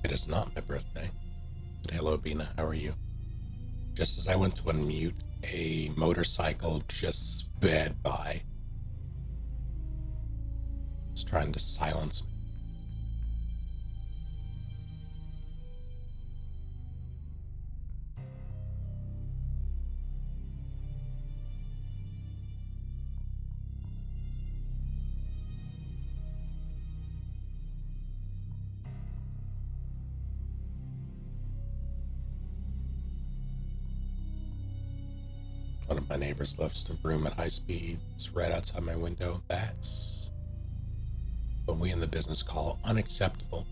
It is not my birthday. But hello, Bina. How are you? Just as I went to unmute, a motorcycle just sped by. It's trying to silence me. One of my neighbors loves to vroom at high speed. It's right outside my window. That's what we in the business call unacceptable.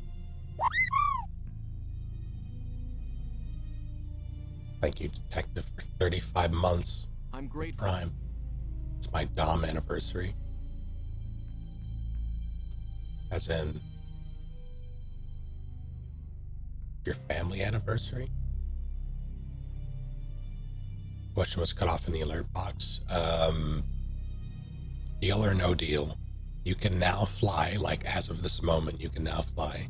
Thank you, Detective, for 35 months. I'm grateful. Prime. It's my Dom anniversary. As in your family anniversary? Question was cut off in the alert box. Deal or no deal? You can now fly, like as of this moment, you can now fly.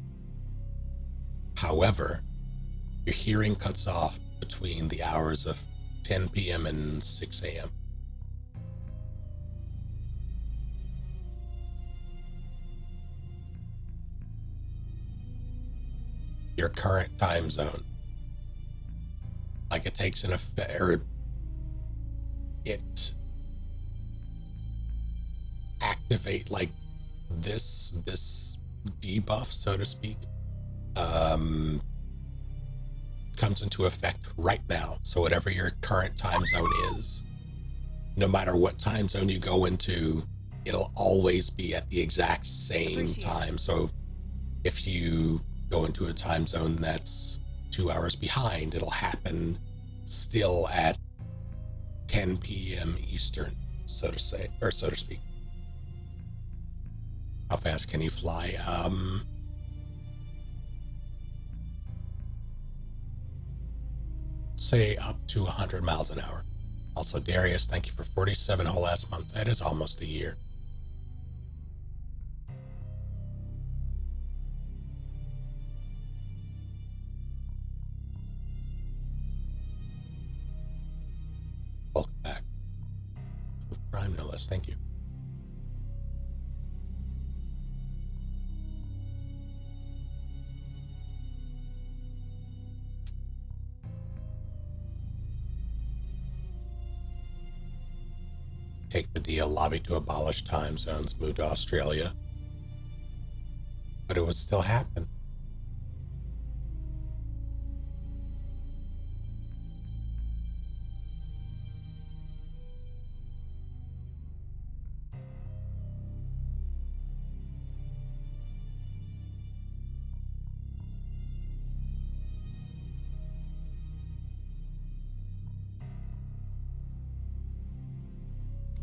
However, your hearing cuts off between the hours of 10 p.m. and 6 a.m. Your current time zone. Like it takes an effect, or it activate like this debuff, so to speak, comes into effect right now. So whatever your current time zone is, no matter what time zone you go into, it'll always be at the exact same time. So if you go into a time zone that's 2 hours behind, it'll happen still at 10 p.m. Eastern, so to say, or so to speak. How fast can you fly? Say up to 100 miles an hour. Also, Darius, thank you for 47 whole last month. That is almost a year. Welcome back. With Prime, no less. Thank you. Take the deal, lobby to abolish time zones, move to Australia. But it would still happen.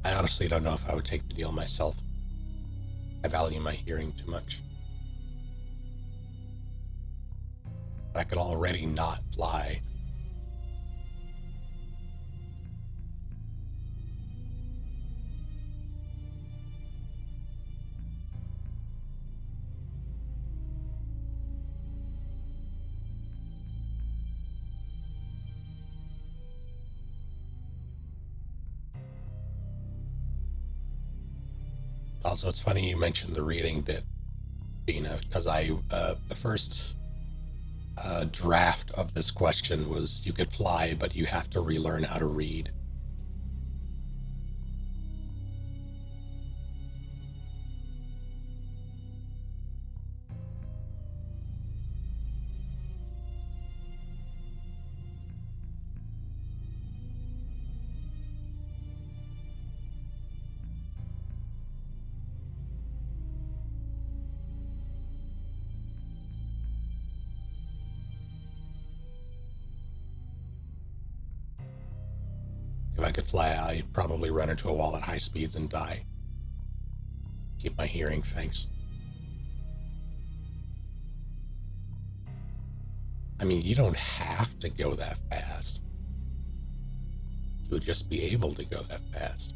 I honestly don't know if I would take the deal myself. I value my hearing too much. I could already not fly. Also, it's funny you mentioned the reading bit, Bina, because the first draft of this question was you could fly, but you have to relearn how to read. If I could fly, I'd probably run into a wall at high speeds and die. Keep my hearing, thanks. I mean, you don't have to go that fast. You would just be able to go that fast.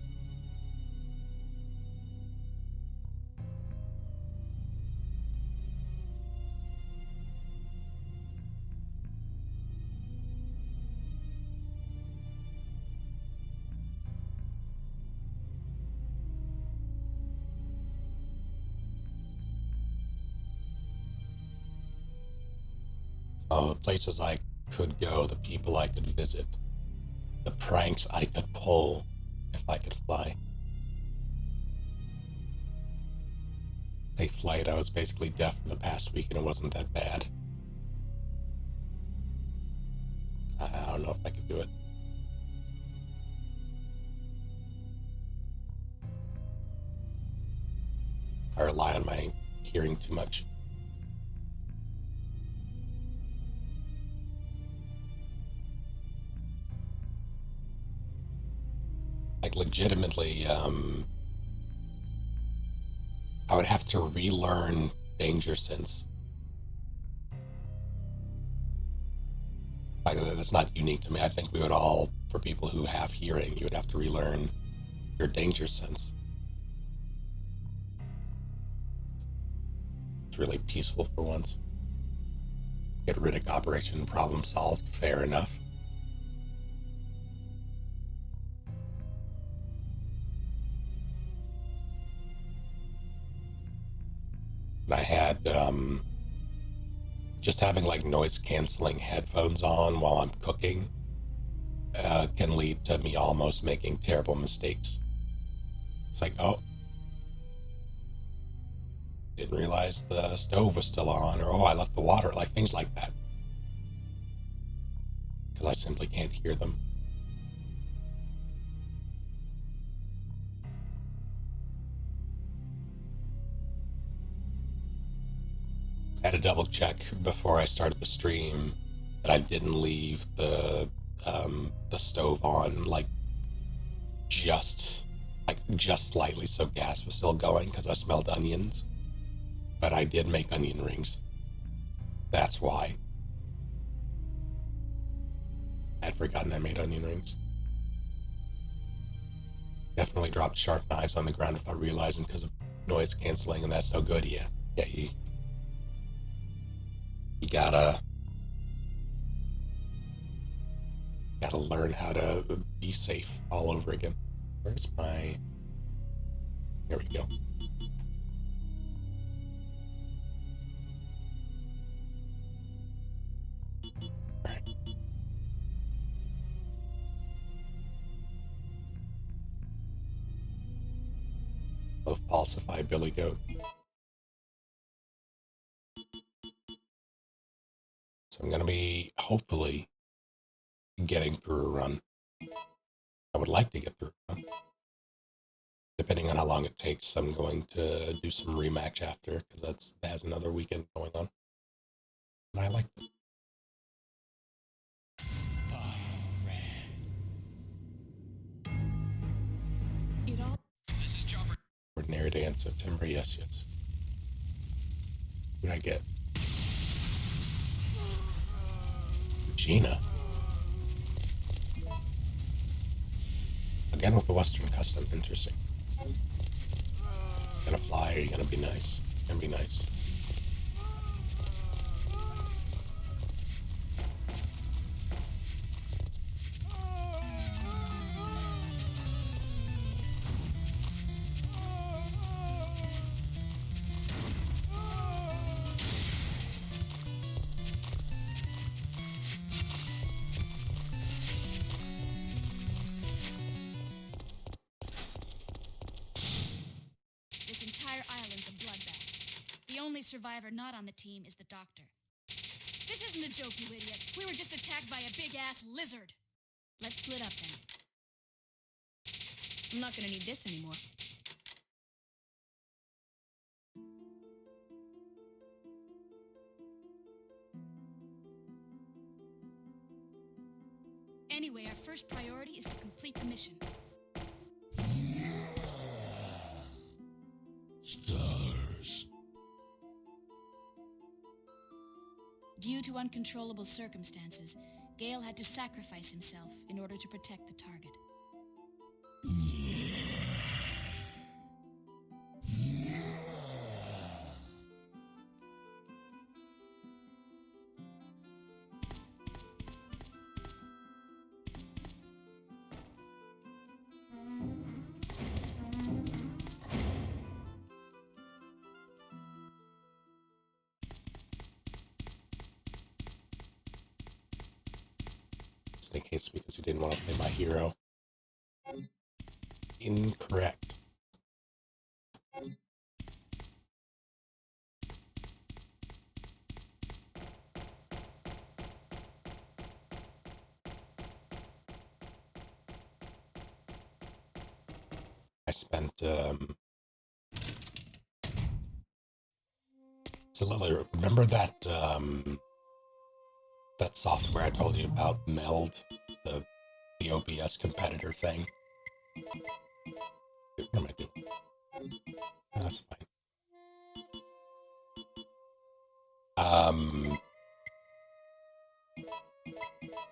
Oh, the places I could go, the people I could visit, the pranks I could pull if I could fly. A flight, I was basically deaf for the past week and it wasn't that bad. I don't know if I could do it. I rely on my hearing too much. Like legitimately, I would have to relearn danger sense. Like, that's not unique to me. I think we would all, for people who have hearing, you would have to relearn your danger sense. It's really peaceful for once. Get Riddick operation, problem solved, fair enough. And I had, just having like noise canceling headphones on while I'm cooking can lead to me almost making terrible mistakes. It's like, oh, didn't realize the stove was still on, or oh, I left the water, like things like that. Because I simply can't hear them. I had to double check before I started the stream that I didn't leave the stove on like just slightly, so gas was still going because I smelled onions. But I did make onion rings. That's why. I'd forgotten I made onion rings. Definitely dropped sharp knives on the ground without realizing because of noise canceling, and that's no good. Yeah, you gotta learn how to be safe all over again. Where's my... There we go. All right. Love falsify Billy Goat. So I'm gonna be hopefully getting through a run. I would like to get through a run. Depending on how long it takes, I'm going to do some rematch after, because that has another weekend going on. And I like it. Ordinary Day in September, yes. Who did I get? Gina. Again with the Western custom, interesting. Gonna fly, or are you gonna be nice? Gonna be nice. The only survivor not on the team is the doctor. This isn't a joke, you idiot. We were just attacked by a big-ass lizard. Let's split up, then. I'm not gonna need this anymore. Anyway, our first priority is to complete the mission. Stars. Due to uncontrollable circumstances, Gale had to sacrifice himself in order to protect the target. just in case because you didn't want to play my hero. Incorrect. I spent, so Lily, remember that, that software I told you about, Meld, the OBS competitor thing? What am I doing? Oh, that's fine.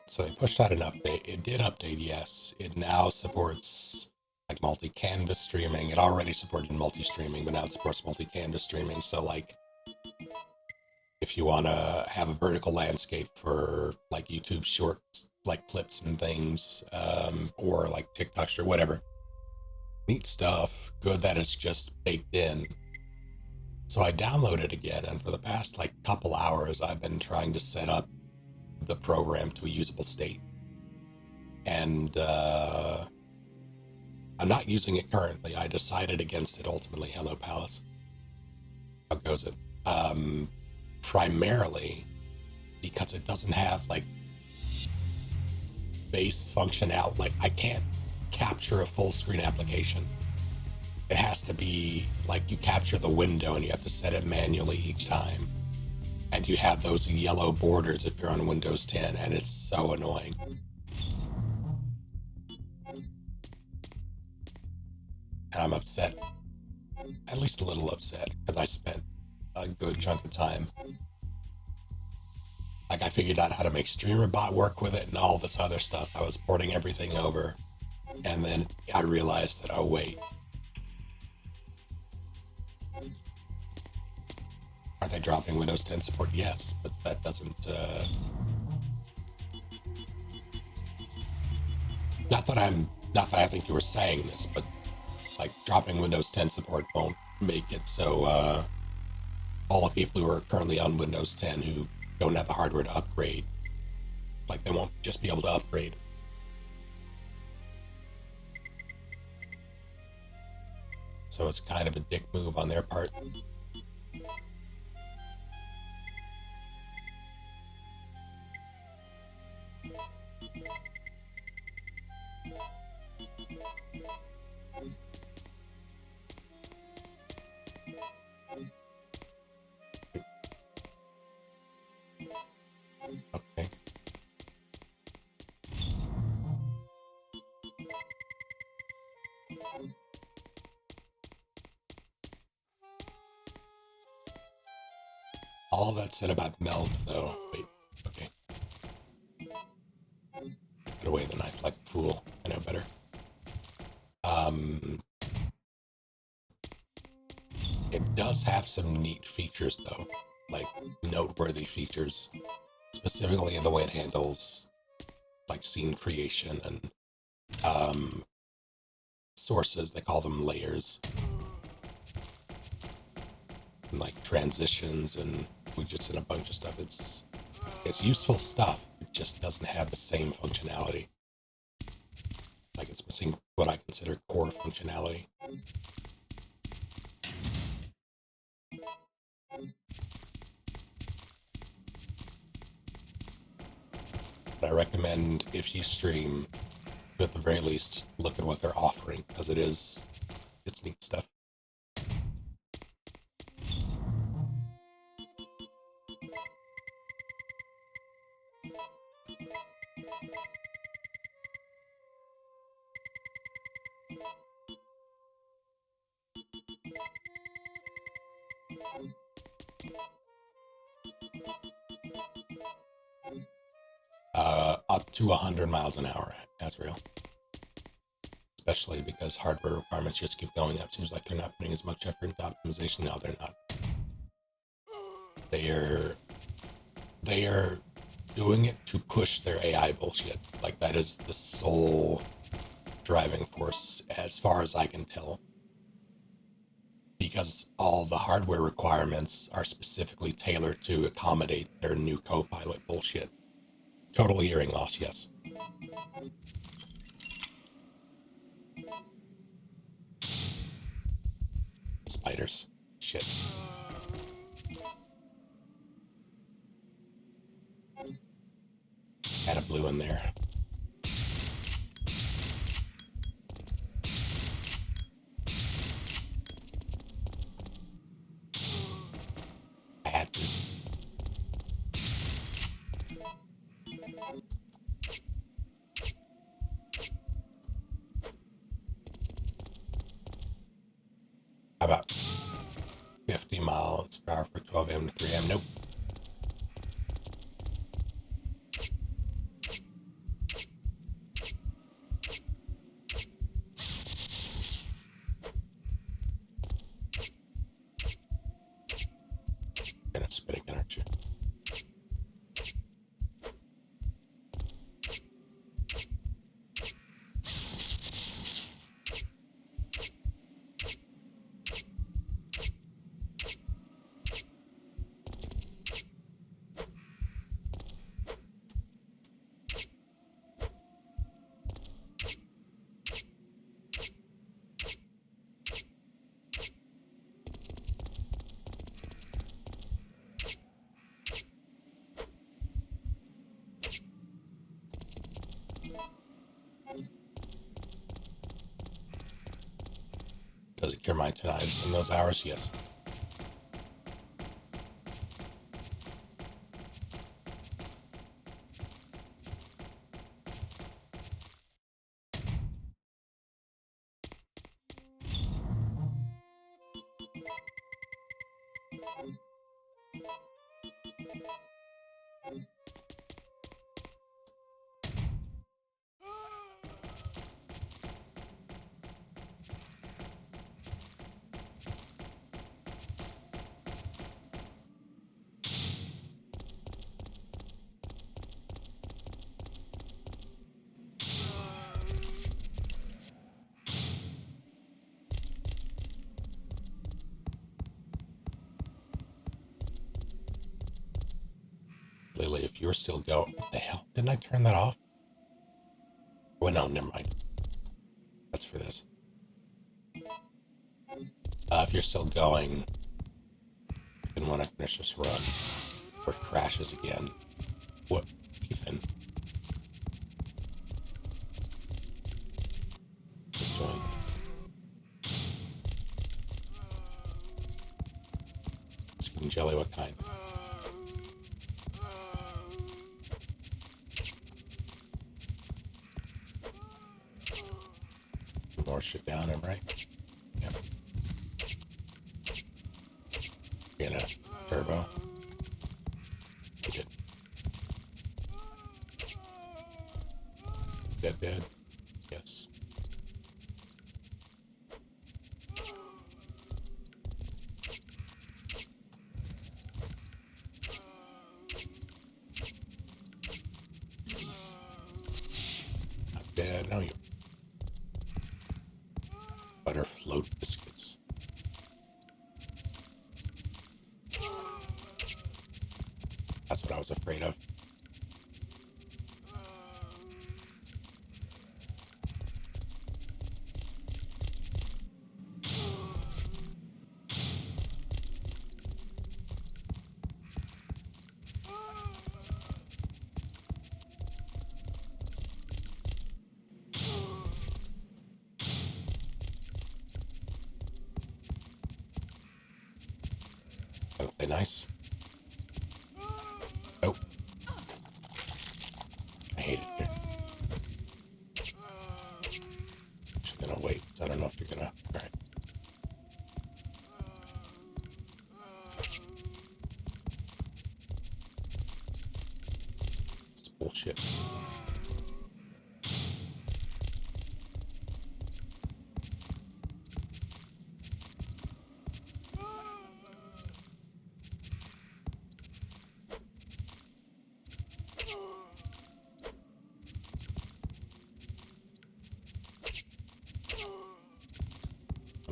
So they pushed out an update. It did update, yes. It now supports like multi-canvas streaming. It already supported multi-streaming, but now it supports multi-canvas streaming. So like, if you want to have a vertical landscape for like YouTube shorts, like clips and things, or like TikToks or whatever, neat stuff. Good that it's just baked in. So I downloaded it again, and for the past like couple hours, I've been trying to set up the program to a usable state. And I'm not using it currently. I decided against it ultimately. Hello, Palace. How goes it? Primarily because it doesn't have like base functionality. Like I can't capture a full screen application. It has to be like you capture the window and you have to set it manually each time. And you have those yellow borders if you're on Windows 10, and it's so annoying. And I'm upset, at least a little upset, because I spent a good chunk of time. Like I figured out how to make StreamerBot work with it and all this other stuff. I was porting everything over, and then I realized that, oh wait. Are they dropping Windows 10 support? Yes, but that doesn't, not that I think you were saying this, but like dropping Windows 10 support won't make it so, all the people who are currently on Windows 10 who don't have the hardware to upgrade, like they won't just be able to upgrade. So it's kind of a dick move on their part. Okay. All that said about Meld, though. Wait, okay. Put away the knife like a fool. I know better. It does have some neat features, though. Like, noteworthy features. Specifically in the way it handles, like, scene creation and, sources. They call them layers. And, like, transitions and widgets and a bunch of stuff. It's useful stuff. It just doesn't have the same functionality. Like it's missing what I consider core functionality. But I recommend if you stream, at the very least, look at what they're offering, because it's neat stuff. Up to 100 miles an hour, that's real. Especially because hardware requirements just keep going up. Seems like they're not putting as much effort into optimization. No, they're not. They are doing it to push their AI bullshit. Like that is the sole driving force as far as I can tell. Because all the hardware requirements are specifically tailored to accommodate their new Copilot bullshit. Total hearing loss, yes. Spiders. Shit. Had a blue in there. I had to. How about 50 miles per hour for 12 a.m. to 3 a.m.? Nope. Gonna spit again, aren't you? Does it cure my tinnitus in those hours? Yes. Lily, if you were still going, what the hell? Didn't I turn that off? Oh, no, never mind. That's for this. If you're still going, and when I finish this run, or it crashes again, what, Ethan? Join. Skin jelly, what kind? More shit down him, right? Yep. Get a turbo. You did. Dead. Yes. Not dead. No, you. Butter float biscuits. That's what I was afraid of. That'll play nice. Nope. I hate it here. Just gonna wait. I don't know if you're gonna. All right. It's bullshit.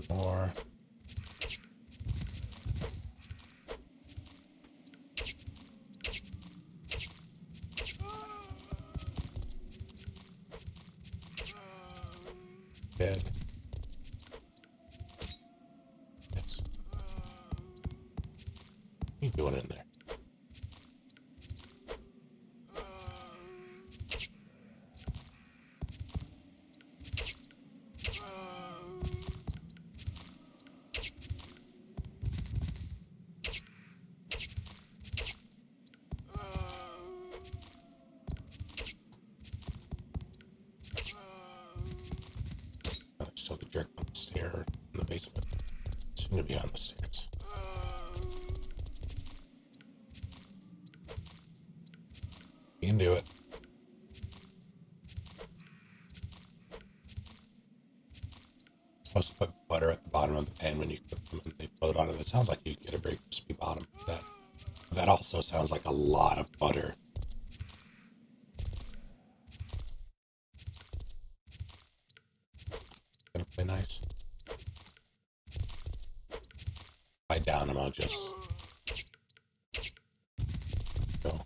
More. bed. Yes. What are you doing in there? Oh, there's still the jerk on the stair in the basement. Seem to be on the stairs. You can do it. Supposed to put butter at the bottom of the pan when you cook them and they float out of it. Sounds like you get a very crispy bottom. That also sounds like a lot of butter. Gonna play nice. If I down them, I'll just go.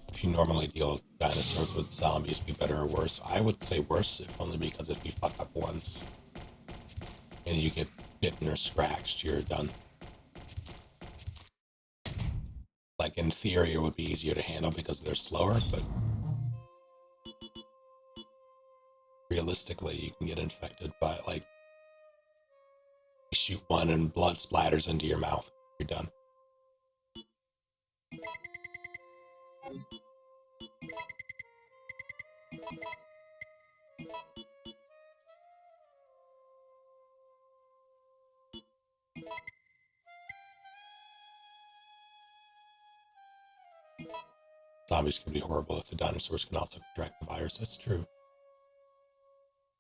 If you normally deal with dinosaurs, would zombies be better or worse? I would say worse, if only because if you fuck up once and you get bitten or scratched, you're done. Like in theory, it would be easier to handle because they're slower, but realistically, you can get infected by, like, you shoot one and blood splatters into your mouth. You're done. Zombies can be horrible if the dinosaurs can also contract the virus. That's true.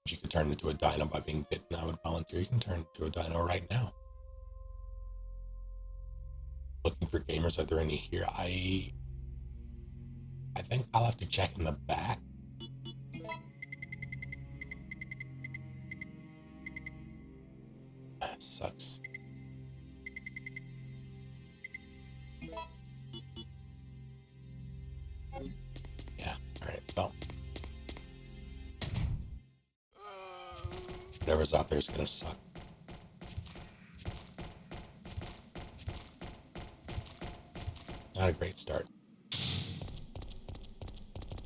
If you could turn into a dino by being bitten, I would volunteer. You can turn into a dino right now. Looking for gamers. Are there any here? I think I'll have to check in the back. That sucks. Yeah, alright, well. Whatever's out there is gonna suck. Not a great start.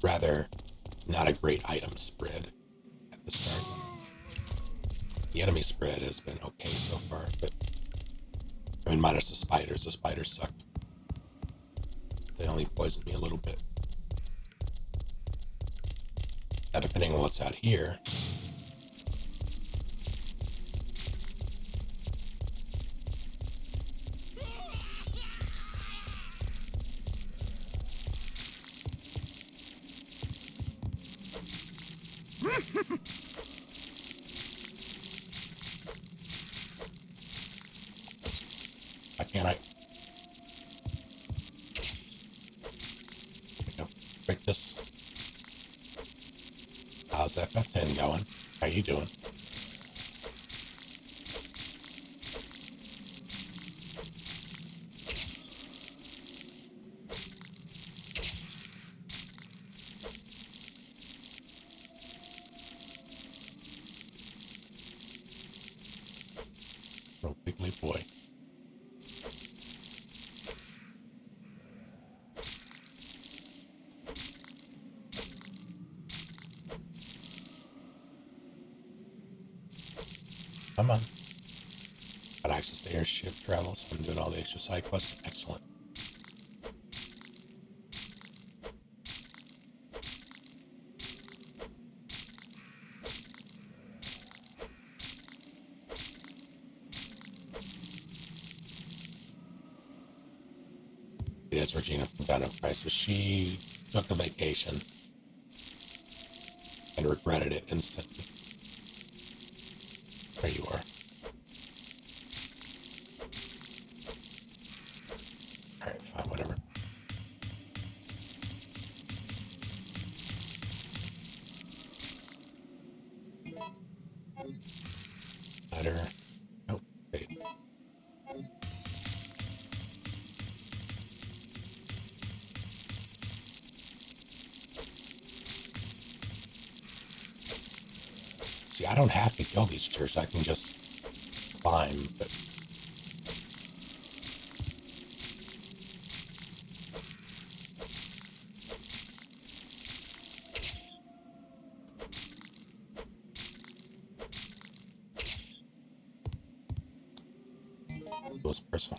Rather, not a great item spread at the start. The enemy spread has been okay so far, but I mean, minus the spiders. The spiders sucked. They only poisoned me a little bit. Now, depending on what's out here, why can't I? You know, break this. How's FF10 going? How you doing? Oh, wiggly boy. Come on. Got access to airship travel, so I'm doing all the extra side quests. Excellent. It's Regina from Dino Crisis. She took a vacation and regretted it instantly. There you are. Alright, fine, whatever. Ladder. Oh, wait. See, I don't have to kill these turrets. I can just climb, but it was personal.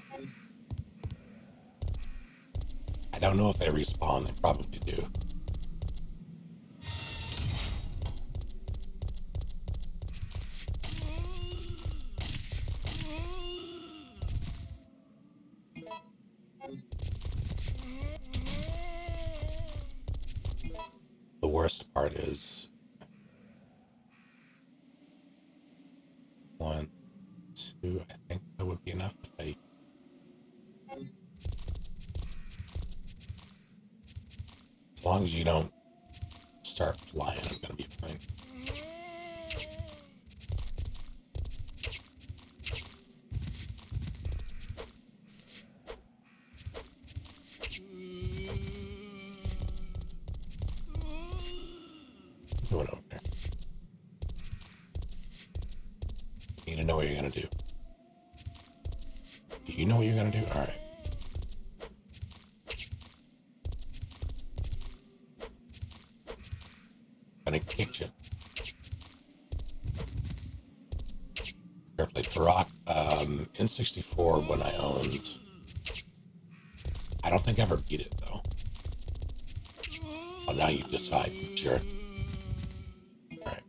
I don't know if they respawn. They probably do. The worst part is 1, 2. I think that would be enough if I. As long as you don't start flying, I'm gonna be fine. Going over there. You need to know what you're gonna do. Do you know what you're gonna do? All right. Gonna kick you. Carefully, Barack. N64 when I owned. I don't think I ever beat it though. Well, now you decide. Sure. Alright.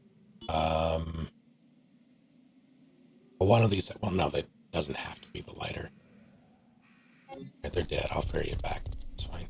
Well, one of these. Well, no, that doesn't have to be the lighter. If they're dead, I'll ferry it back. It's fine.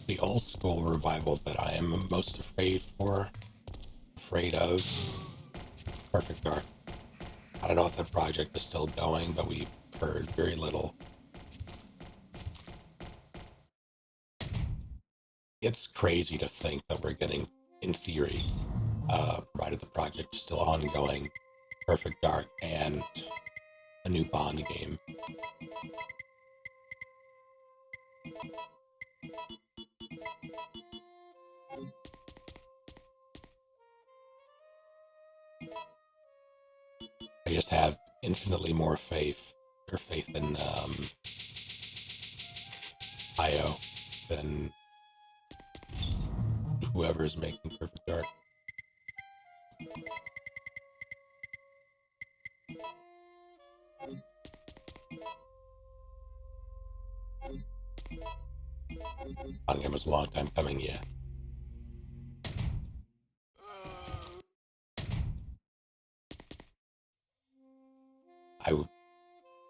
The old school revival that I am most afraid of, Perfect Dark. I don't know if that project is still going, but we've heard very little. It's crazy to think that we're getting, in theory, provided the project is still ongoing, Perfect Dark and a new Bond game. I just have infinitely more faith in IO than whoever is making Perfect Dark. It was a long time coming, yeah.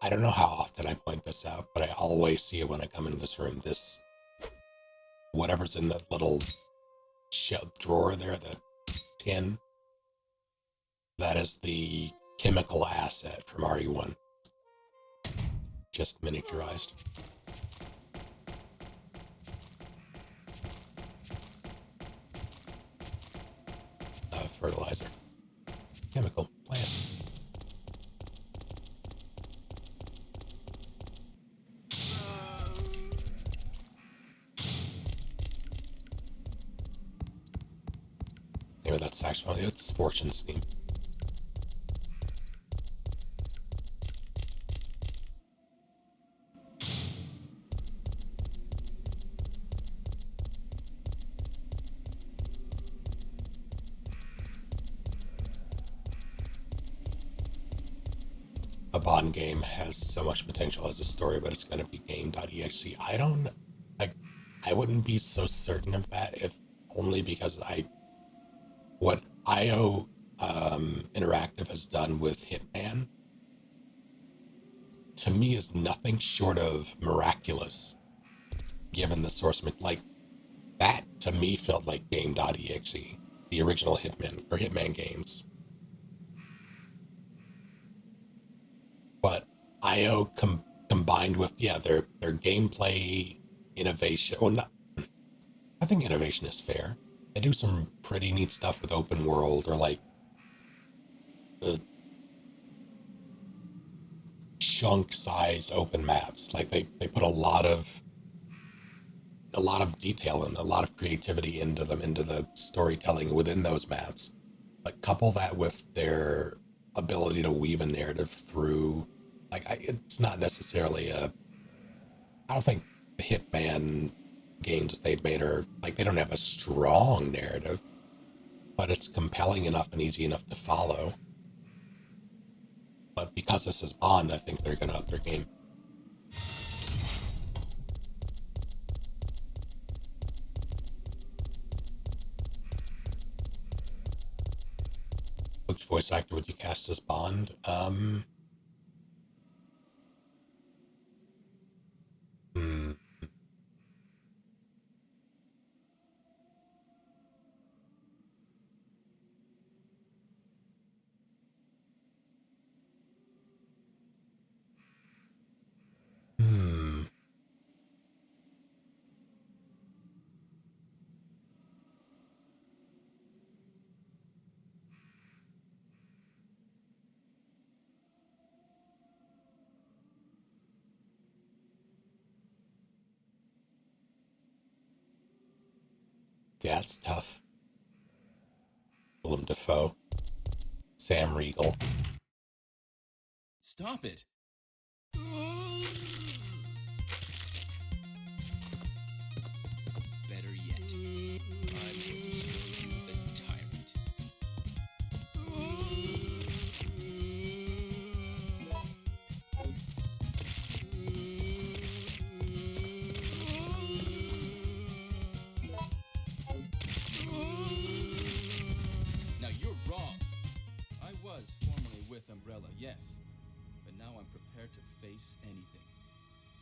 I don't know how often I point this out, but I always see it when I come into this room. This, whatever's in that little shelf drawer there, the tin, that is the chemical asset from RE1. Just miniaturized. Fertilizer. Chemical plants. Name of that saxophone, it's Fortune's theme. A Bond game has so much potential as a story, but it's going to be game.exe. I wouldn't be so certain of that if only because what IO Interactive has done with Hitman, to me, is nothing short of miraculous, given the source. Like, that, to me, felt like Game.exe, the original Hitman games. But IO combined with, their gameplay innovation, well, not, I think innovation is fair. They do some pretty neat stuff with open world, or like the chunk size open maps. Like they put a lot of detail and a lot of creativity into the storytelling within those maps. But couple that with their ability to weave a narrative through, it's not necessarily I don't think the Hitman games they've made are, like, they don't have a strong narrative, but it's compelling enough and easy enough to follow. But because this is Bond, I think they're going to up their game. Which voice actor would you cast as Bond? Yeah, it's tough. Willem Dafoe, Sam Riegel. Stop it. Better yet, I'm going to show you the tyrant. Now you're wrong. I was formerly with Umbrella, yes. But now I'm prepared to face anything.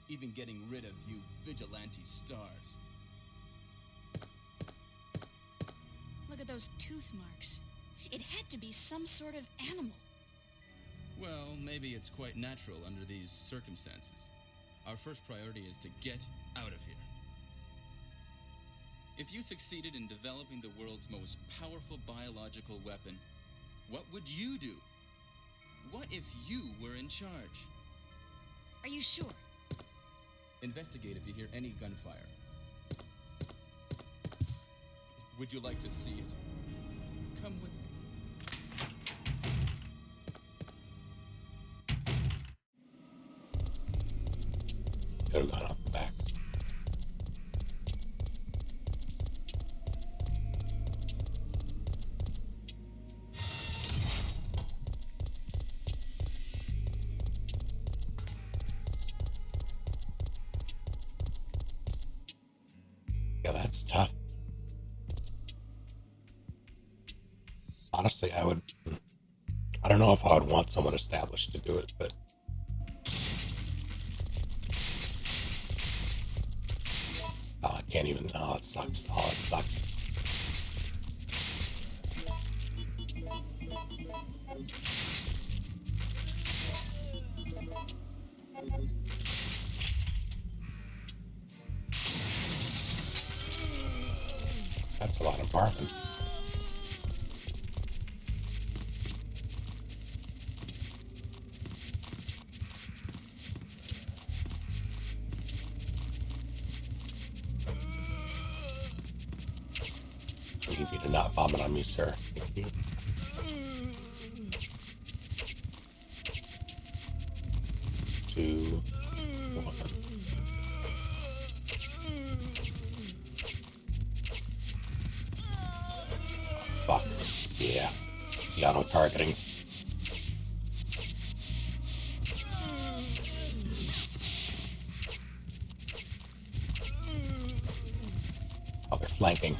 Even getting rid of you vigilante stars. Look at those tooth marks. It had to be some sort of animal. Well, maybe it's quite natural under these circumstances. Our first priority is to get out of here. If you succeeded in developing the world's most powerful biological weapon, what would you do? What if you were in charge? Are you sure? Investigate if you hear any gunfire. Would you like to see it? Come with me. Could have gone off the back. Yeah, that's tough. Honestly, I don't know if I would want someone established to do it, but I can't even, oh, it sucks. Oh, it sucks. That's a lot of barfing. I need you to not vomit on me, sir. Thank you. Two, one. Fuck. Yeah. The auto-targeting. Oh, they're flanking.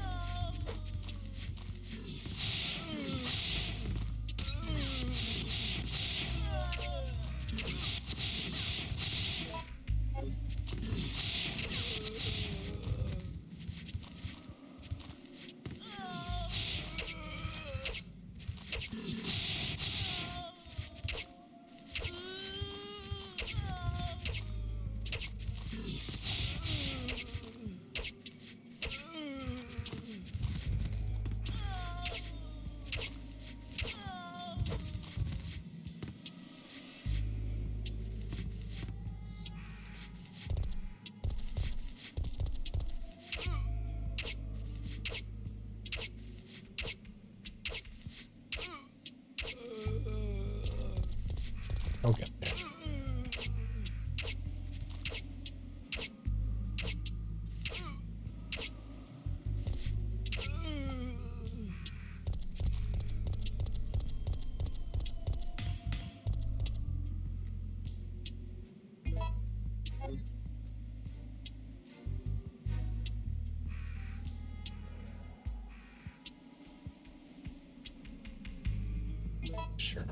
Sure.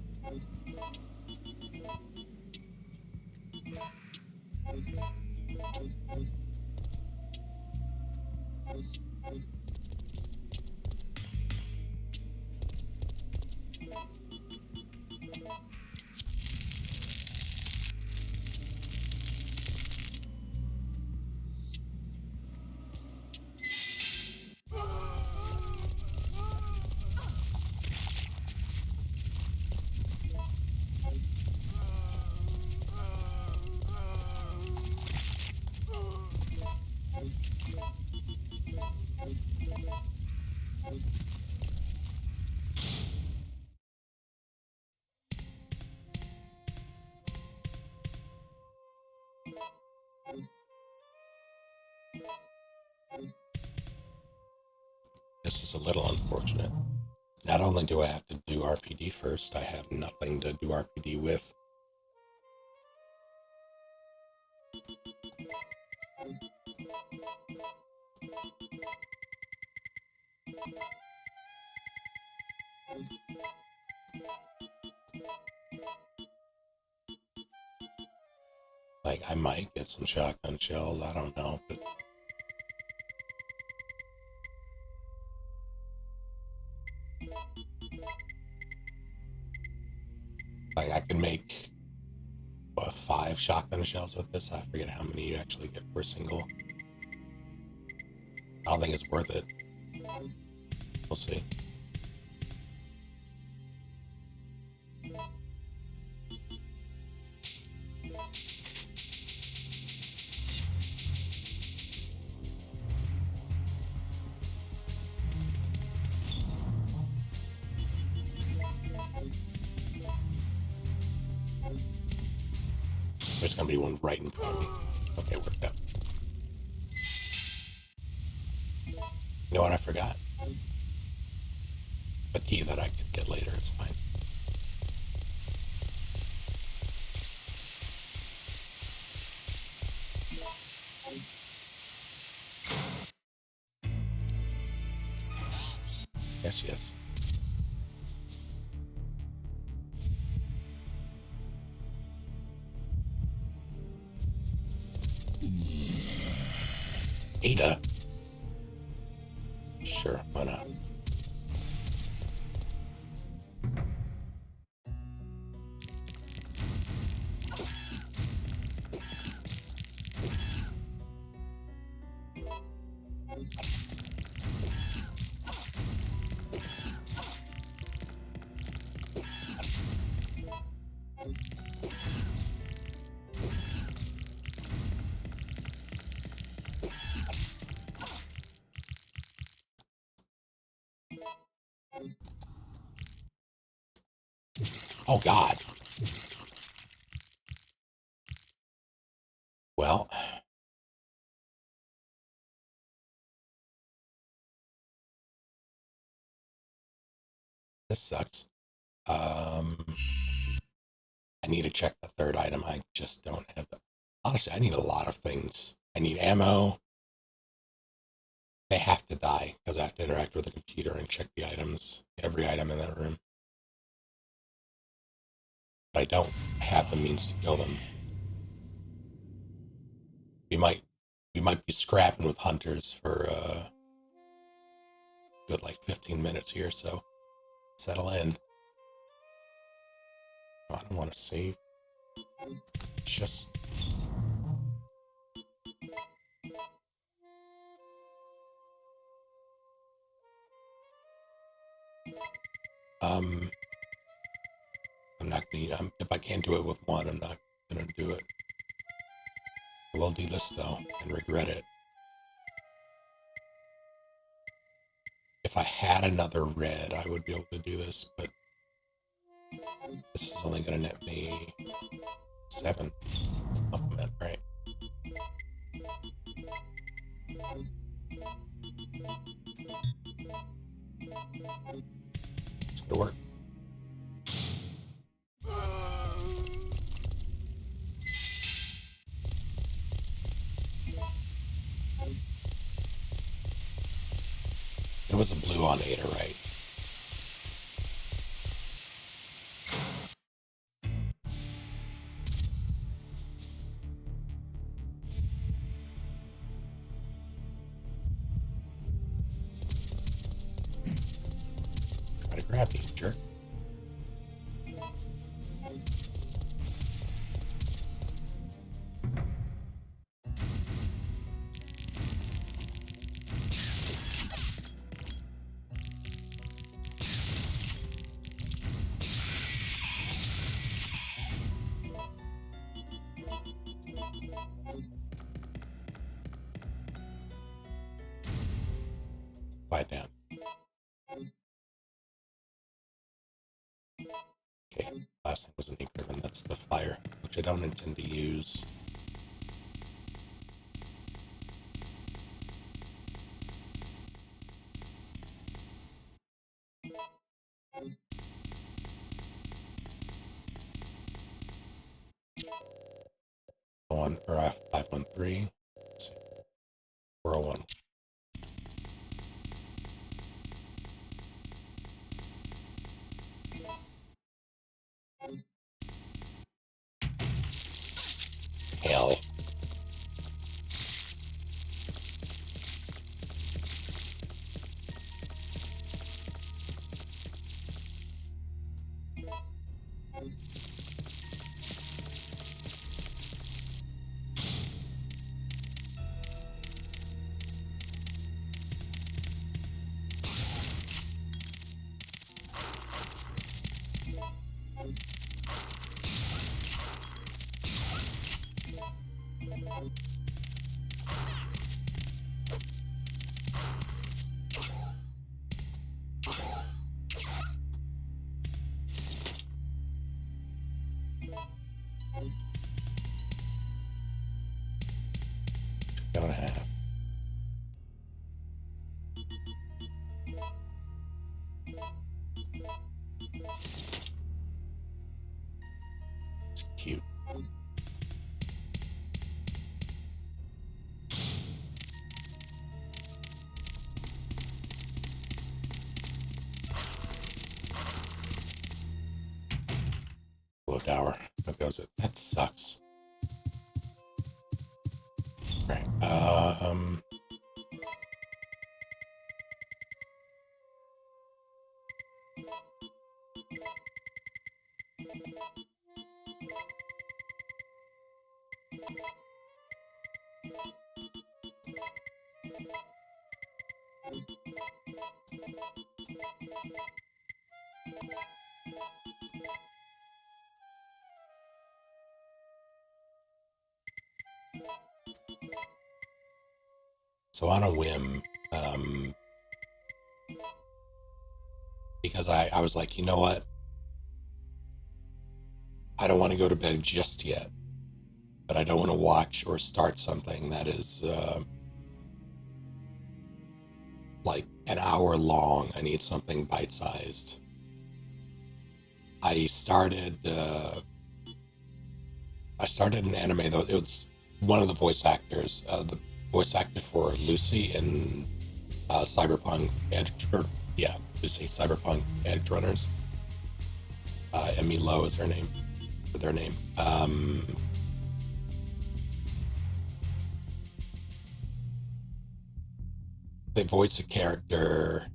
This is a little unfortunate. Not only do I have to do RPD first, I have nothing to do RPD with. Like, I might get some shotgun shells, I don't know, but... Like, I can make, what, 5 shotgun shells with this? I forget how many you actually get for a single. I don't think it's worth it. We'll see. There's gonna be one right in front of me. Okay, worked out. You know what I forgot? A key that I could get later, it's fine. Yes, yes. Ada? Sure, why not? Oh, God. Well. This sucks. I need to check the third item. I just don't have them. Honestly, I need a lot of things. I need ammo. They have to die because I have to interact with the computer and check the items, every item in that room. But I don't have the means to kill them. We might be scrapping with hunters for good like 15 minutes here, so settle in. I don't want to save. Just I'm not gonna. If I can't do it with one, I'm not gonna do it. I will do this though and regret it. If I had another red, I would be able to do this, but this is only gonna net me 7. Compliment, right? It's gonna work. It was a blue on Ada, right? Try to grab me, jerk. Quiet down. Okay, last thing was an ink ribbon. That's the fire, which I don't intend to use. On or 513. Let's see. 401. Hell. Gonna have. It's cute. Low tower. How goes it? That sucks. Right. So on a whim, because I was like, you know what? I don't want to go to bed just yet, but I don't want to watch or start something that is like an hour long. I need something bite-sized. I started an anime, though. It was one of the voice actors, the voice actor for Lucy in Cyberpunk Edge, Lucy, Cyberpunk Edge Runners. Emmy Lowe is her name, for their name. They voice a character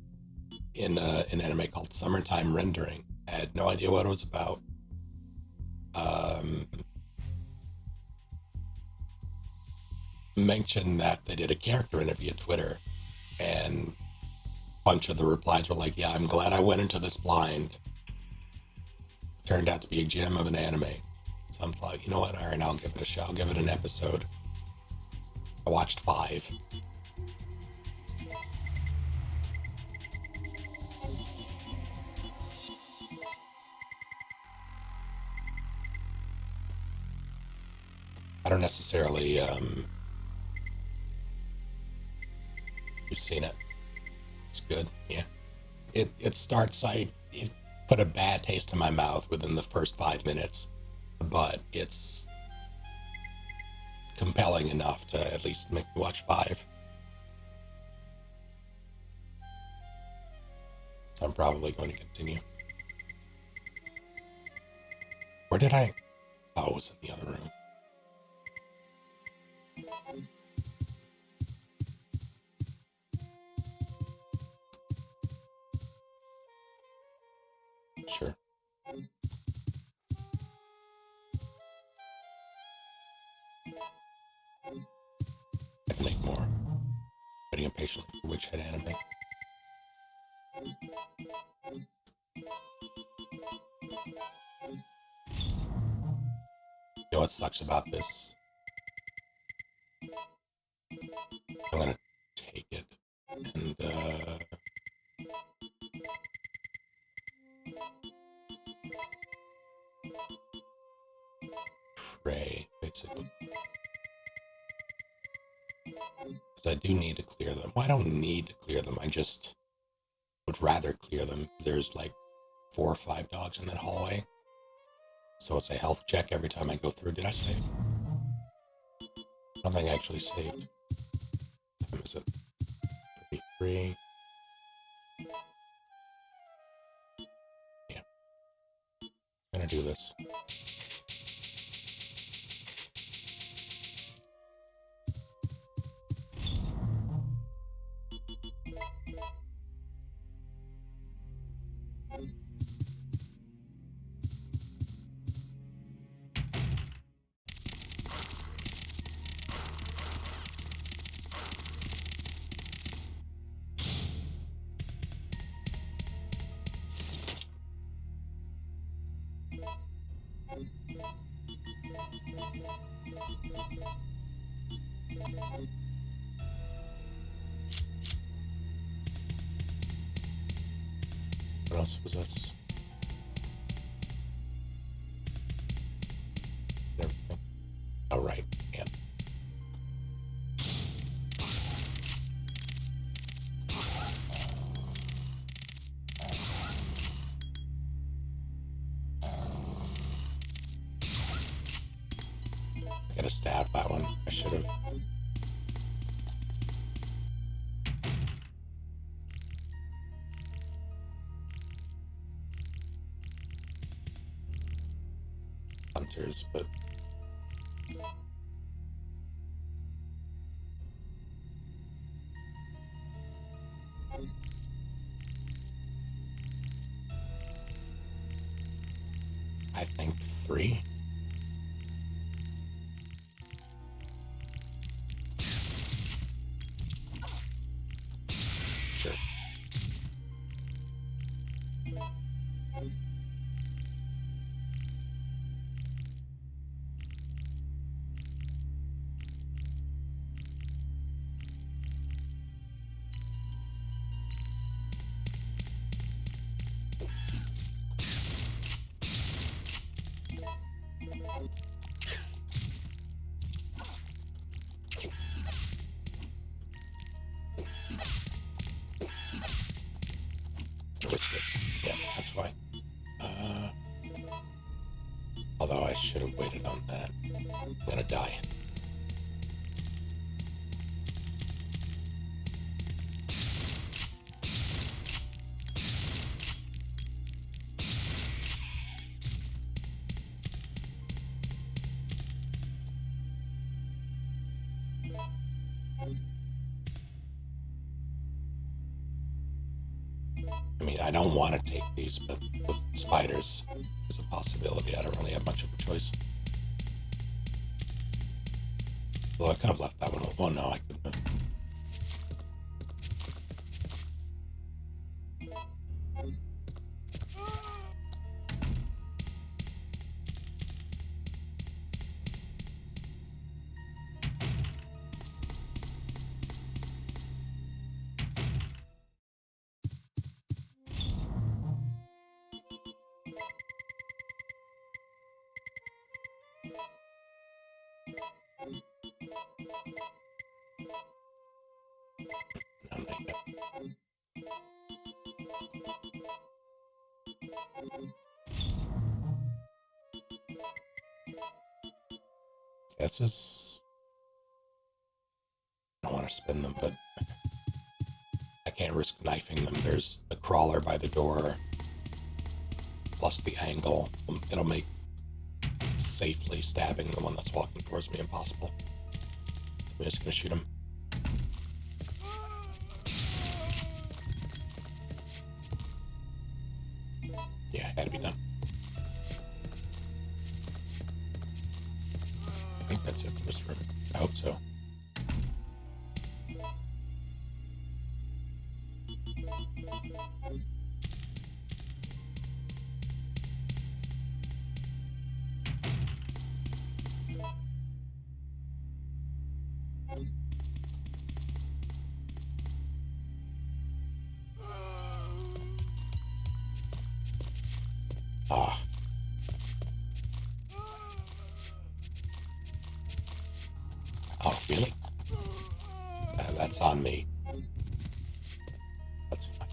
in an anime called Summertime Rendering. I had no idea what it was about. Mentioned that they did a character interview at Twitter, and a bunch of the replies were like, yeah, I'm glad I went into this blind. Turned out to be a gem of an anime. So I'm like, you know what? All right, I'll give it a shot. I'll give it an episode. I watched 5. I don't necessarily, you've seen it. It's good, yeah. It starts, it put a bad taste in my mouth within the first 5 minutes, but it's compelling enough to at least make me watch 5. So I'm probably going to continue. Where did I? Oh, it was in the other room. Sure. I can make more. Waiting impatiently for Witch Head anime. You know what sucks about this? I'm gonna take it and pray, basically. Because I do need to clear them. Well, I don't need to clear them. I just would rather clear them. There's like 4 or 5 dogs in that hallway. So it's a health check every time I go through. Did I save? I don't think I actually saved. What time is it? 33. Yeah. I'm gonna do this. What else was this? Everything. Oh, right. Yeah. I gotta stab that one. I should have. Hunters, but I think 3. Sure. It's good. Yeah, that's why. Although I should have waited on that. I'm gonna die. I mean, I don't want to take these, but with spiders, there's a possibility. I don't really have much of a choice. Although I could have left that one. Oh, no, I couldn't have. No, not yet. This is... I don't want to spin them, but I can't risk knifing them. There's the crawler by the door, plus the angle. It'll make safely stabbing the one that's walking towards me impossible. I'm just gonna shoot him. Yeah, had to be done. I think that's it for this room. I hope so. Ah. Oh, really? That's on me. That's fine.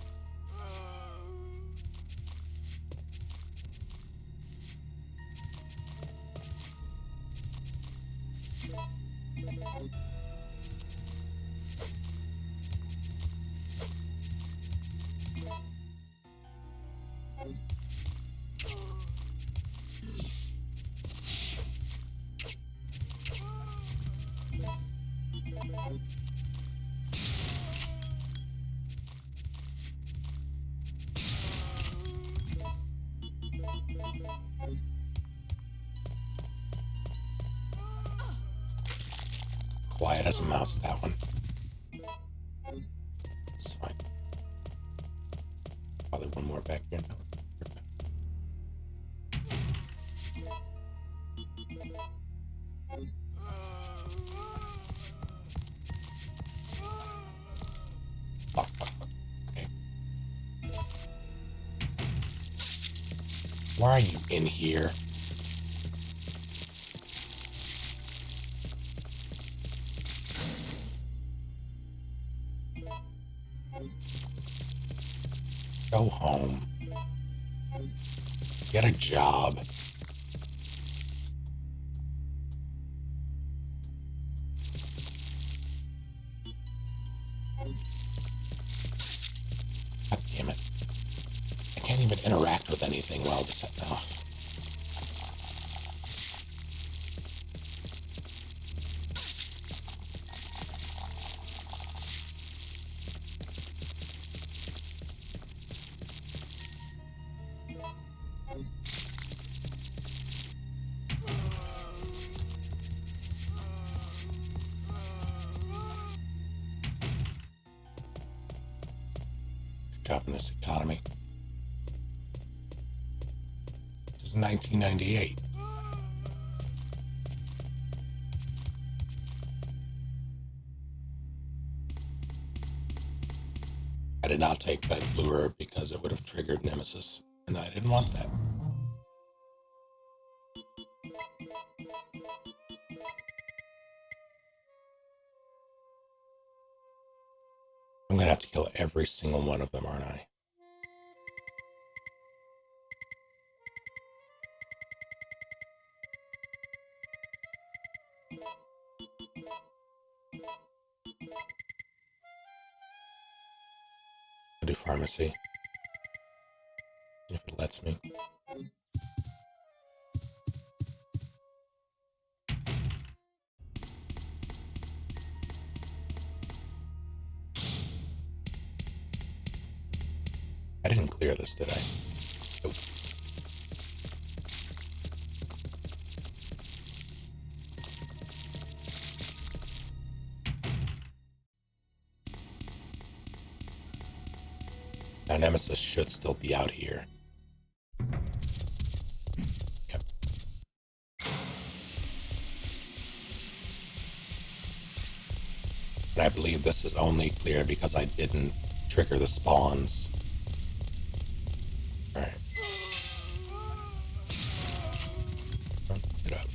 Quiet as a mouse, that one. It's fine. Probably one more back here now. Okay. Why are you in here? Go home. Get a job. God damn it. I can't even interact with anything while this... Oh. Job in this economy. This is 1998. I did not take that lure because it would have triggered Nemesis, and I didn't want that. I'm gonna have to kill every single one of them, aren't I? I'll do pharmacy. If it lets me. I didn't clear this, did I? Nope. Now Nemesis should still be out here. Yep. And I believe this is only clear because I didn't trigger the spawns. Alright. Get up.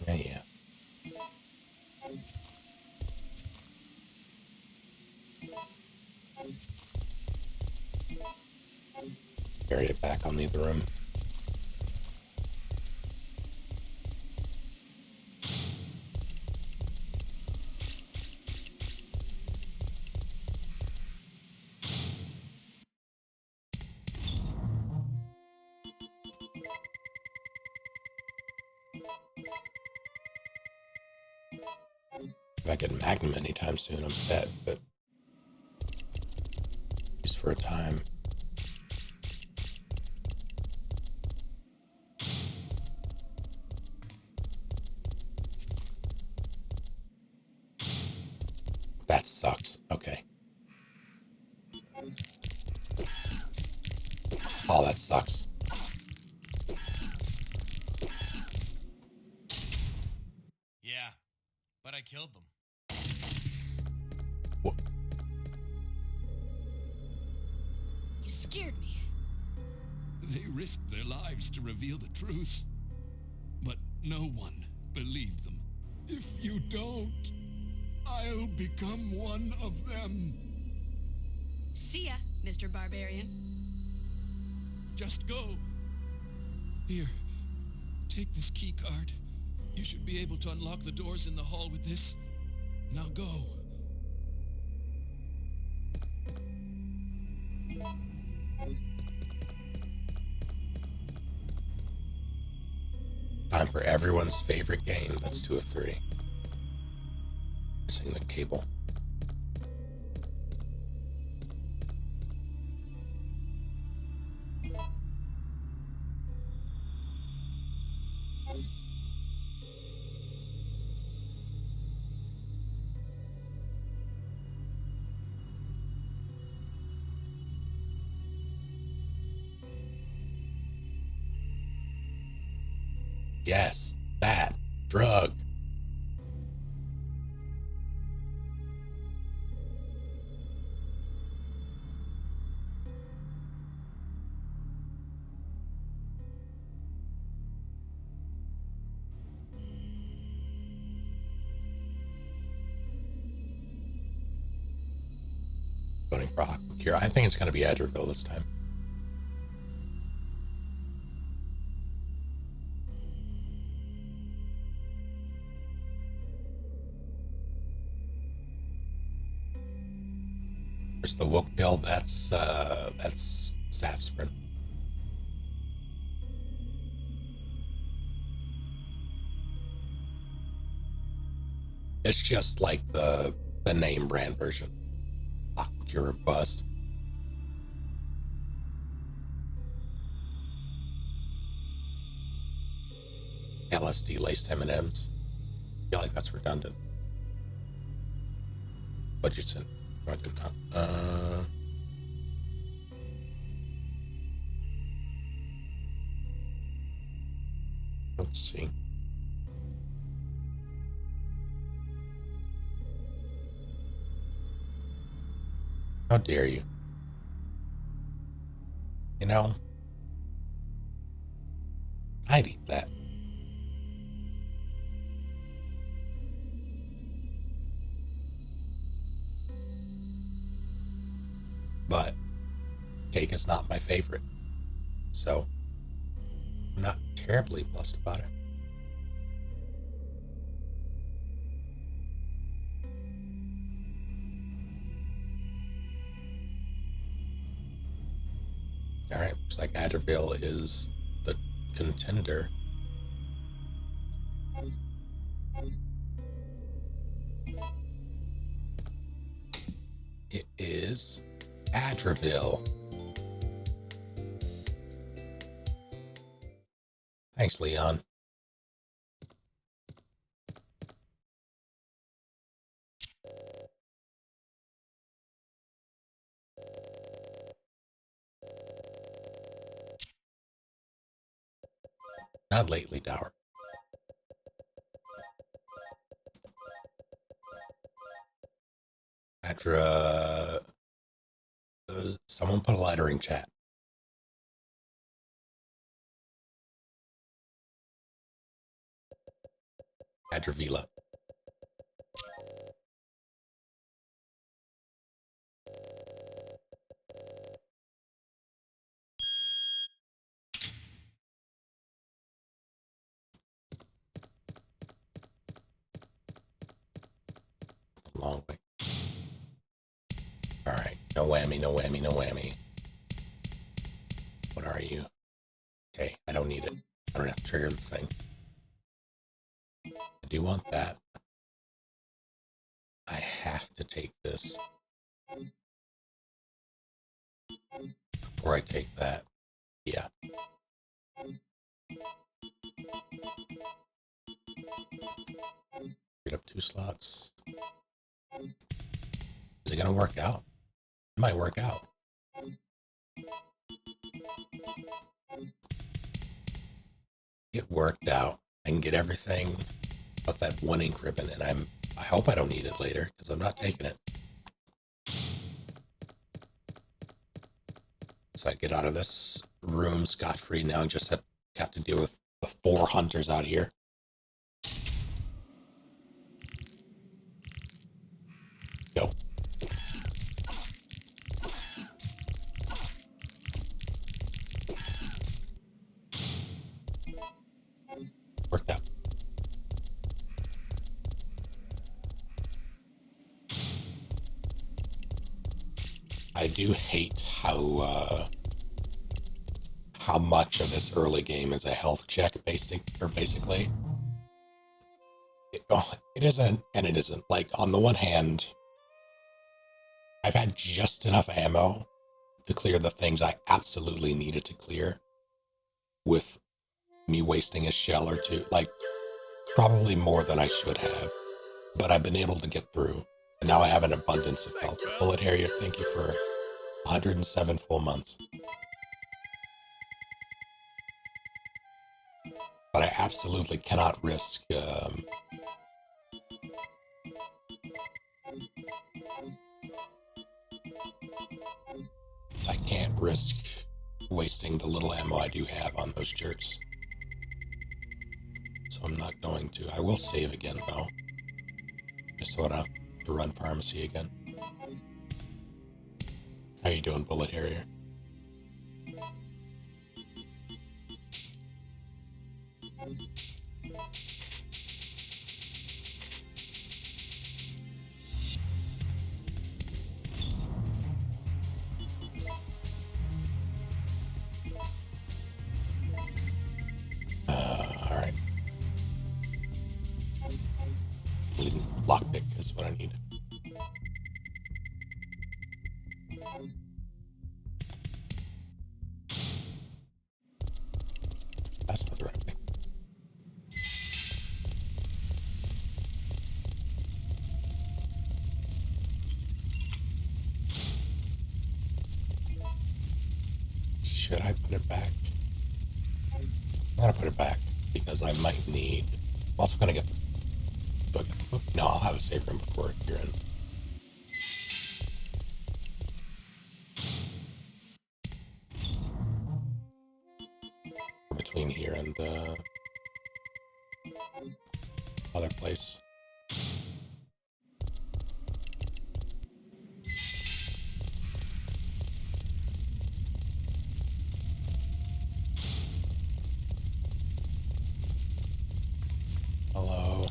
Yeah. carry it back on the other room. If I get Magnum anytime soon, I'm set, but just for a time. That sucks. Okay. Oh, that sucks. Yeah, but I killed them. What? You scared me. They risked their lives to reveal the truth. But no one believed them. If you don't, I'll become one of them. See ya, Mr. Barbarian. Just go. Here, take this key card. You should be able to unlock the doors in the hall with this. Now go. Time for everyone's favorite game. That's 2 of 3. Missing the cable. Yes, that drug. Voting for Aquacure. I think it's going to be Edgerville this time. There's the Wook pill. That's Safsprin. It's just like the name brand version. Aquacure or bust. LSD laced M&Ms. I feel like that's redundant. Budgetson. No, I did not. Let's see. How dare you? You know, I'd eat that. But cake is not my favorite, so I'm not terribly blessed about it. All right, looks like Adderville is the contender. It is Adderville. Thanks, Leon. Not lately, Dower. Adra, someone put a letter in chat. Adravila. Alright, no whammy, no whammy, no whammy. What are you? Okay, I don't need it. I don't have to trigger the thing. I do want that. I have to take this. Before I take that. Yeah. Get up 2 slots. Is it gonna work out? It might work out. It worked out. I can get everything but that 1 ink ribbon, and I hope I don't need it later, because I'm not taking it. So I get out of this room scot-free now and just have to deal with the 4 hunters out here. Go. Worked out. I do hate how much of this early game is a health check, basically. It isn't, and it isn't. Like, on the one hand, I've had just enough ammo to clear the things I absolutely needed to clear, with me wasting a shell or two, like, probably more than I should have, but I've been able to get through, and now I have an abundance of health. Bullet Harrier, thank you for 107 full months. But I absolutely cannot risk I can't risk wasting the little ammo I do have on those jerks. So I'm not going to. I will save again, though. Just so I don't have to run pharmacy again. How you doing, Bullet Harrier? Alright. Lockpick is what I need. That's not the right thing. Should I put it back? I'm gonna put it back because I might need. I'm also gonna get the book. No, I'll have a save room before you're in. Between here and other place. Hello.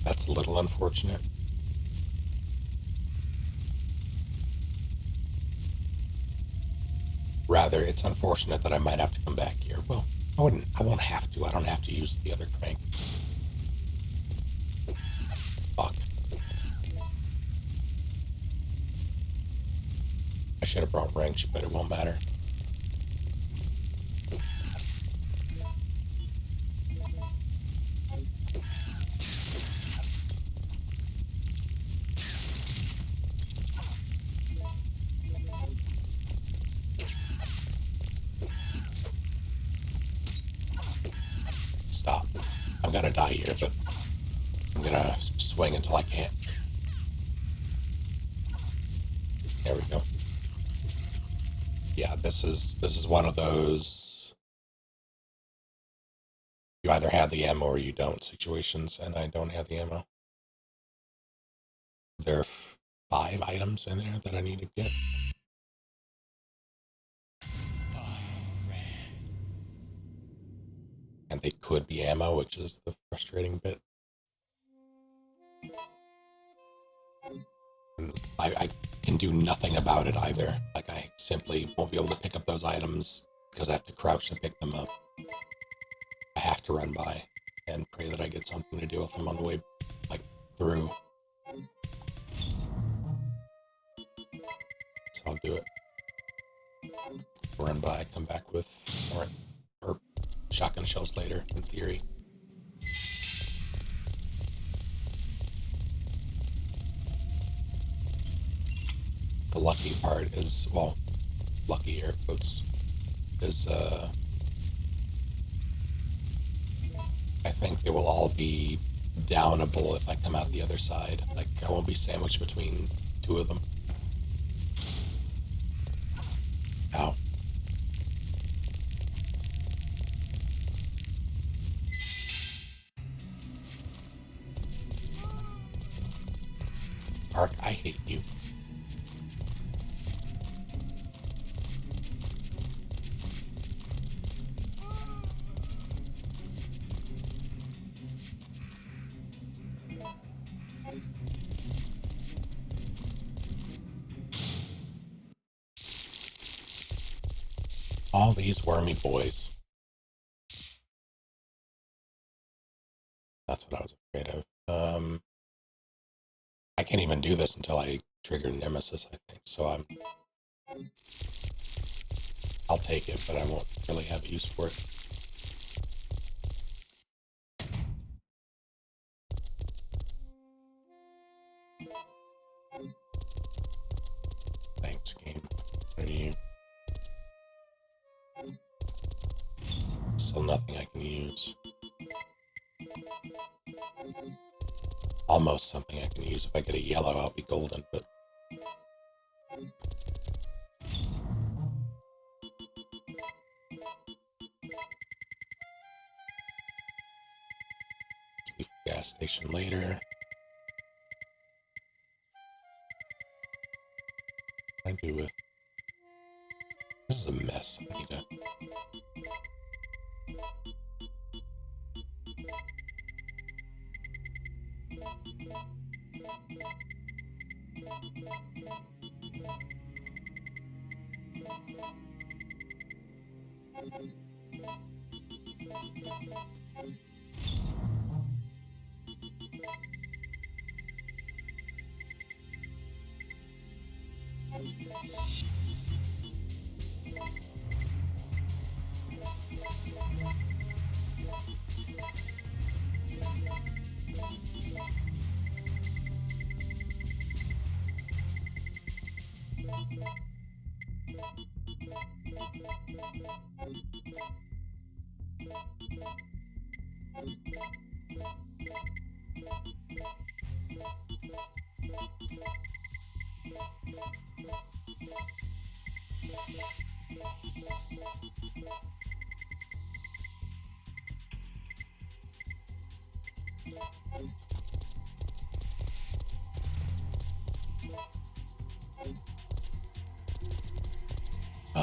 That's a little unfortunate. Rather, it's unfortunate that I might have to come back here. Well, I won't have to. I don't have to use the other crank. Fuck. I should have brought wrench, but it won't matter. Stop. I'm gonna die here, but I'm gonna swing until I can't. There we go. Yeah, this is one of those you either have the ammo or you don't situations, and I don't have the ammo. There are 5 items in there that I need to get. and they could be ammo, which is the frustrating bit. And I can do nothing about it either. Like, I simply won't be able to pick up those items because I have to crouch to pick them up. I have to run by and pray that I get something to deal with them on the way, like, through. So I'll do it. Run by, come back with more or shotgun shells later, in theory. The lucky part is, well, lucky air quotes, is I think they will all be downable if I come out the other side. Like, I won't be sandwiched between two of them. Ow. Ark, I hate you. All these wormy boys. That's what I was afraid of. I can't even do this until I trigger Nemesis, I think. So I'll take it, but I won't really have use for it. Thanks, game. What are you? Still nothing I can use. Almost something I can use. If I get a yellow, I'll be golden, but... Leave the gas station later. What do I do with... This is a mess. I need to...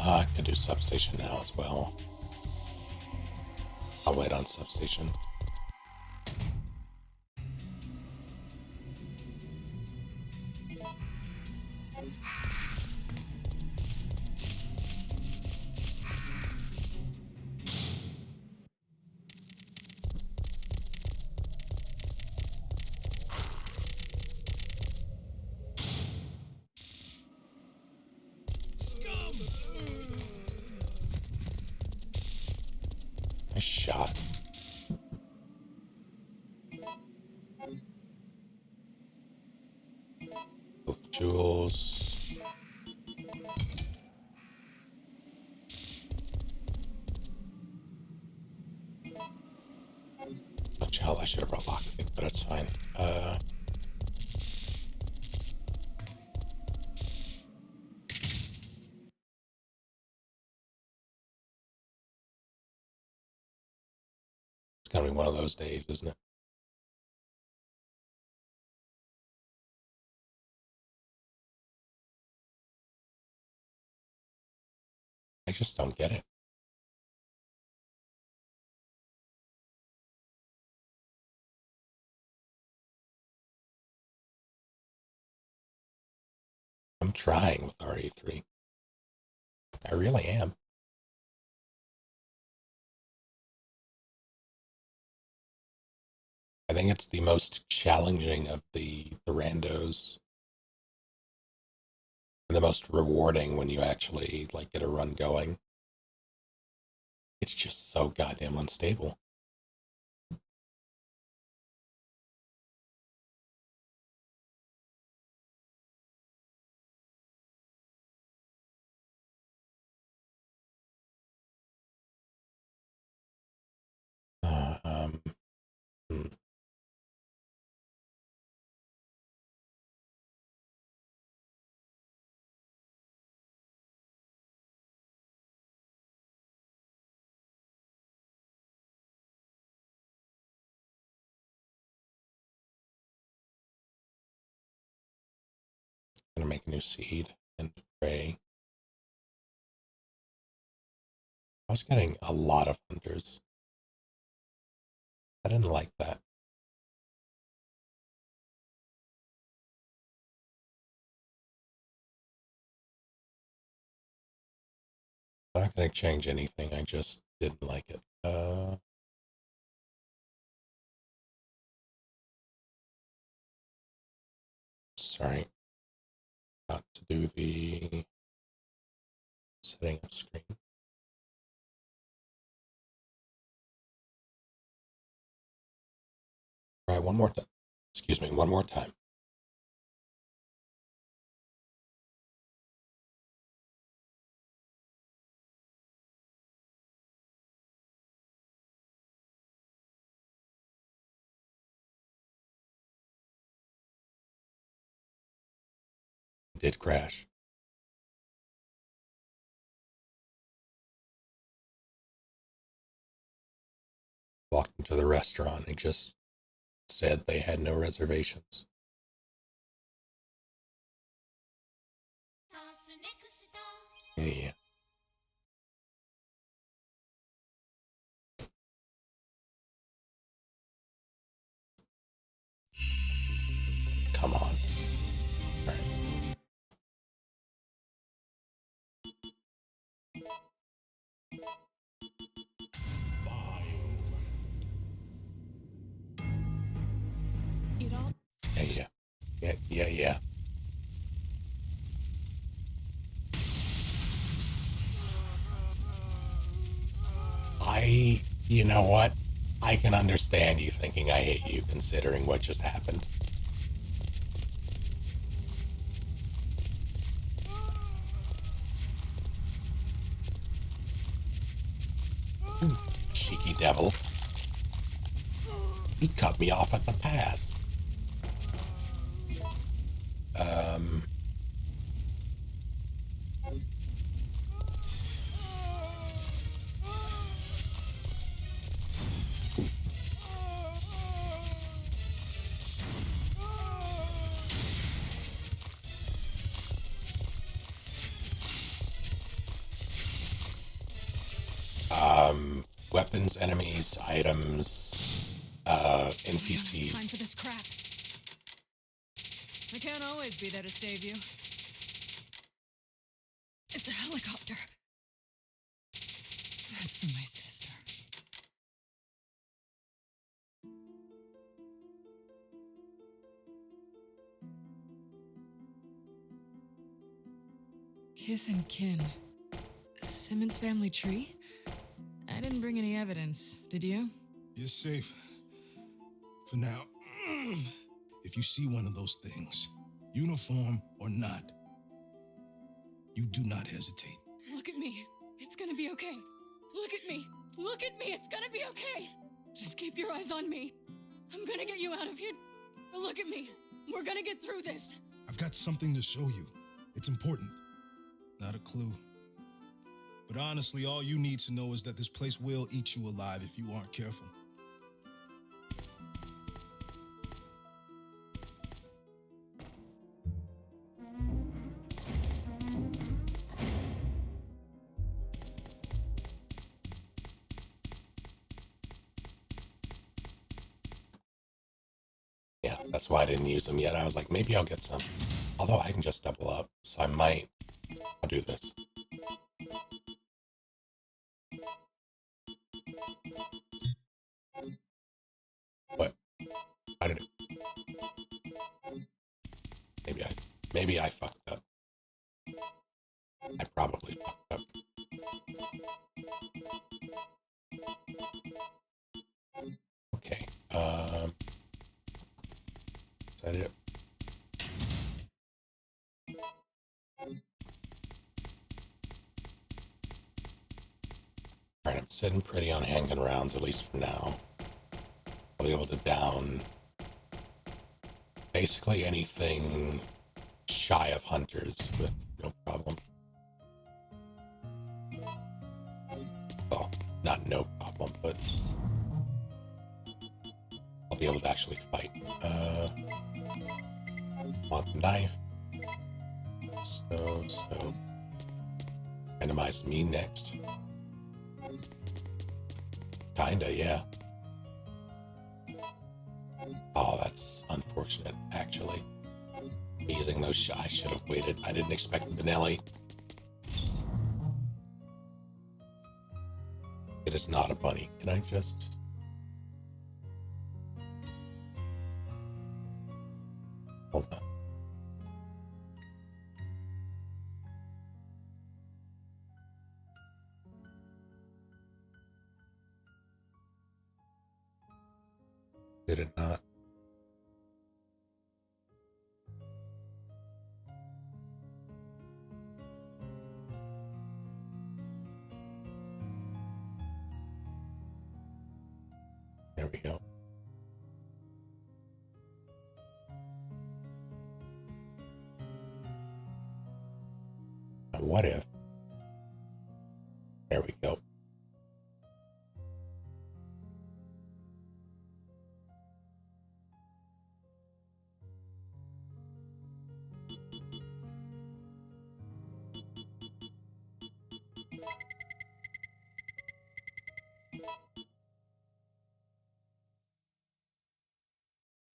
I could do substation now as well. I'll wait on substation. Nice shot. Both jewels. Much hell, I should have brought lockpick, but it's fine. It's gonna be one of those days, isn't it? I just don't get it. trying with RE3. I really am. I think it's the most challenging of the randos. And the most rewarding when you actually like get a run going. It's just so goddamn unstable. Hmm. Gonna make a new seed and pray. I was getting a lot of hunters. I didn't like that. I'm not gonna change anything. I just didn't like it. Sorry. Not to do the setting up screen. All right, one more time. Excuse me, one more time. It did crash. Walked into the restaurant and just said they had no reservations. Yeah. Come on. All right. Yeah. You know what? I can understand you thinking I hate you considering what just happened. You cheeky devil. He cut me off at the pass. Weapons, enemies, items, NPCs. Time for this crap. I can't always be there to save you. It's a helicopter. That's for my sister. Kith and kin. Simmons family tree? I didn't bring any evidence, did you? You're safe. For now. If you see one of those things, uniform or not, you do not hesitate. Look at me. It's gonna be okay. Look at me. Look at me. It's gonna be okay. Just keep your eyes on me. I'm gonna get you out of here. Look at me. We're gonna get through this. I've got something to show you. It's important. Not a clue. But honestly, all you need to know is that this place will eat you alive if you aren't careful. Yeah, that's why I didn't use them yet. I was like, maybe I'll get some. Although I can just double up, so I'll do this. What? I did it. Maybe I fucked up. I probably fucked up. Okay. Is that it? Alright, I'm sitting pretty on handgun rounds, at least for now. I'll be able to down basically anything shy of hunters with no problem. Well, not no problem, but I'll be able to actually fight. Want the knife. Stow. Randomize me next. Kinda, yeah. Oh, that's unfortunate, actually. Using those I should have waited. I didn't expect the Benelli. It is not a bunny. Can I just... Hold on. Did it not? There we go. Now what if? There we go.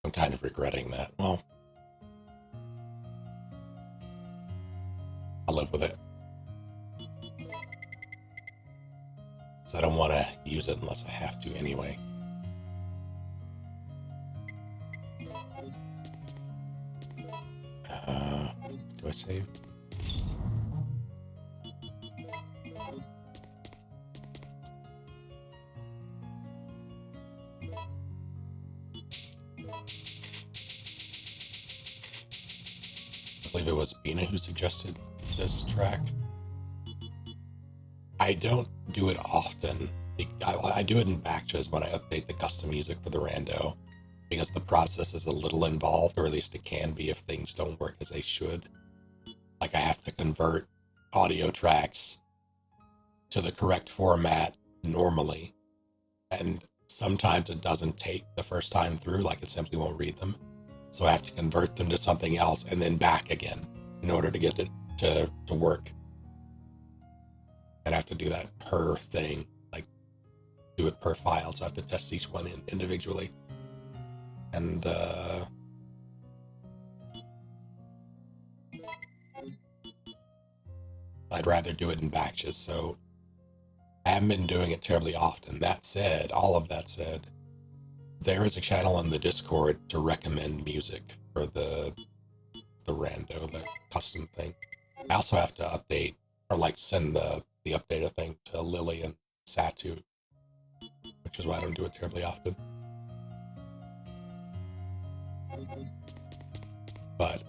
I'm kind of regretting that. Well, I'll live with it. So I don't want to use it unless I have to anyway. Do I save? I believe it was Bina who suggested this track. I don't do it often. I do it in batches when I update the custom music for the rando, because the process is a little involved, or at least it can be if things don't work as they should. Like I have to convert audio tracks to the correct format normally, and sometimes it doesn't take the first time through, like it simply won't read them. So I have to convert them to something else and then back again in order to get it to work. And I have to do that per thing, like do it per file. So I have to test each one individually. And I'd rather do it in batches. So I haven't been doing it terribly often. That said, all of that said, there is a channel on the Discord to recommend music for the rando, the custom thing. I also have to update, or like send the updater thing to Lily and Satu, which is why I don't do it terribly often. But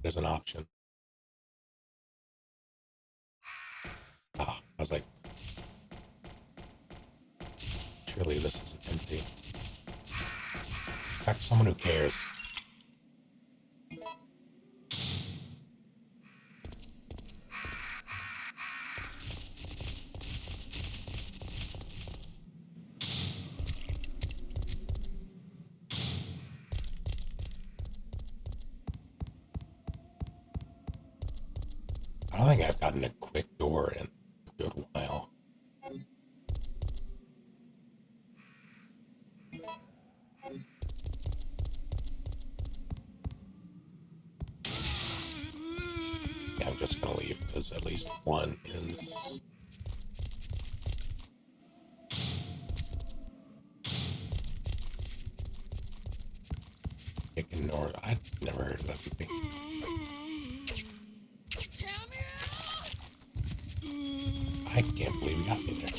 there's an option. I was like, surely this isn't empty. Back to someone who cares. I don't think I've gotten a quick door in a good while. just gonna leave because at least one is. Kicking north. I've never heard of that movie. I can't believe you got me there.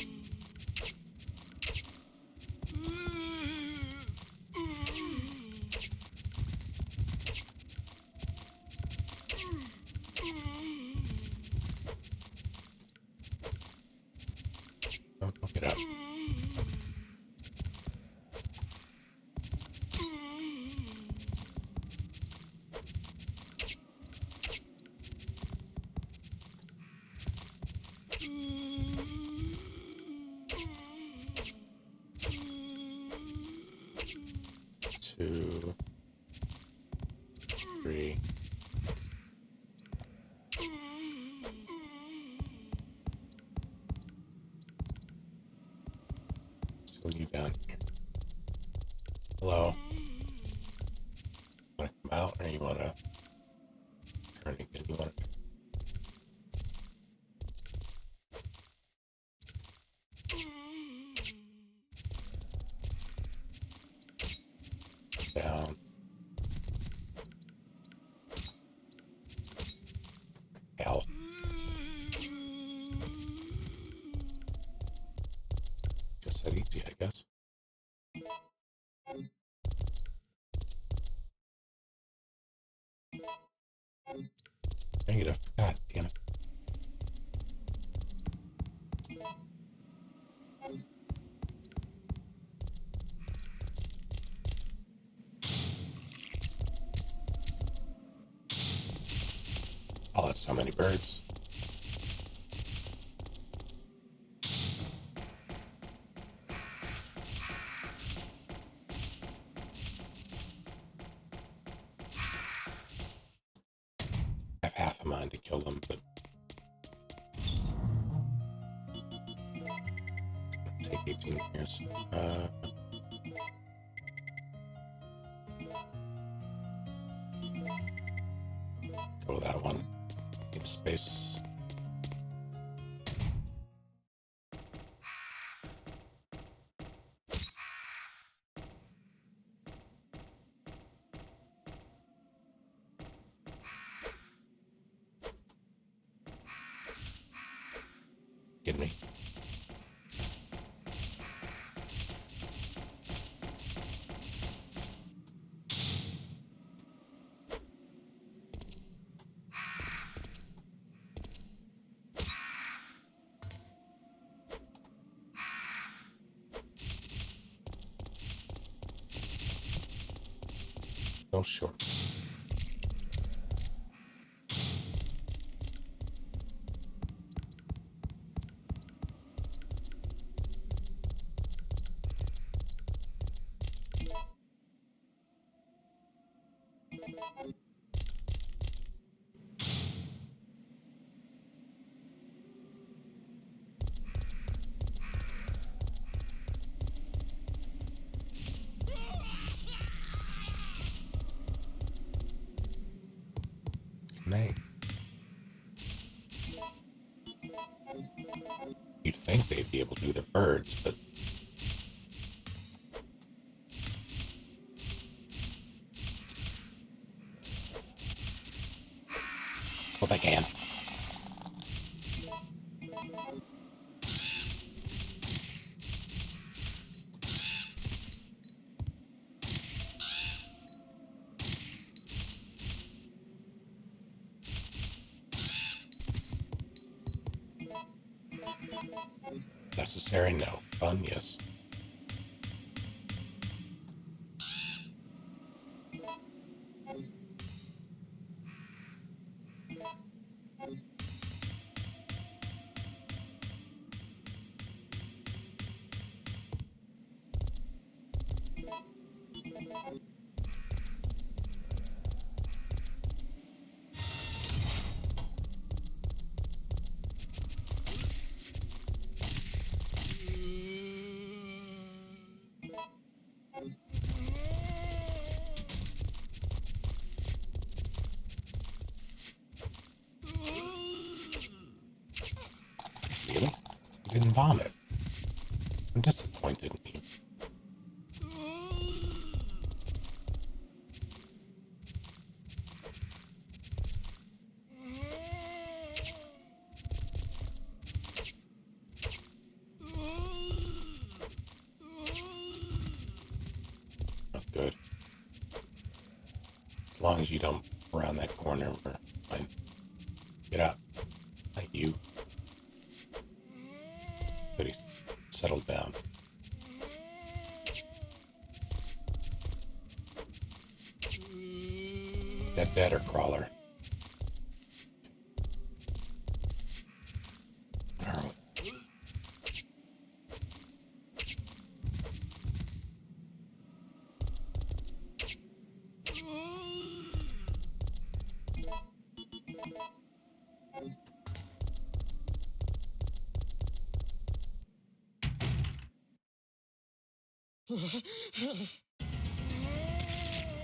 Don't get up. Two, three. Still you down here. Hello. Want to come out or you want to turn again? You want to down. Hell. Just said easy, I guess. Negative. God damn it. Oh, that's so many birds. I have half a mind to kill them, but it'll take 18 years. Go with that one. Need space. Kidding me? No short. Nay. You'd think they'd be able to do the birds, but well, they can. Necessary? No. Fun? Yes. didn't vomit. I'm disappointed in you. Not good. As long as you don't around that corner, we're fine. Get up. Thank you. Good. Settle down. That better, crawler. Where are we?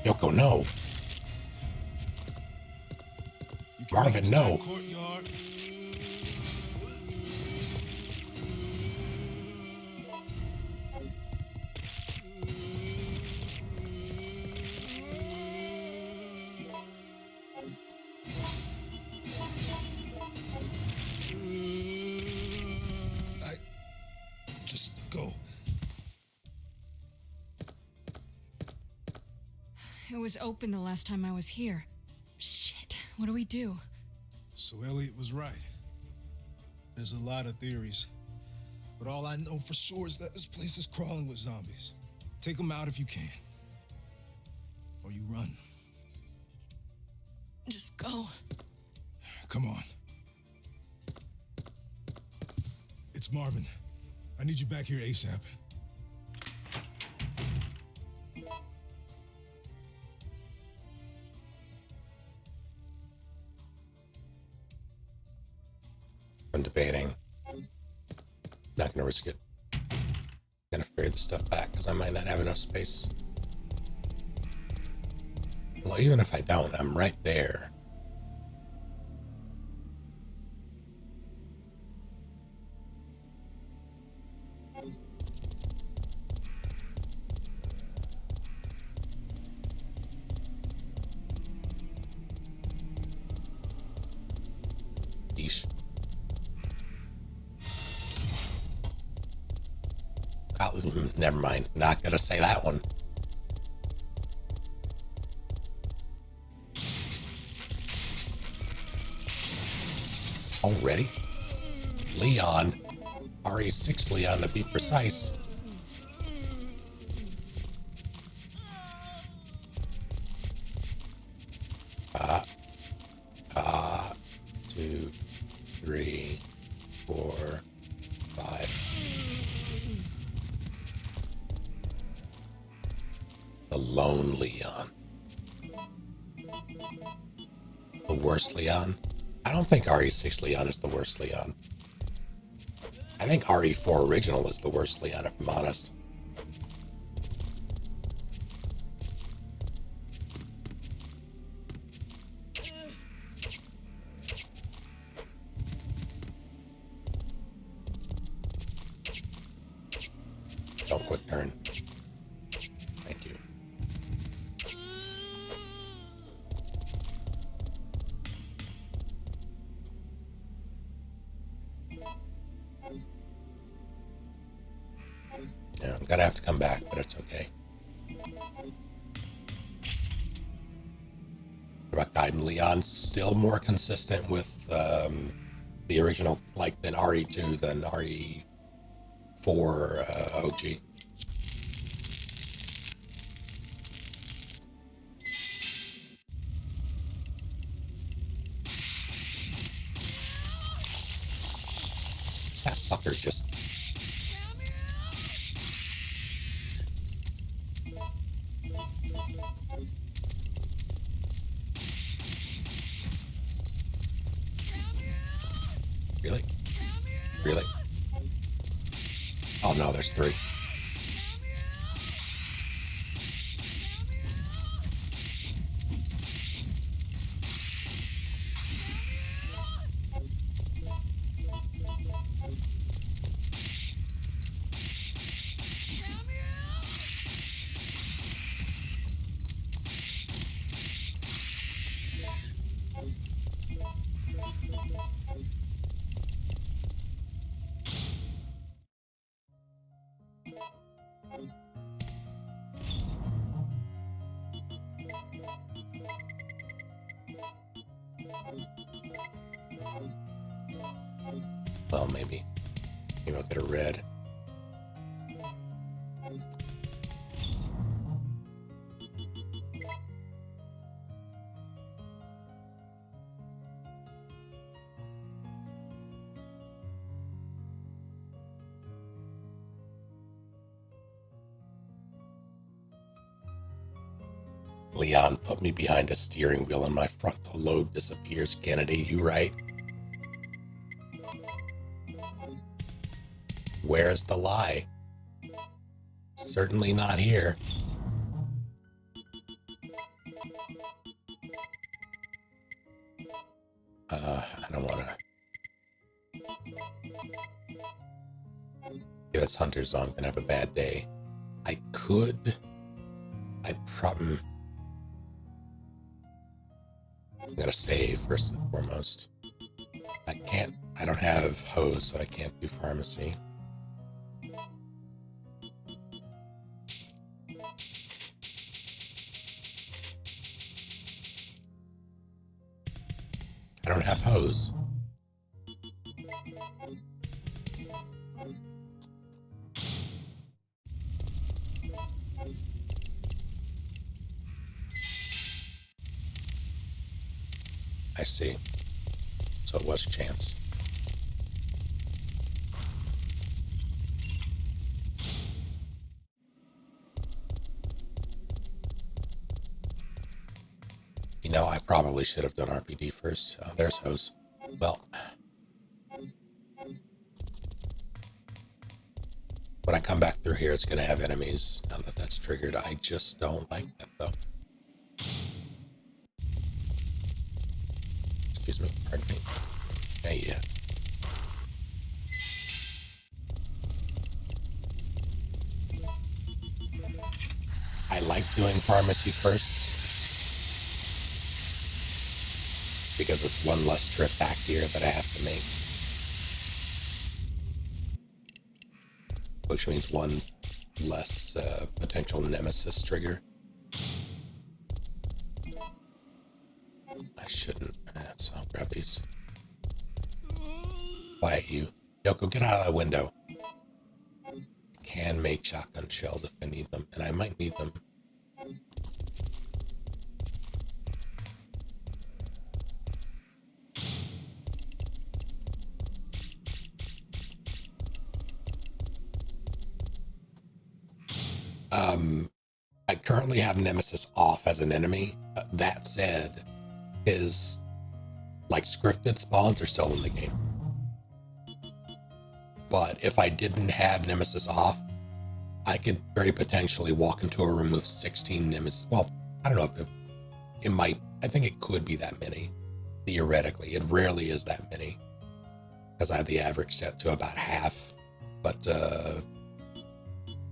Yoko, no. You can Marvin, make it to no. that courtyard. Just go. It was open the last time I was here. Shit, what do we do? So Elliot was right. There's a lot of theories. But all I know for sure is that this place is crawling with zombies. Take them out if you can. Or you run. Just go. Come on. It's Marvin. I need you back here ASAP. I'm debating. Not gonna risk it. Gonna ferry the stuff back because I might not have enough space. Well, even if I don't, I'm right there. Yeesh. Never mind. Not gonna say that one. Already? Leon. RE6 Leon to be precise. Two, three, four, five. The lone Leon. The worst Leon? I don't think RE6 Leon is the worst Leon. I think RE4 Original is the worst Leon, if I'm honest. Don't quick turn. Thank you. Yeah, I'm gonna have to come back, but it's okay. About Guiding Leon, still more consistent with the original, like, than RE2 than RE4 OG. That fucker just... Really? Really? Oh no, there's three. Well, maybe I'll get a red. Leon put me behind a steering wheel and my frontal lobe disappears. Kennedy, you right? Where's the lie? Certainly not here. I don't want to. If it's Hunter's Zone, I'm gonna have a bad day. I gotta save first and foremost. I don't have hose, so I can't do pharmacy. I don't have hose. I see. So it was chance. I probably should have done RPD first. Oh, there's hose. Well, when I come back through here, it's going to have enemies. Now that that's triggered, I just don't like that, though. Excuse me, pardon me. Yeah. I like doing pharmacy first because it's one less trip back here that I have to make. Which means one less potential Nemesis trigger. I shouldn't. So I'll grab these. Quiet you. Yoko, get out of that window. Can make shotgun shells if I need them, and I might need them. I currently have Nemesis off as an enemy. That said, his scripted spawns are still in the game. But if I didn't have Nemesis off, I could very potentially walk into a room with 16 Nemesis. Well, I don't know if it might. I think it could be that many. Theoretically, it rarely is that many because I have the average set to about half. But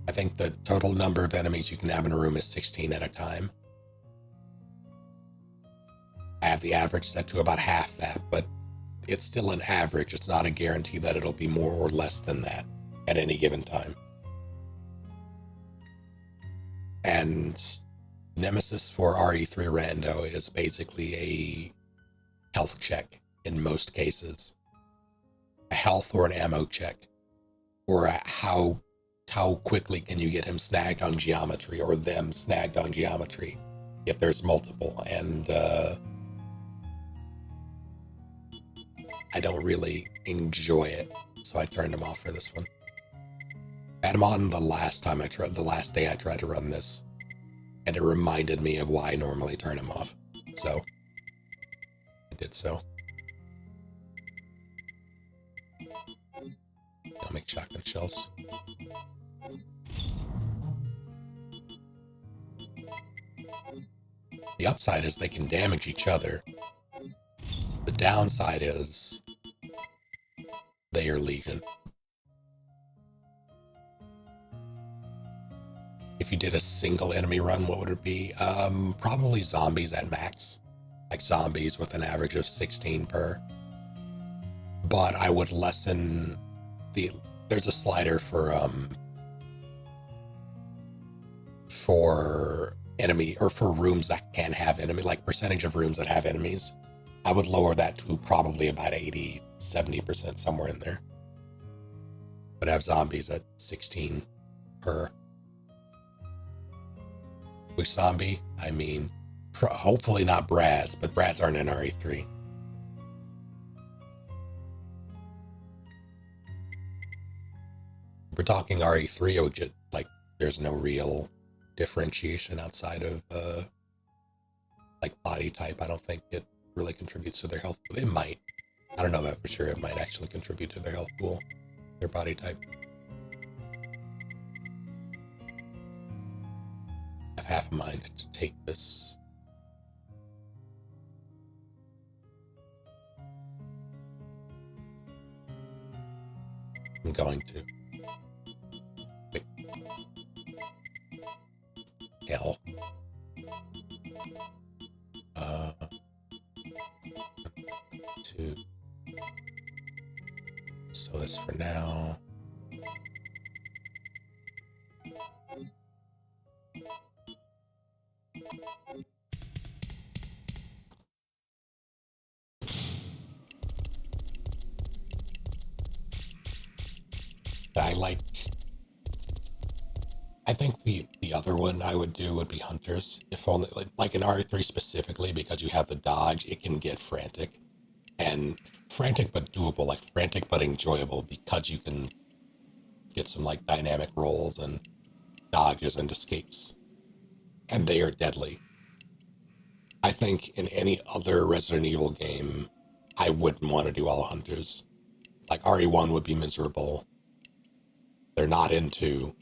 I think the total number of enemies you can have in a room is 16 at a time. I have the average set to about half that, but it's still an average. It's not a guarantee that it'll be more or less than that at any given time. And Nemesis for RE3 Rando is basically a health check in most cases. A health or an ammo check. Or how quickly can you get him snagged on geometry or them snagged on geometry if there's multiple. And I don't really enjoy it, so I turned him off for this one. I had him on the last day I tried to run this, and it reminded me of why I normally turn him off, so I did so. I'll make shotgun shells. The upside is they can damage each other. The downside is they are Legion. If you did a single enemy run, what would it be? Probably zombies at max. Like zombies with an average of 16 per. But I would lessen there's a slider for for enemy or for rooms that can have enemy, like percentage of rooms that have enemies, I would lower that to probably about 80, 70%, somewhere in there. But have zombies at 16 per. With zombie, I mean, hopefully not Brads, but Brads aren't in RE3. If we're talking RE3, it would just, like, there's no real differentiation outside of, like, body type. I don't think it really contributes to their health pool. It might. I don't know that for sure. It might actually contribute to their health pool, their body type. I have half a mind to take this. I'm going to. Wait. Hell. Two. So this for now. I think the other one I would do would be Hunters. If only, like in RE3 specifically, because you have the dodge, it can get frantic. And frantic but doable, like frantic but enjoyable, because you can get some like dynamic rolls and dodges and escapes. And they are deadly. I think in any other Resident Evil game, I wouldn't want to do all Hunters. Like RE1 would be miserable. They're not into.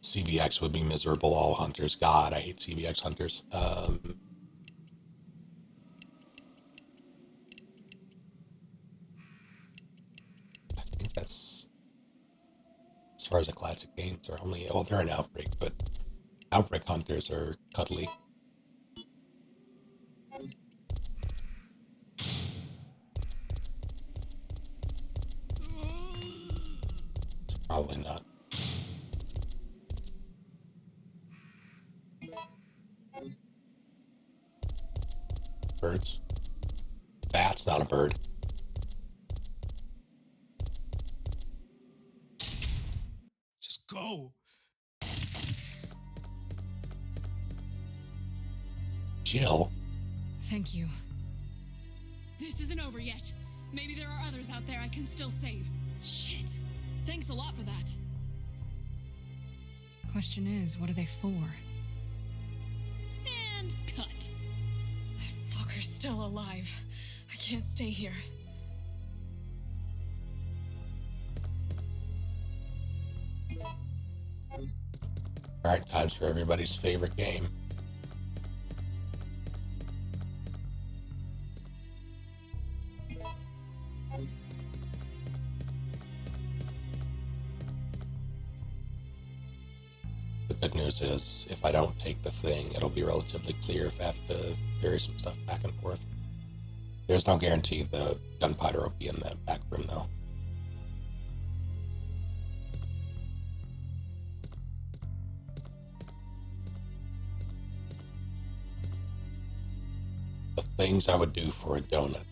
CVX would be miserable, all Hunters. God, I hate CVX Hunters. I think that's, as far as the classic games, are only, well, they're an Outbreak, but Outbreak Hunters are cuddly. It's probably not. Birds. That's not a bird. Just go. Jill. Thank you. This isn't over yet. Maybe there are others out there I can still save. Shit. Thanks a lot for that. Question is, what are they for? And cut. That fucker's still alive. I can't stay here. Alright, times for everybody's favorite game. The good news is, if I don't take the thing, it'll be relatively clear if I have to vary some stuff back and forth. There's no guarantee the gunpowder will be in that back room, though. The things I would do for a donut.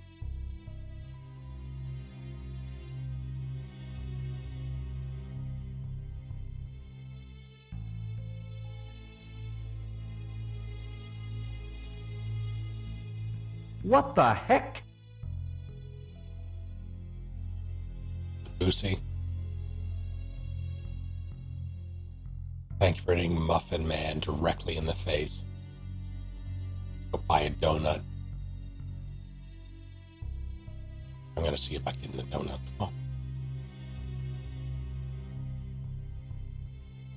What the heck? Boosie. Thank you for hitting Muffin Man directly in the face. Go buy a donut. I'm gonna see if I can get a donut. Oh.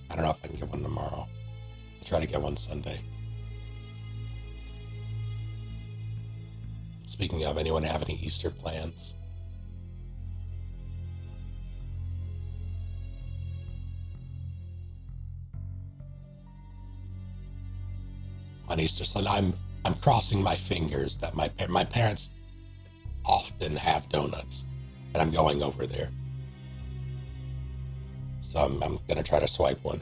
I don't know if I can get one tomorrow. I'll try to get one Sunday. Speaking of, anyone have any Easter plans? On Easter Sunday, I'm crossing my fingers that my parents often have donuts, and I'm going over there. So I'm gonna try to swipe one.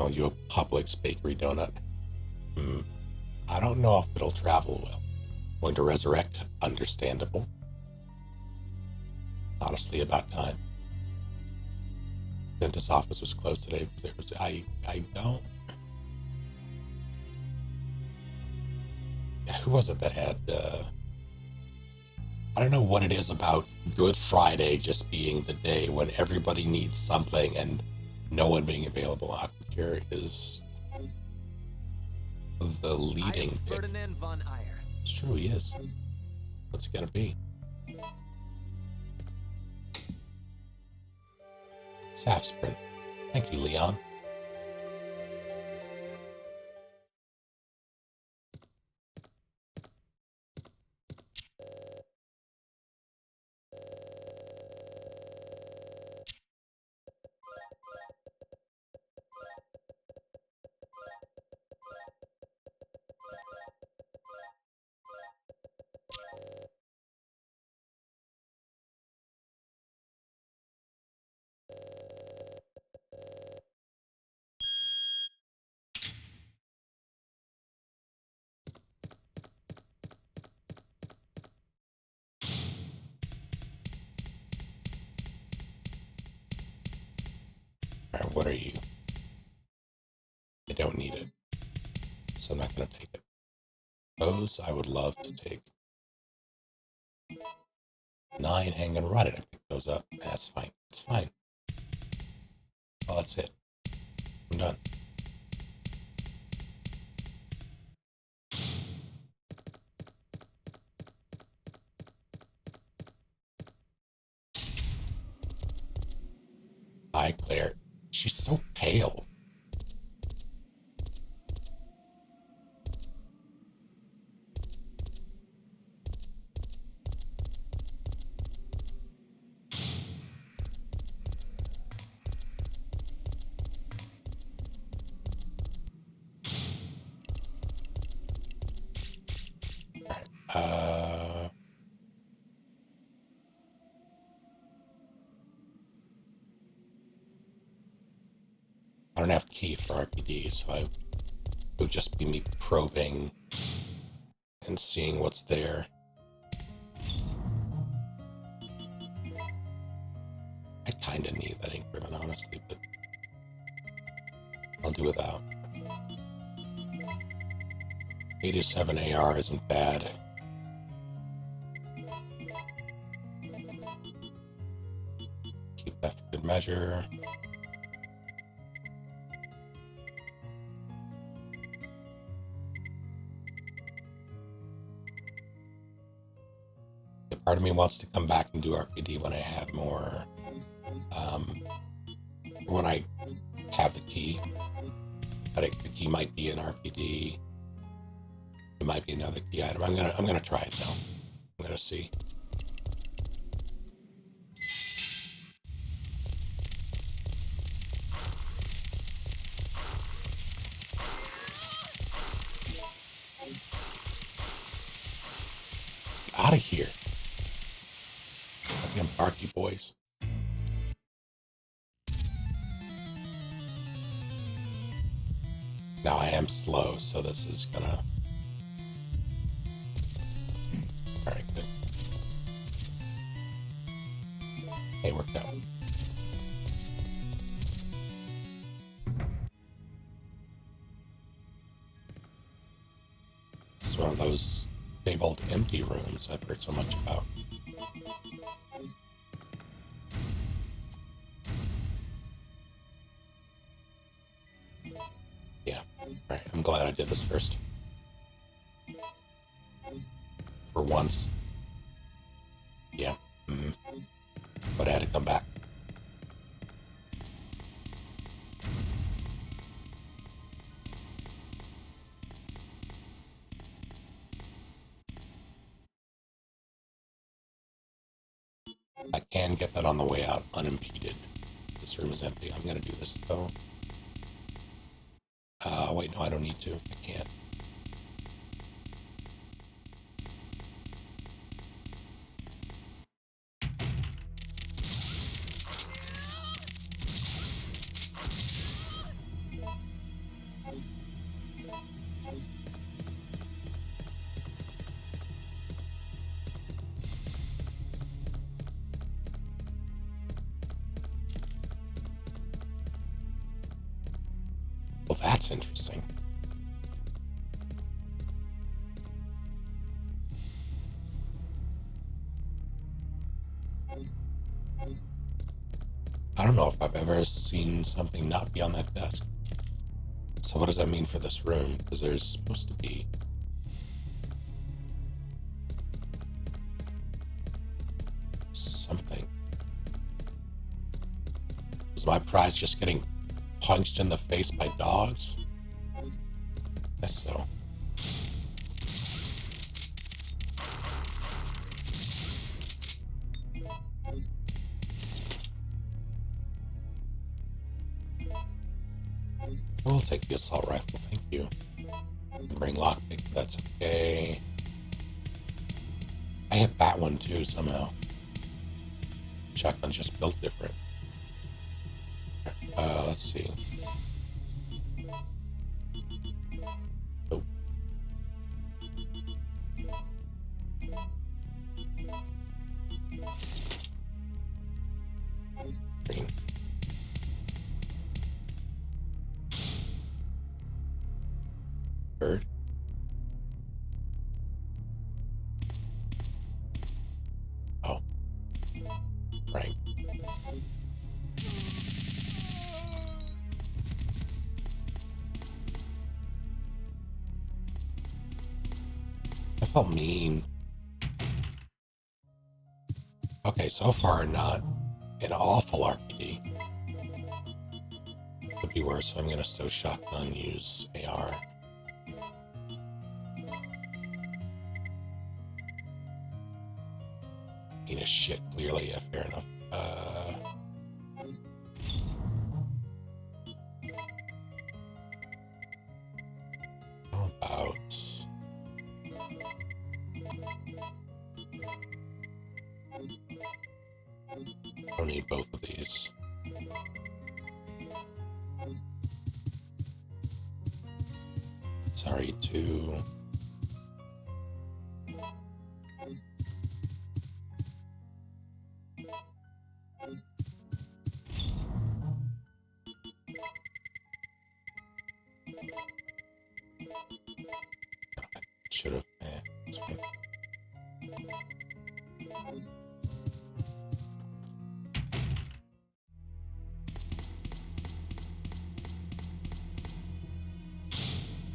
I'll you a Publix bakery donut. I don't know if it'll travel well. Going to resurrect? Understandable. Honestly, about time. Dentist's office was closed today because there was I don't. Who was it that had? I don't know what it is about Good Friday just being the day when everybody needs something and no one being available. Aquacure is the leading pick. Ferdinand von Ayer. It's true, he is. What's it gonna be? Saf Sprint. Thank you, Leon. Alright, what are you? I don't need it, so I'm not going to take it. Those I would love to take. 9 hang and rot it. I picked those up. That's fine. It's fine. Well, that's it. I'm done. Hi, Claire. She's so pale. I don't have key for RPD, so it would just be me probing and seeing what's there. I kind of need that increment, honestly, but I'll do without. 87 AR isn't bad. Keep that for good measure. Part of me wants to come back and do RPD when I have more, when I have the key. But the key might be an RPD. It might be another key item. I'm gonna try it now. I'm gonna see. Get out of here. Goddamn barky boys. Now I am slow, so this is gonna... Alright, good. Hey, worked out. This is one of those fabled empty rooms I've heard so much about. Yeah, alright, I'm glad I did this first. For once. Yeah, but I had to come back. I can get that on the way out unimpeded. This room is empty. I'm gonna do this though. Wait, no, I don't need to. I can't. that's interesting. I don't know if I've ever seen something not be on that desk. So what does that mean for this room? Because there's supposed to be something. Is my prize just getting punched in the face by dogs? Guess so. We'll take the assault rifle, thank you. Bring lockpick, that's okay. I hit that one too somehow. Shotgun's just built different. Let's see. Nope. Green. Bird. Oh. Right. I felt mean. Okay, so far not an awful RPD. Could be worse, so I'm gonna stow shotgun, use AR. Ain't a shit, clearly, yeah, fair enough. How about... I don't need both of these. Sorry, two. Should have. It's fine.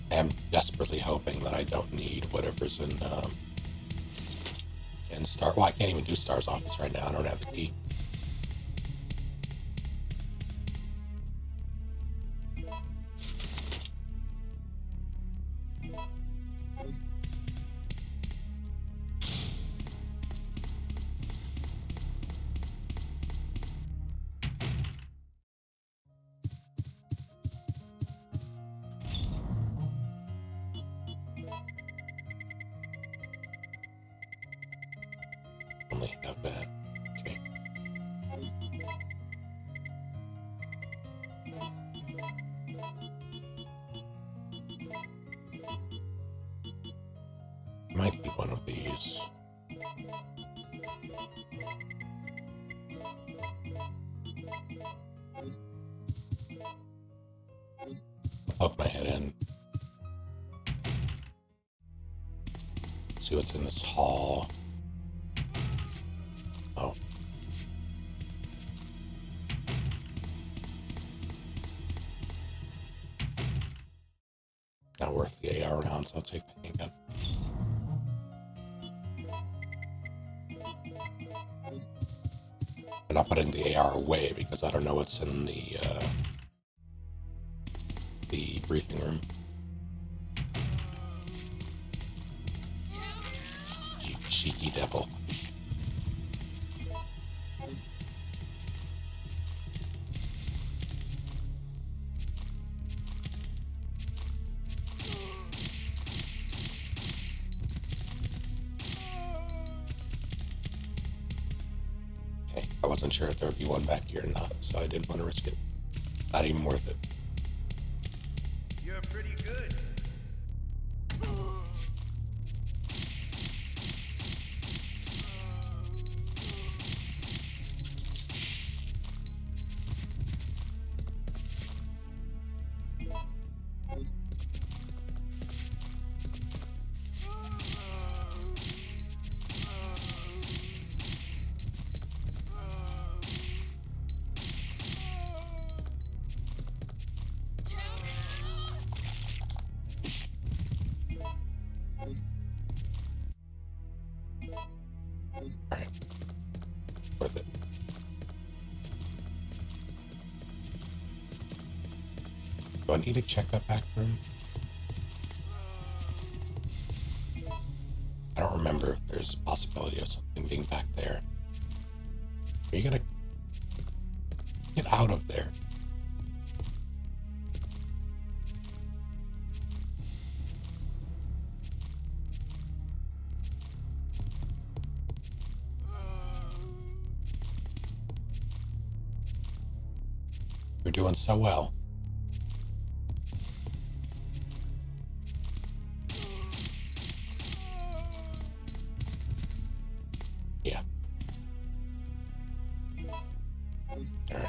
I'm desperately hoping that I don't need whatever's in Star. Well, I can't even do Star's office right now. I don't have the key. Only have that. Okay. Might be one of these. I'll poke my head in. See what's in this hall. Oh. Not worth the AR rounds, I'll take the handgun. I'm not putting the AR away because I don't know what's in the briefing room. You cheeky devil. Okay, I wasn't sure if there would be one back here or not, so I didn't want to risk it. Not even worth it. You're pretty good. Alright. Worth it. Do I need to check that back room? I don't remember if there's a possibility of something being back there. Are you gonna get out of there? You're doing so well. Yeah. All right.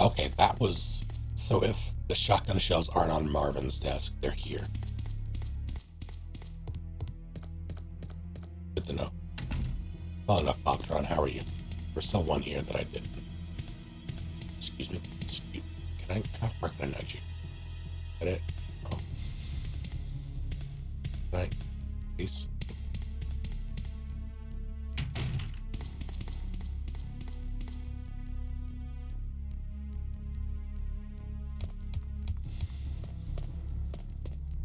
Okay, that was... So if the shotgun shells aren't on Marvin's desk, they're here. Good to know. Well enough, Bobtron. How are you? There's still one here that I didn't. Excuse me. Can I recognize you? Is that it? Oh. Can I? Please?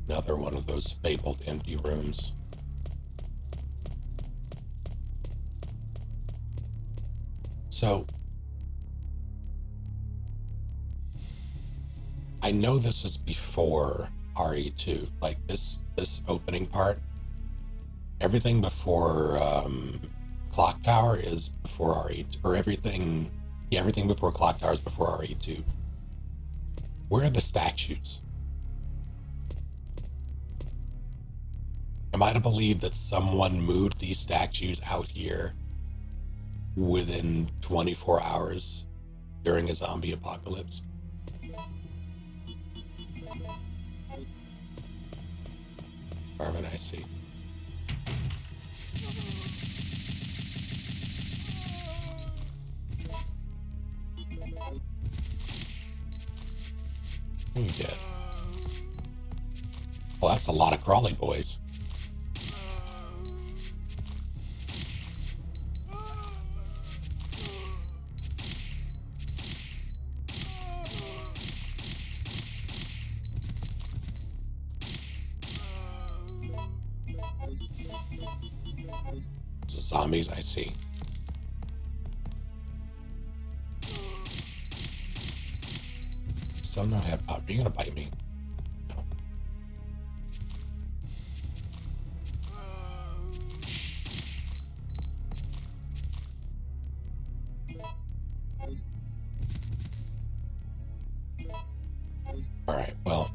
Another one of those fabled empty rooms. So, I know this is before RE2, like this opening part. Everything before Clock Tower is before RE2, or everything before Clock Tower is before RE2. Where are the statues? Am I to believe that someone moved these statues out here within 24 hours during a zombie apocalypse? Marvin, I see. What do you get? Well, that's a lot of crawly boys. Zombies, I see. Still no head pop. Are you gonna bite me? No. Alright, well,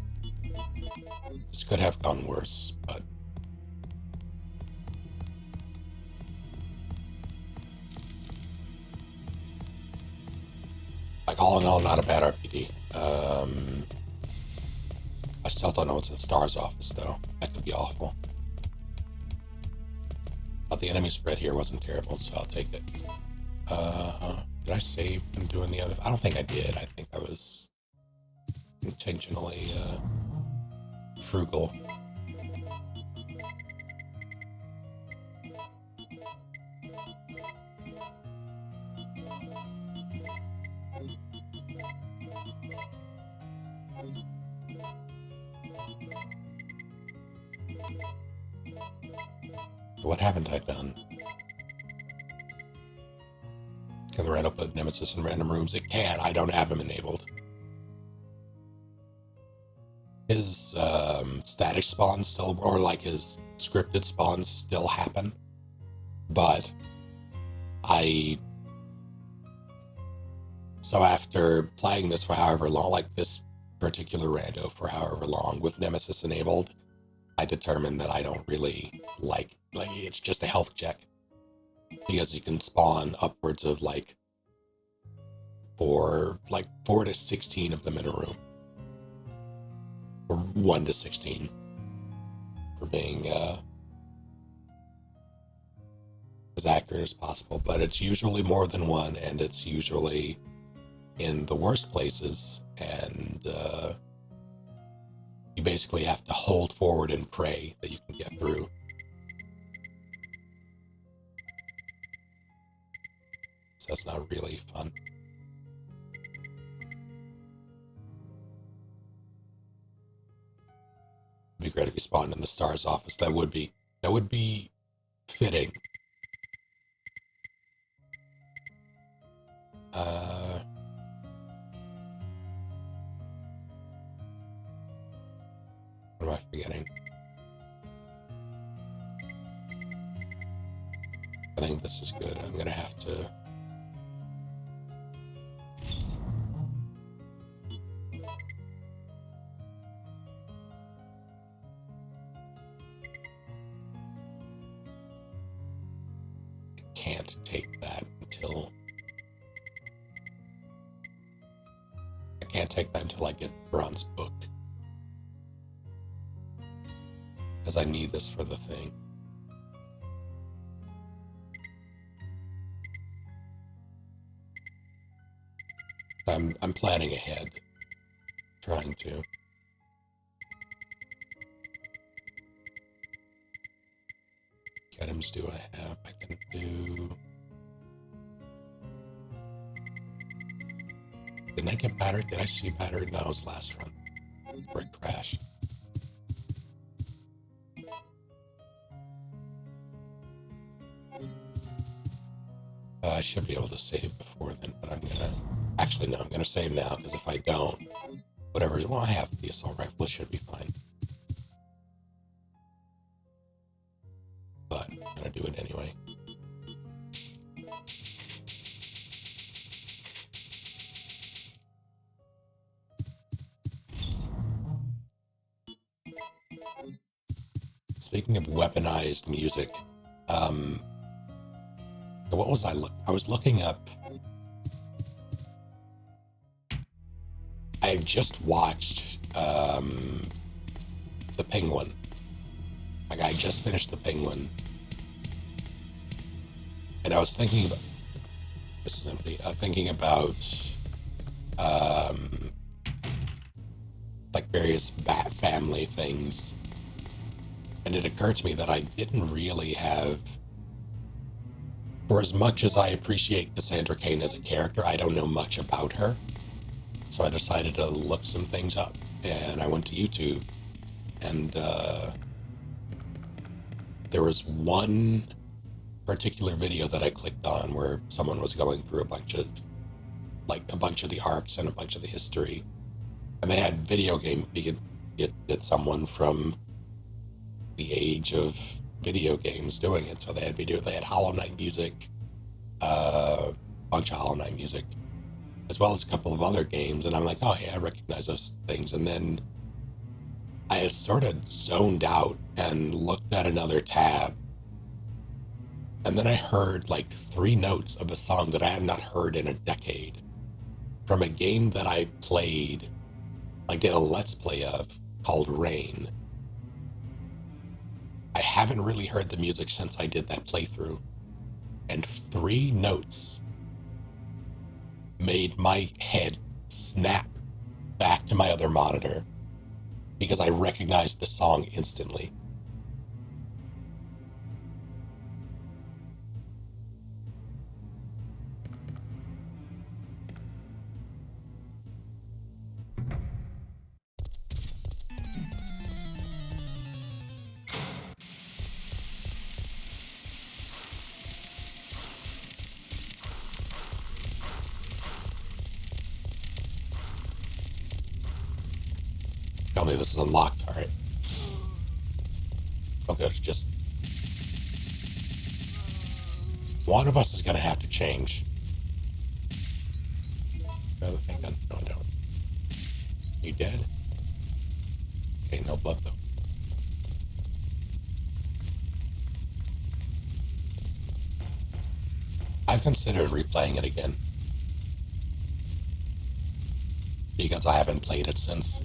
this could have gone worse, but like all in all, not a bad RPD. I still don't know what's in Star's office though. That could be awful. But the enemy spread here wasn't terrible, so I'll take it. Did I save when doing the other? I don't think I did. I think I was intentionally frugal. What haven't I done? Can the random put Nemesis in random rooms? It can. I don't have him enabled. His static spawns still, or like his scripted spawns still happen. But so after playing this for however long, like this particular rando for however long with Nemesis enabled, I determined that I don't really like it's just a health check, because you can spawn upwards of like 4 to 16 of them in a room, or 1 to 16 for being as accurate as possible. But it's usually more than one, and it's usually in the worst places, and you basically have to hold forward and pray that you can get through. So that's not really fun. It'd be great if you spawned in the STARS office. That would be fitting. What am I forgetting? I think this is good. I'm gonna have to. Can't take that until I get Bronze Book, because I need this for the thing. I'm planning ahead, trying to. What items do I have? I can do. Didn't I get battered? Did I see battered? No, it was last run where it crashed. I should be able to save before then, but I'm gonna. Actually, no, I'm gonna save now, because if I don't, whatever. Well, I have the assault rifle. It should be fine. But I'm gonna do it anyway. Speaking of weaponized music, what was I was looking up. I just watched The Penguin. Like, I just finished The Penguin, and I was thinking about this is empty. Thinking about like various Bat Family things, and it occurred to me that I didn't really have. For as much as I appreciate Cassandra Cain as a character, I don't know much about her. So I decided to look some things up, and I went to YouTube, and there was one particular video that I clicked on where someone was going through a bunch of the arcs and a bunch of the history, and they had video game. Get someone from the age of video games doing it. So they had Hollow Knight music, bunch of Hollow Knight music, as well as a couple of other games, and I'm like, oh yeah, I recognize those things. And then I had sort of zoned out and looked at another tab, and then I heard like 3 notes of a song that I had not heard in a decade, from a game that I played, like did a Let's Play of, called Rain. I haven't really heard the music since I did that playthrough, and 3 notes made my head snap back to my other monitor because I recognized the song instantly. Tell me this is unlocked. All right. Okay, it's just one of us is gonna have to change. No, hang on. No, I don't. You dead? Okay, no blood though. I've considered replaying it again, because I haven't played it since.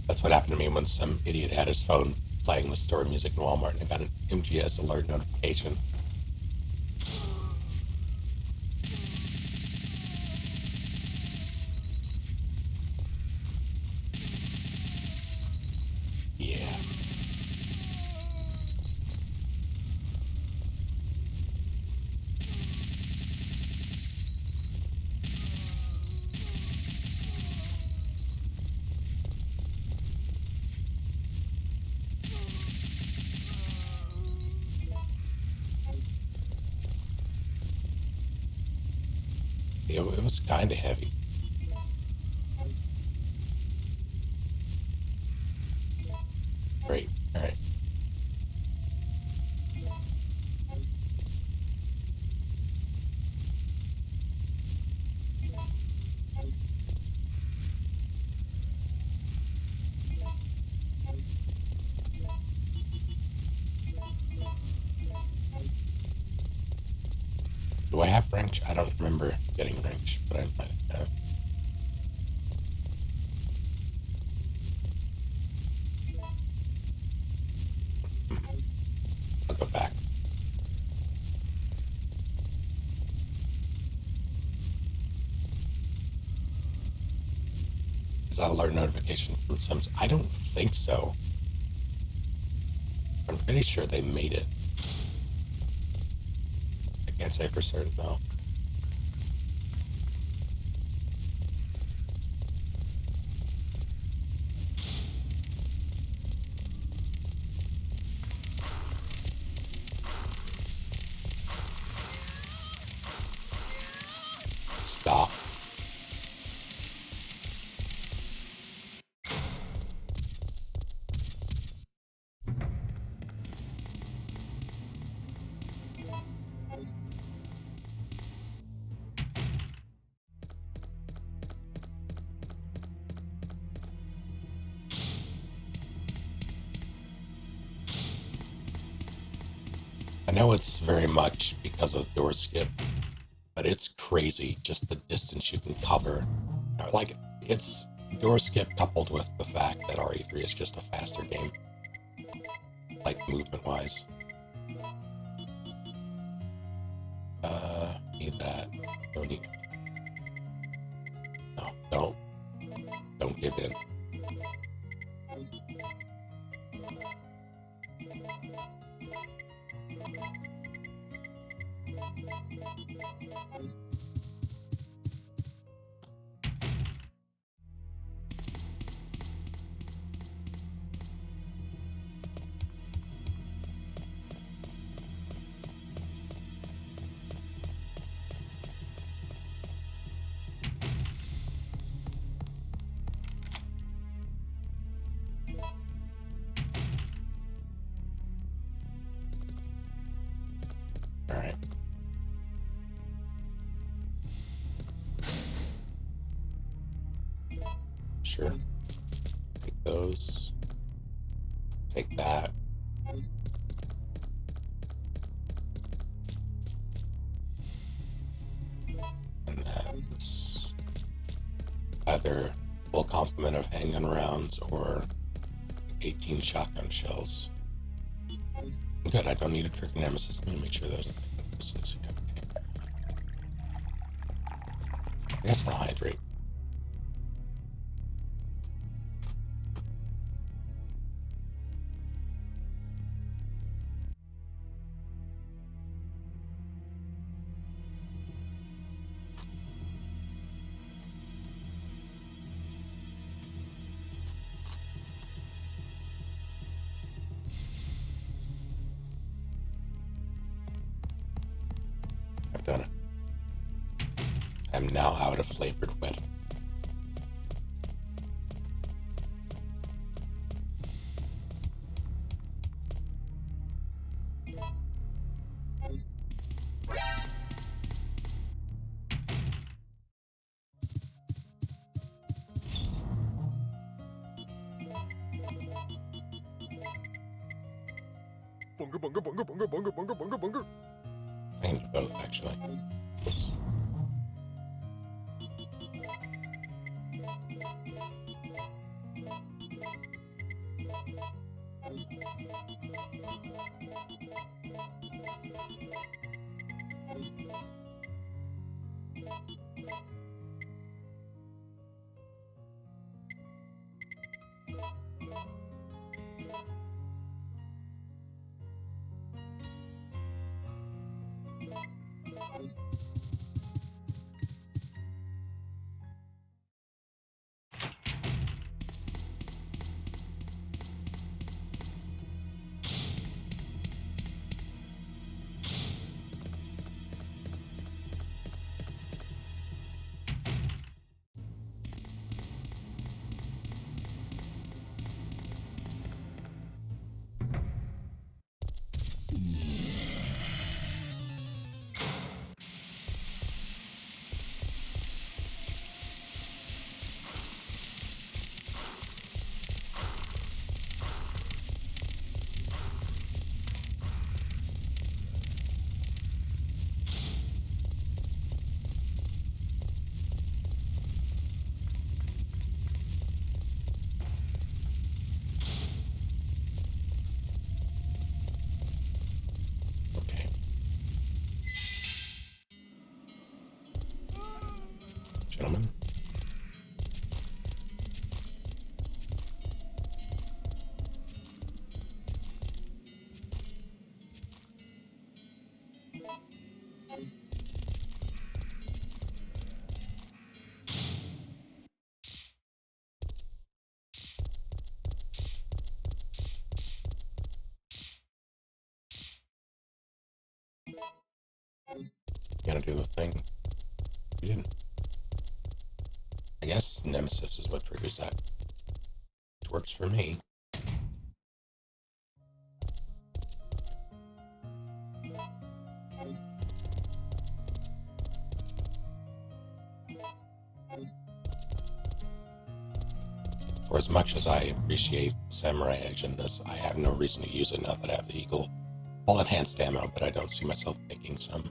That's what happened to me when some idiot had his phone playing the store music in Walmart, and I got an MGS alert notification. it was kind of heavy. Great. All right. Do I have wrench? I don't remember getting wrench, but I might have. I'll go back. Is that alert notification from some? I don't think so. I'm pretty sure they made it. I can't say for certain though. Stop. I know it's very much because of door skip, but it's crazy just the distance you can cover. Like, it's door skip coupled with the fact that RE3 is just a faster game, like movement-wise. Need that. Don't need. No, don't give in. All right. Sure. Take those. Take that. And that's either full complement of handgun rounds or 18 shotgun shells. Good, I don't need a trigger Nemesis. Let me make sure those are Nemesis. Yeah, okay. I guess I'll hydrate. I've done it. I'm now out of flavored wet. Bunga bunga bunga bunga bunga bunga bunga bunga. I can do both, actually. Oops. gonna do the thing. You didn't. I guess Nemesis is what triggers that. Which works for me. For as much as I appreciate Samurai Edge in this, I have no reason to use it now that I have the Eagle. All enhanced ammo, but I don't see myself making some.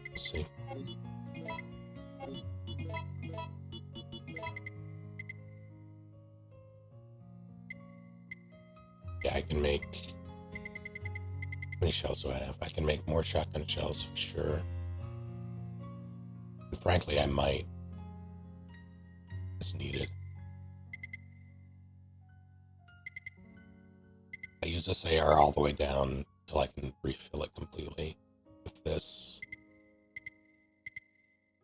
We'll see. Yeah, I can make... How many shells do I have? I can make more shotgun shells for sure. And frankly, I might. It's needed. I use this AR all the way down till I can refill it completely with this.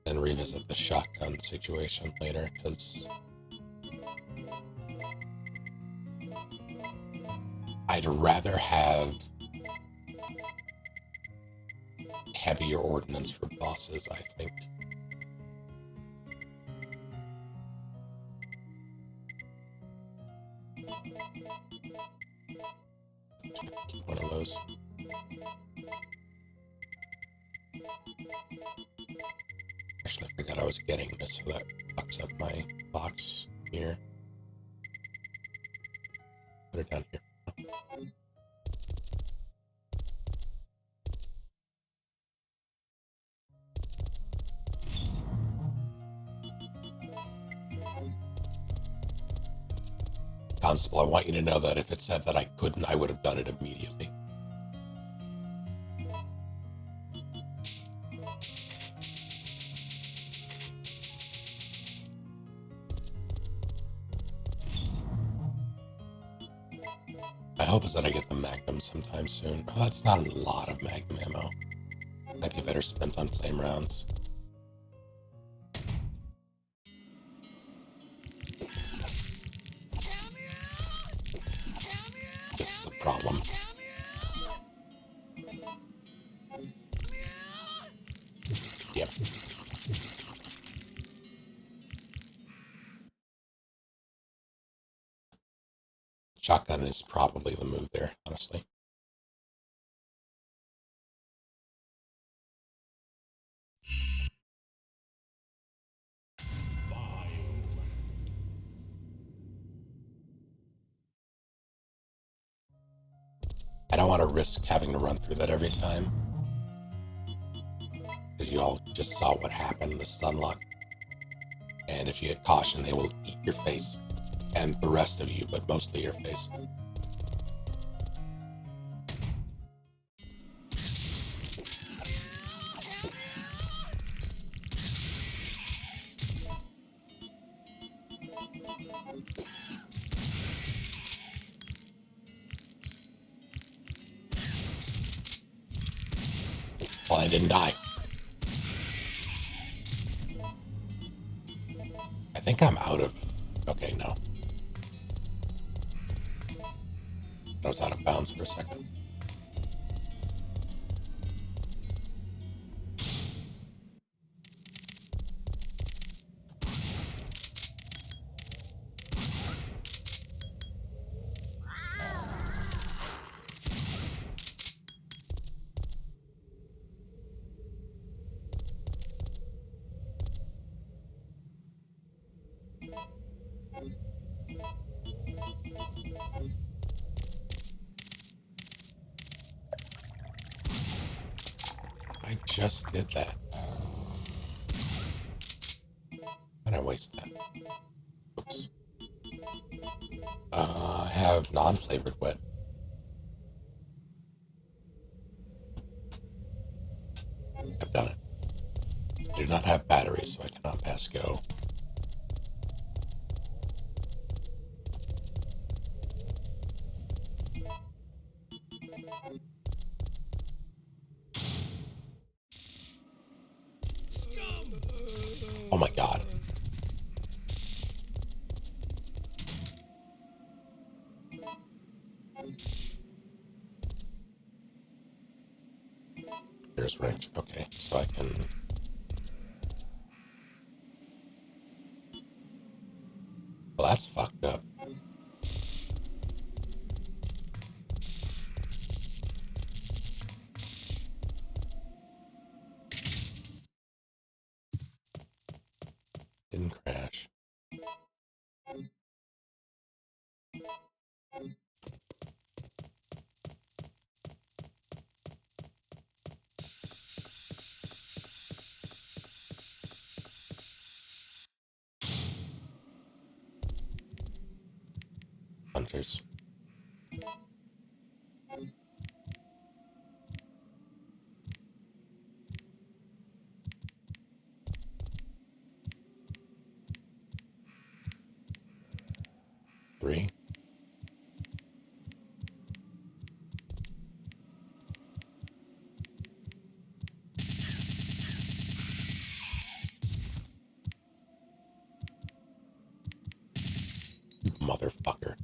Then revisit the shotgun situation later, because I'd rather have heavier ordnance for bosses, I think. Keep one of those. Actually, I forgot I was getting this, so that fucks up my box here. Put it down here. Constable, I want you to know that if it said that I couldn't, I would have done it immediately. My hope is that I get the Magnum sometime soon. Oh, that's not a lot of Magnum ammo. Might be better spent on flame rounds. This is a problem. Yep. Shotgun is probably the move there, honestly. I don't want to risk having to run through that every time. Because you all just saw what happened in the Stunlock. And if you get caution, they will eat your face. And the rest of you, but mostly your face. Well, I didn't die. I think I'm out of... Okay, no. I was out of bounds for a second. I just did that. Why did I waste that? Oops. I have non-flavored wet. I've done it. I do not have batteries, so I cannot pass go. Oh my god. There's wrench. Okay, so I can... Well, that's fucked up. Didn't crash. Hunters. Three. You motherfucker.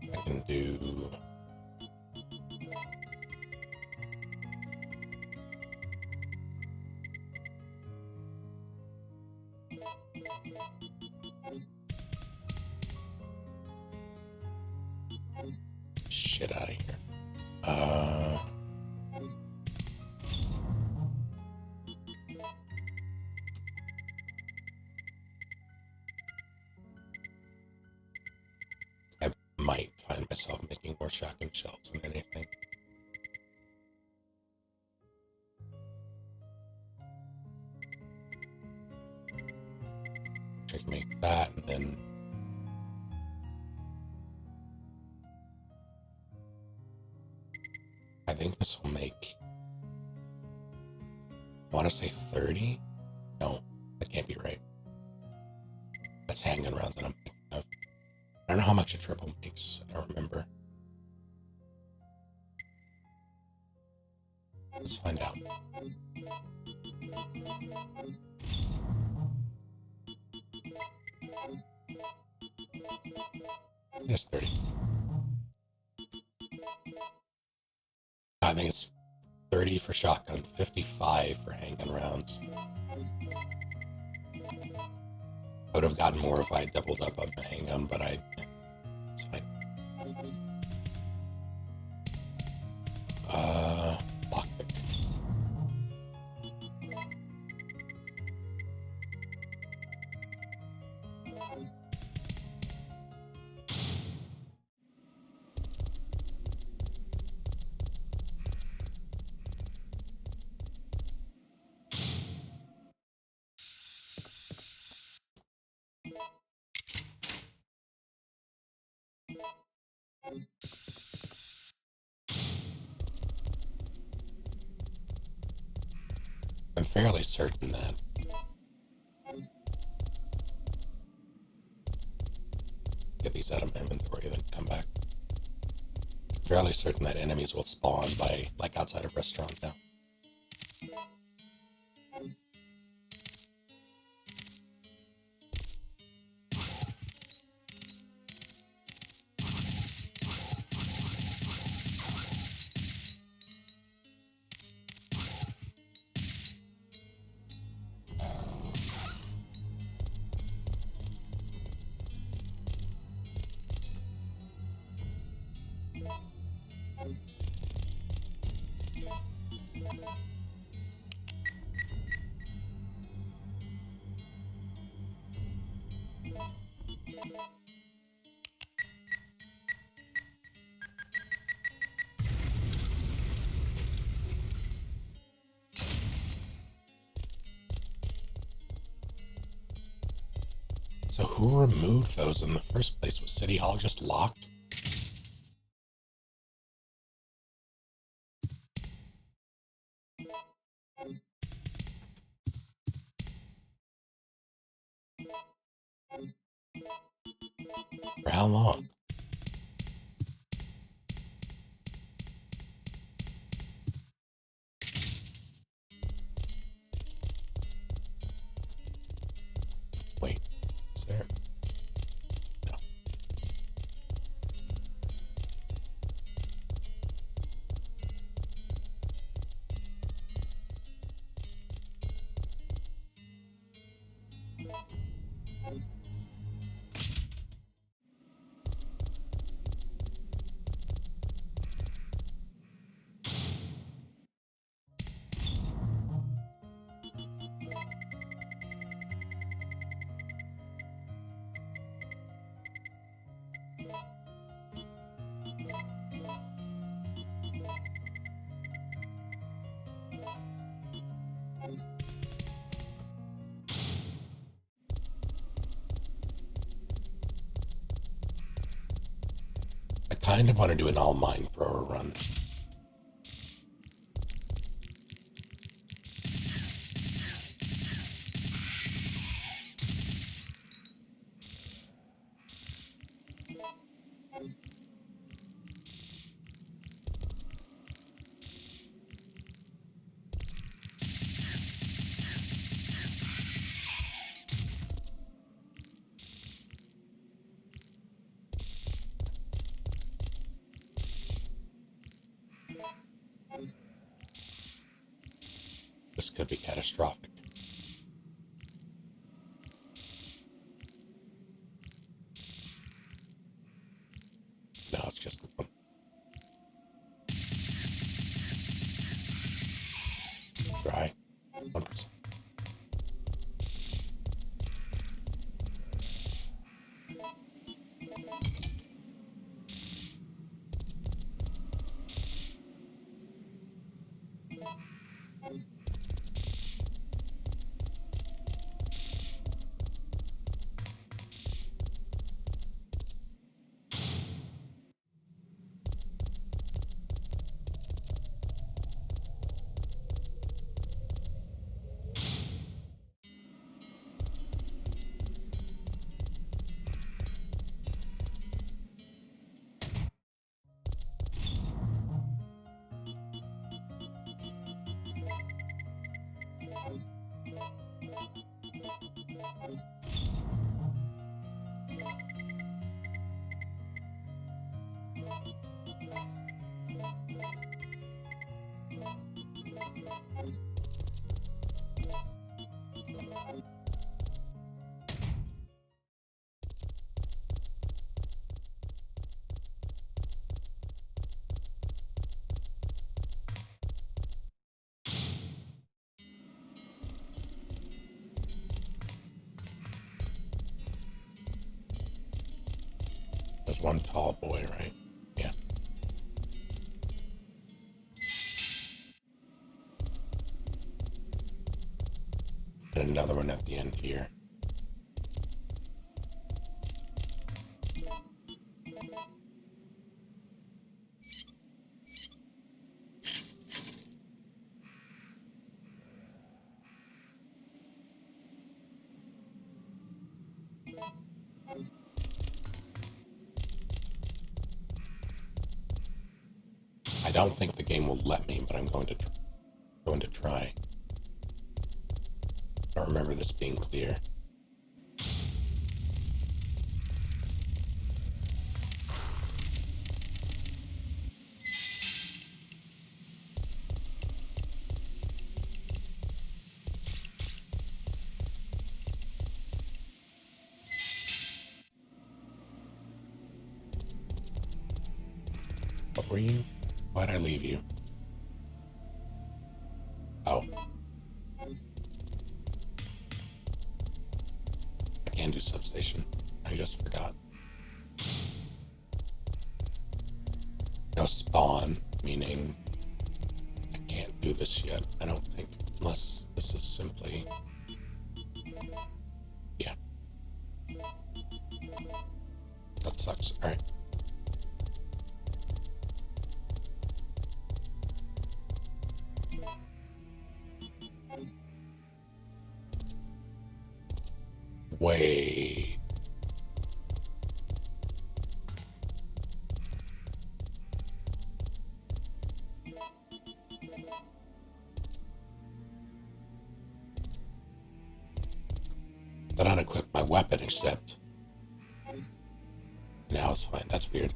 I can do... Shit out of here. I might find myself making more shotgun shells than anything. I can make that, and then I think this will make, I want to say 30? No, that can't be right. That's handgun rounds that I'm thinking of. I don't know how much a triple makes. I don't remember. Let's find out. It's 30. I think it's 30 for shotgun, 55 for handgun rounds. I would have gotten more if I doubled up on the handgun, but it's fine. Lockpick. I'm fairly certain that get these out of my inventory, then come back. Fairly certain that enemies will spawn by, like, outside of restaurant now. So who removed those in the first place? Was City Hall just locked? For how long? Wait, is there? No. I kind of want to do an all mine thrower run. This could be catastrophic. No, it's just one. Dry. 1%. There's one tall boy, right? Yeah. And another one at the end here. I don't think the game will let me, but I'm going to try. I remember this being clear. What were you? Why'd I leave you? Oh. I can do substation. I just forgot. No spawn, meaning I can't do this yet, I don't think. Unless this is simply... Yeah. sucks. All right. Wait. But I unequip my weapon, except now it's fine. That's weird.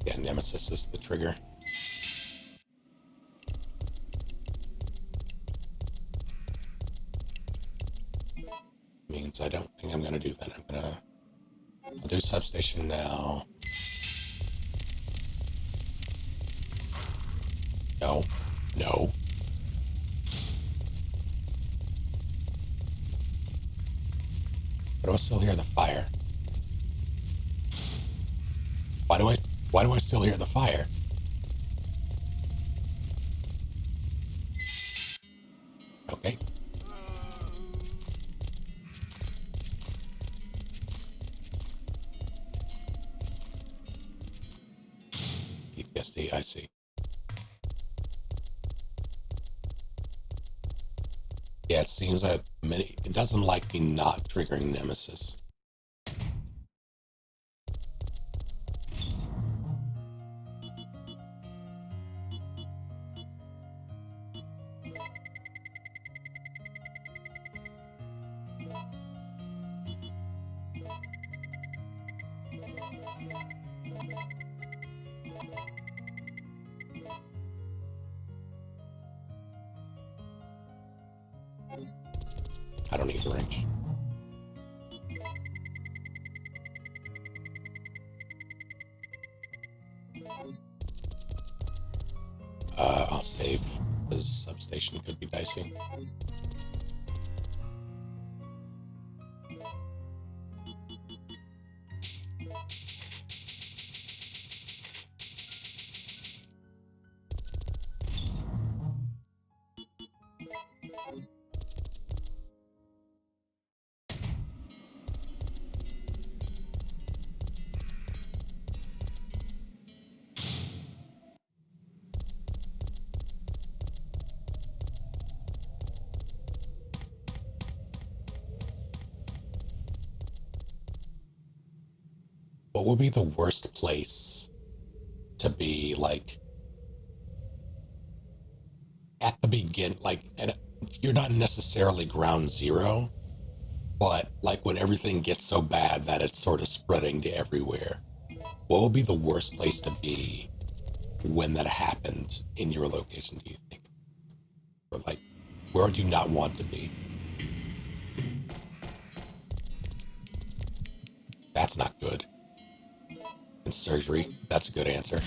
Yeah, Nemesis is the trigger. Means I don't think I'm gonna do that. I'll do substation now. No, no. But do I still hear the fire? Why do I still hear the fire? Okay. PTSD, I see. Yeah, it seems that it doesn't like me not triggering Nemesis. I don't need the wrench. I'll save. The substation could be dicey. What would be the worst place to be, like, at the begin, like, and you're not necessarily ground zero, but like when everything gets so bad that it's sort of spreading to everywhere? What would be the worst place to be when that happened in your location, do you think? Or like, where would you not want to be? That's not good. And surgery, that's a good answer.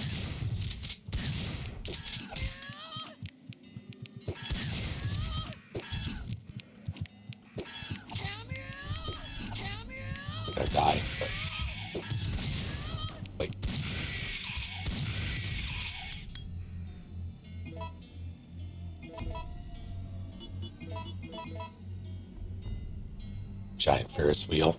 I'm gonna die, but wait. Giant Ferris wheel.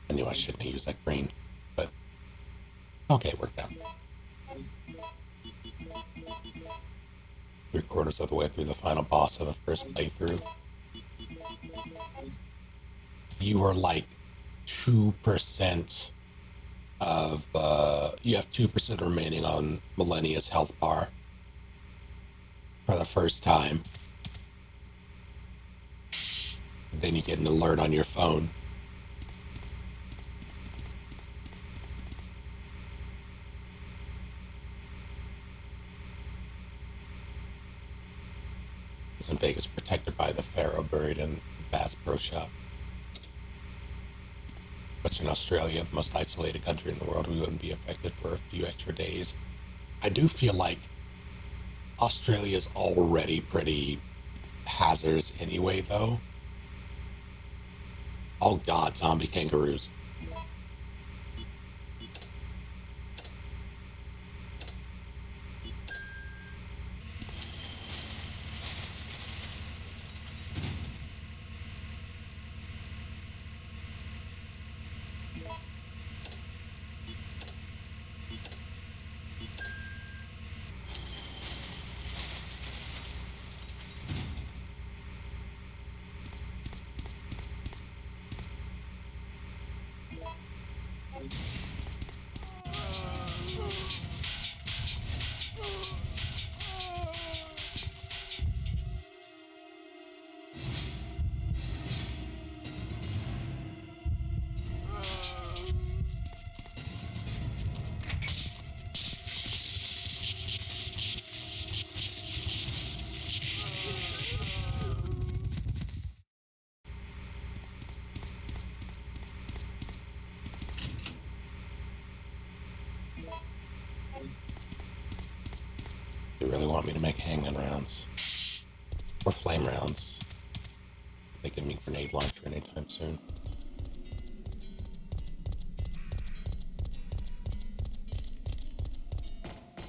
I knew I shouldn't have used that green, but okay, it worked out. 3/4 of the way through the final boss of the first playthrough. You are like 2% of, you have 2% remaining on Millennia's health bar for the first time. Then you get an alert on your phone. In Vegas, protected by the pharaoh buried in the Bass Pro Shop. But Western Australia, the most isolated country in the world, we wouldn't be affected for a few extra days. I do feel like Australia's already pretty hazardous anyway, though. Oh god, zombie kangaroos. They really want me to make handgun rounds. Or flame rounds. If they give me grenade launcher anytime soon.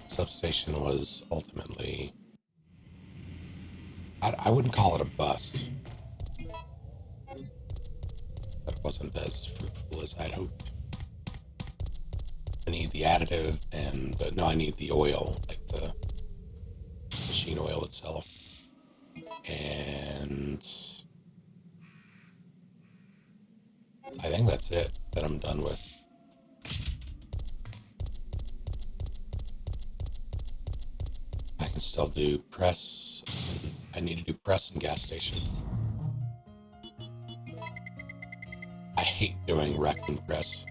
Substation was ultimately... I wouldn't call it a bust. But it wasn't as fruitful as I'd hoped. I need the additive and... no, I need the oil, like the machine oil itself. And... I think that's it that I'm done with. I can still do press. I need to do press and gas station. I hate doing rec and press.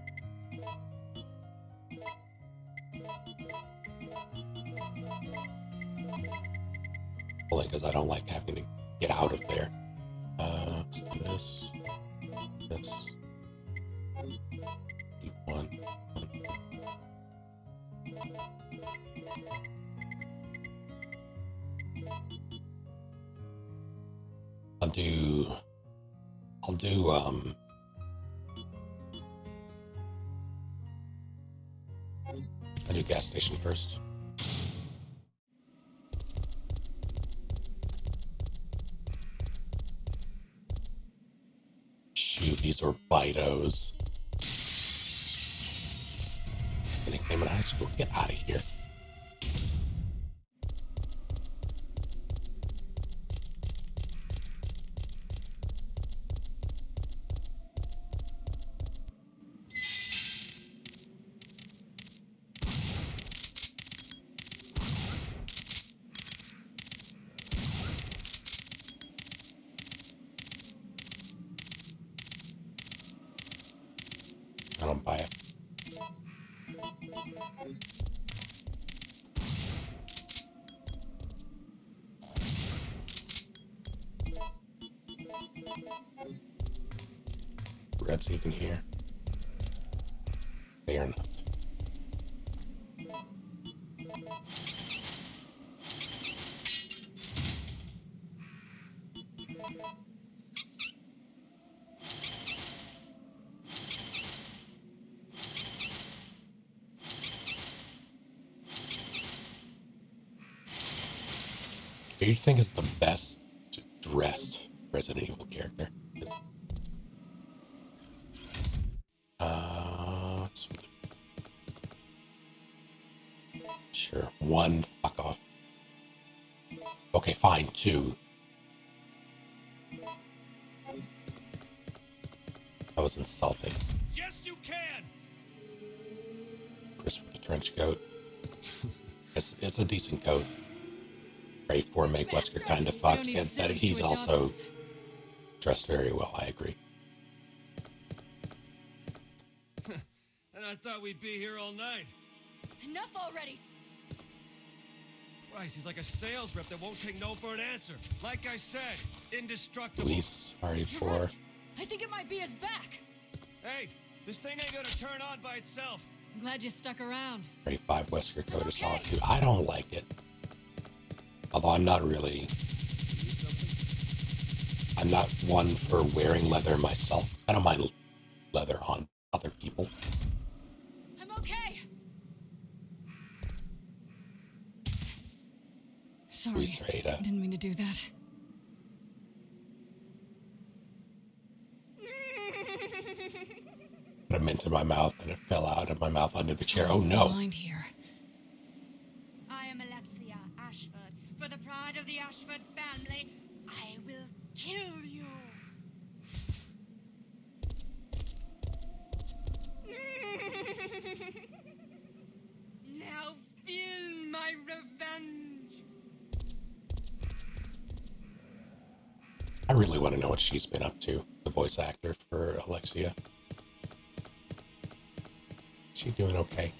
Only because I don't like having to get out of there. Let's do this. This. Keep one. I'll do gas station first. Shoot, these are Bitos. The nickname in high school. Get out of here. I don't buy it. Red's even here. They are not. Who do you think is the best dressed Resident Evil character? Sure, one, fuck off. Okay, fine, two. That was insulting. Yes, you can. Chris with the trench coat. It's a decent coat. Pray for, make Wesker kind of fucked. And that he's also dressed very well, I agree. And I thought we'd be here all night. Enough already. Christ, he's like a sales rep that won't take no for an answer. Like I said, indestructible. Luis, sorry You're for... right. I think it might be his back. Hey, This thing ain't gonna turn on by itself. I'm glad you stuck around. 35 Wesker Code of Solitude. I don't like it. Although I'm not one for wearing leather myself. I don't mind leather on other people. I'm okay. Sorry. Luis Rada. Didn't mean to do that. Put a mint in my mouth and it fell out of my mouth under the chair. Oh Lost my no. mind here. I am Alexia Ashford. For the pride of the Ashford family, I will kill you. Now feel my revenge. I really want to know what she's been up to, the voice actor for Alexia. Is she doing okay?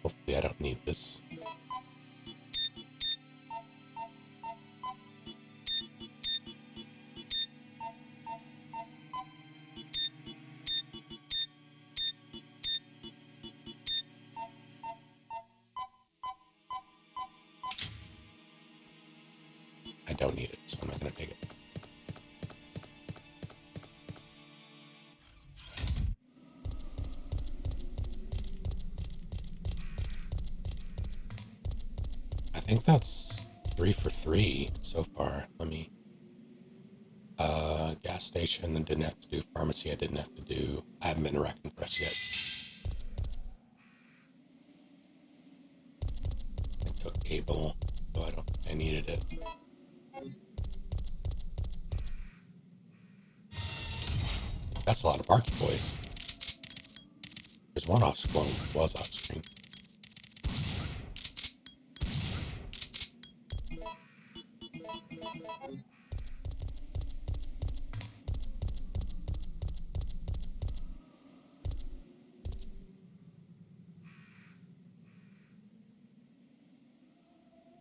Hopefully I don't need this. I don't need it, so I'm not going to take it. I think that's 3 for 3 so far. Let me... gas station, I didn't have to do. Pharmacy, I didn't have to do. I haven't been to Rack and Press yet. I took cable, so I don't think I needed it. That's a lot of Barky Boys. There's one off screen, was off screen.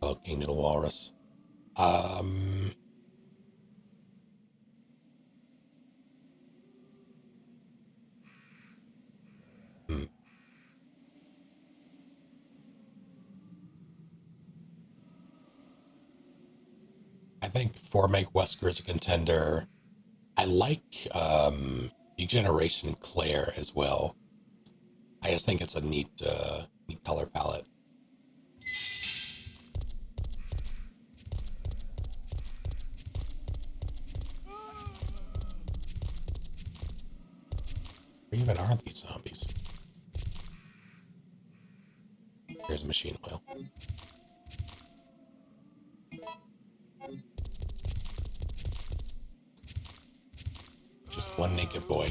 Hello, King Noodle Walrus. I think for Make Wesker as a contender, I like Degeneration Claire as well. I just think it's a neat color palette. Where even are these zombies? Here's machine oil. Just one naked boy.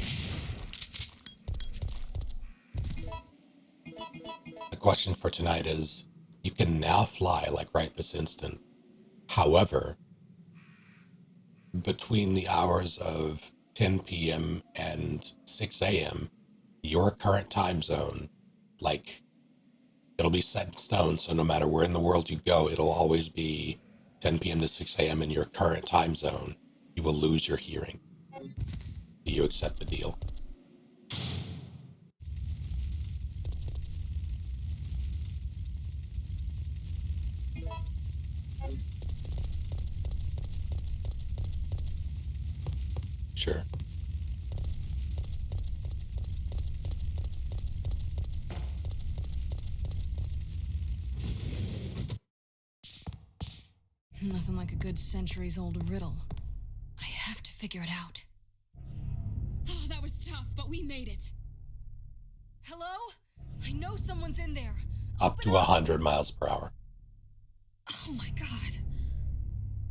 The question for tonight is, you can now fly like right this instant. However, between the hours of 10 p.m. and 6 a.m., your current time zone, like, it'll be set in stone, so no matter where in the world you go, it'll always be 10 p.m. to 6 a.m. in your current time zone. You will lose your hearing. Do you accept the deal? Sure. Nothing like a good centuries-old riddle. I have to figure it out. Oh, that was tough, but we made it. Hello? I know someone's in there. Up to 100 miles per hour. Oh my god.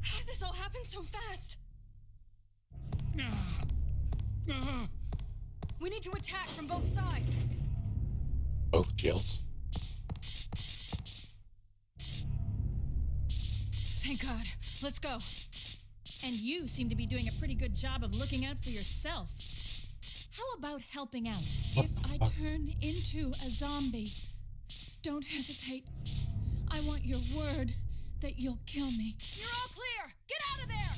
How did this all happen so fast? We need to attack from both sides. Both Jills. Thank God. Let's go. And you seem to be doing a pretty good job of looking out for yourself. How about helping out? What if the I fuck? turn into a zombie, don't hesitate. I want your word that you'll kill me. You're all clear! Get out of there!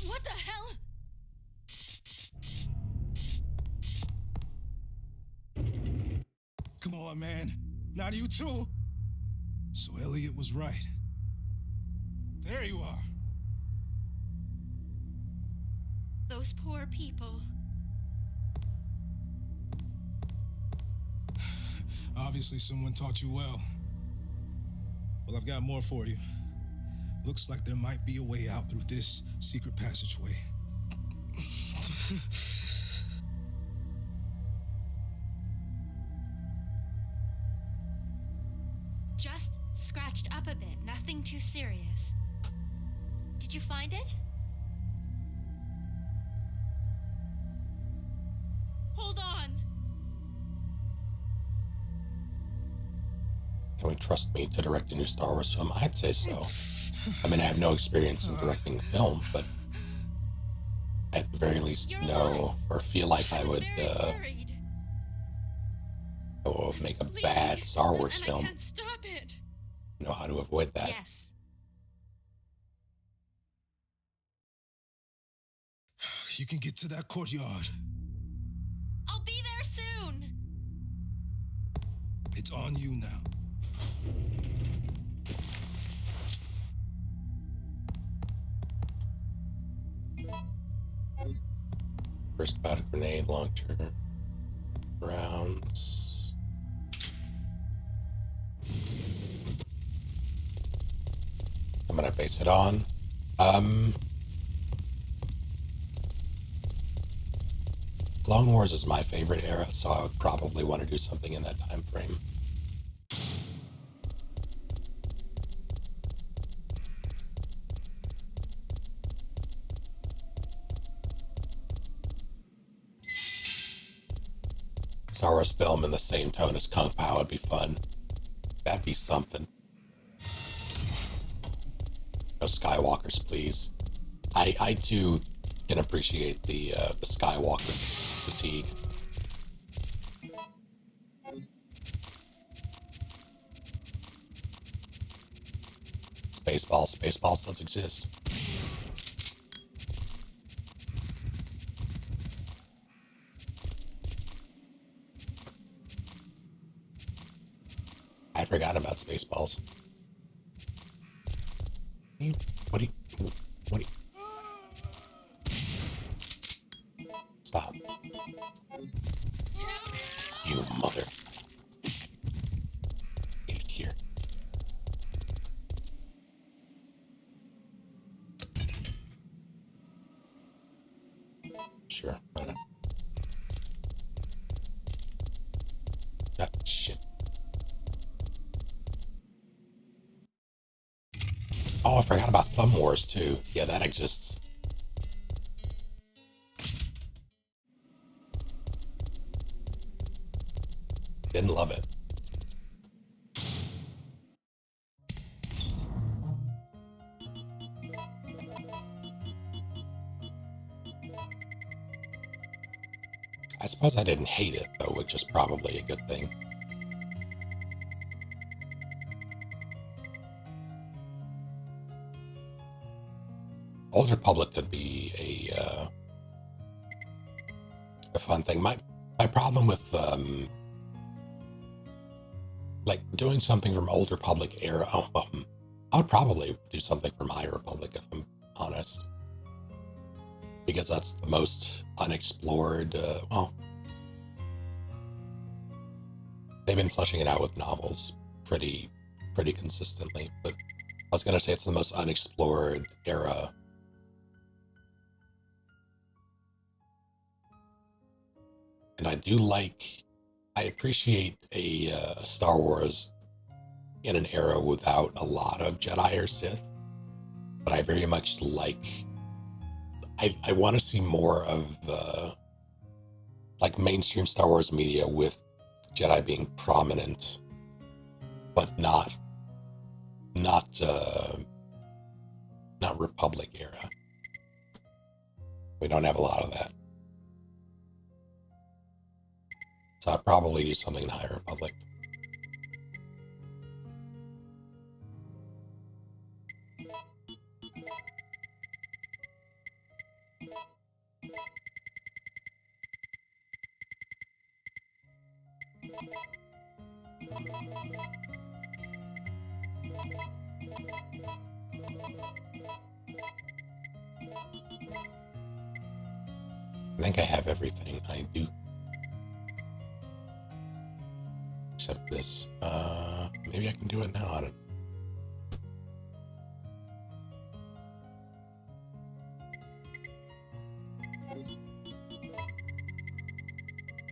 What the hell? Come on, man. Not you too. So Elliot was right. There you are. Those poor people. Obviously, someone taught you well. Well, I've got more for you. Looks like there might be a way out through this secret passageway. Just scratched up a bit, nothing too serious. Did you find it? Hold on. Can we trust me to direct a new Star Wars film? I'd say so. I mean, I have no experience in directing film, but at the very least know or feel like I would make a bad Star Wars film. I can't stop it. Know how to avoid that. Yes. You can get to that courtyard. I'll be there soon. It's on you now. First about a grenade launcher. Rounds. I'm gonna base it on. Clone Wars is my favorite era, so I would probably want to do something in that time frame. Star Wars film in the same tone as Kung Pao would be fun. That'd be something. No Skywalkers, please. I too can appreciate the Skywalker fatigue. Spaceballs does exist. I forgot about Spaceballs. What do you... Stop. You mother. Get it here. Sure, why not? Ah, shit. Oh, I forgot about Thumb Wars too. Yeah, that exists. Didn't love it. I suppose I didn't hate it, though, which is probably a good thing. Old Republic could be a fun thing. My problem with like doing something from Old Republic era. I would probably do something from High Republic if I'm honest, because that's the most unexplored. Well, they've been fleshing it out with novels pretty consistently, but I was gonna say it's the most unexplored era. And I appreciate a Star Wars in an era without a lot of Jedi or Sith, but I very much I want to see more of like mainstream Star Wars media with Jedi being prominent, but not Republic era. We don't have a lot of that. So I'd probably do something in High Republic. I think I have everything. I do. Except this. Maybe I can do it now. I don't.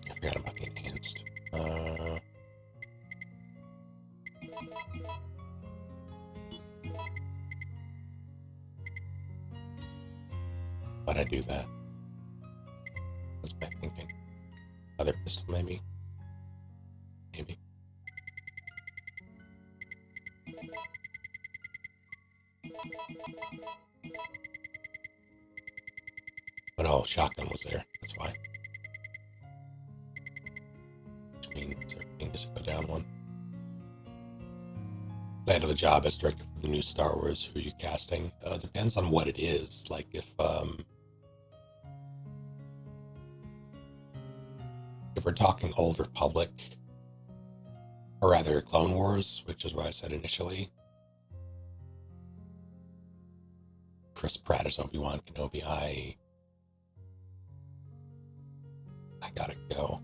I forgot about the enhanced. Why'd I do that? What's my thinking? Other pistol, maybe? Maybe. But oh, shotgun was there. That's why. Which means everything just go down one. Land of the job as director for the new Star Wars. Who are you casting? Depends on what it is. Like if we're talking Old Republic, or rather Clone Wars, which is what I said initially. Chris Pratt as Obi-Wan Kenobi. I gotta go.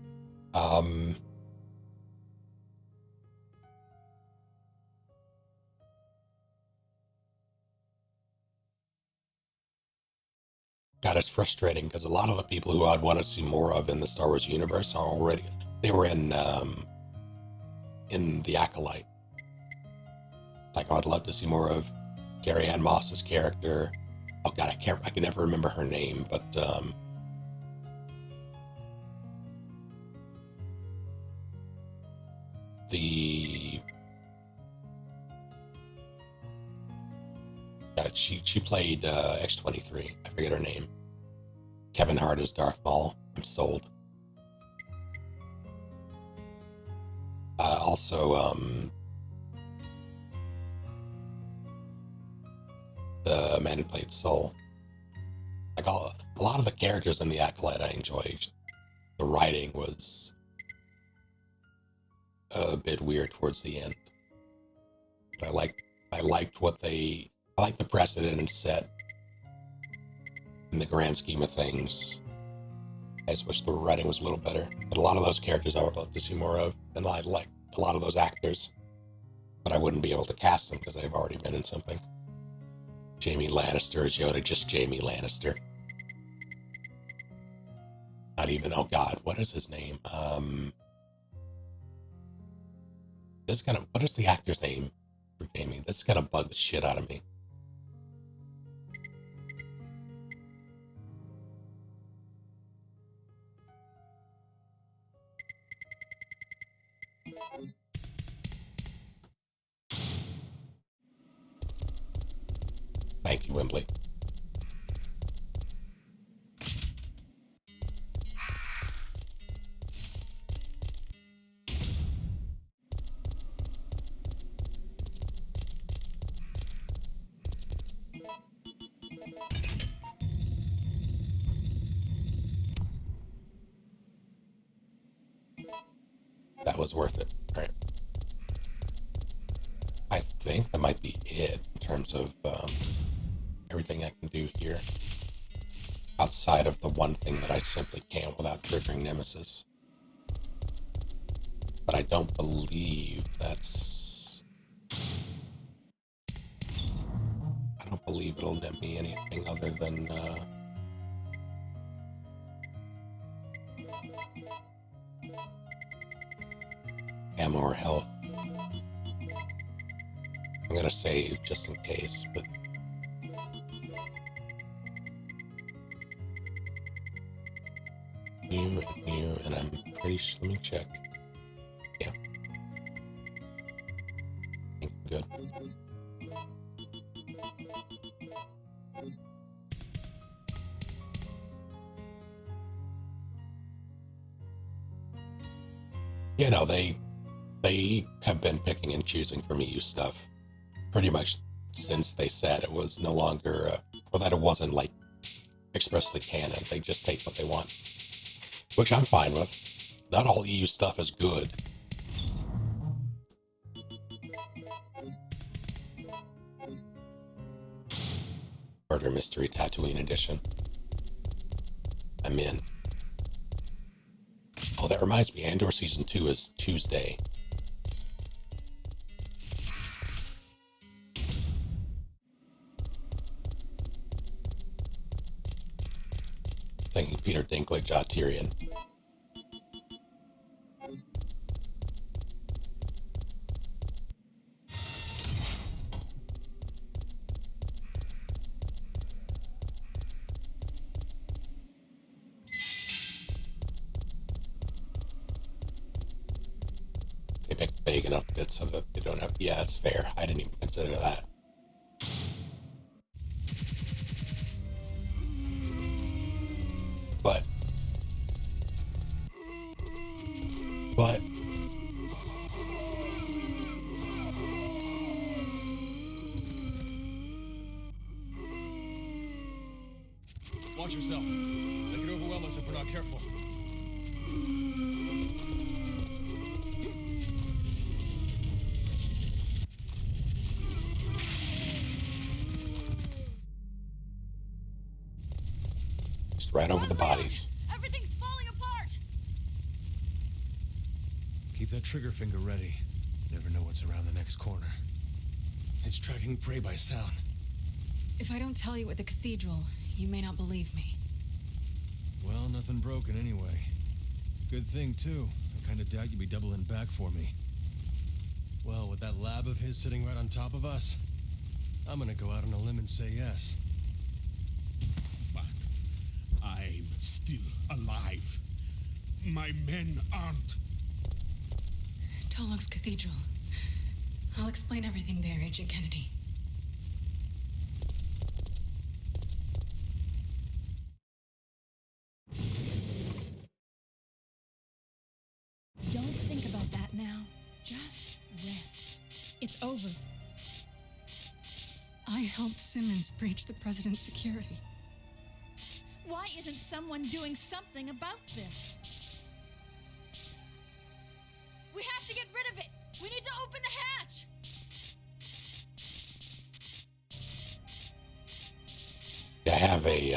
God, it's frustrating because a lot of the people who I'd want to see more of in the Star Wars universe are already, they were in the Acolyte. Like, I'd love to see more of Carrie Ann Moss's character. Oh God, I can never remember her name, but she played X-23. I forget her name. Kevin Hart as Darth Maul. I'm sold. Also, the man who played Soul. Like a lot of the characters in the Acolyte I enjoyed. The writing was a bit weird towards the end. But I liked the precedent it set in the grand scheme of things. I just wish the writing was a little better. But a lot of those characters I would love to see more of, and I like a lot of those actors. But I wouldn't be able to cast them because they've already been in something. Jaime Lannister as Yoda, just Jaime Lannister. Not even, oh God, what is his name? What is the actor's name for Jaime? This is gonna bug the shit out of me. Thank you, Wembley. That was worth it. All right. I think that might be it in terms of everything I can do here. Outside of the one thing that I simply can't without triggering Nemesis. But I don't believe that's... I don't believe it'll net me anything other than... ammo or health. I'm gonna save just in case, but... New, and I'm pretty sure, let me check. Yeah. I think I'm good. You know, they have been picking and choosing from EU stuff pretty much since they said it was no longer, or that it wasn't like expressly canon. They just take what they want, which I'm fine with. Not all EU stuff is good, Murder Mystery Tatooine Edition. I'm in. Oh, that reminds me, Andor Season 2 is Tuesday. Thank you, Peter Dinklage, Tyrion. They make a big enough bit so that they don't have... Yeah, that's fair. I didn't even consider that. But... Watch yourself. They could overwhelm us if we're not careful. Just right over the bodies. Everything's falling apart! Keep that trigger finger ready. Never know what's around the next corner. It's tracking prey by sound. If I don't tell you at the cathedral, you may not believe me. Well, nothing broken anyway. Good thing, too. I kind of doubt you'd be doubling back for me. Well, with that lab of his sitting right on top of us, I'm gonna go out on a limb and say yes. But I'm still alive. My men aren't. Tolok's Cathedral. I'll explain everything there, Agent Kennedy. Don't think about that now. Just rest. It's over. I helped Simmons breach the president's security. Why isn't someone doing something about this? We have to get rid of it! We need to open the hatch! I have a,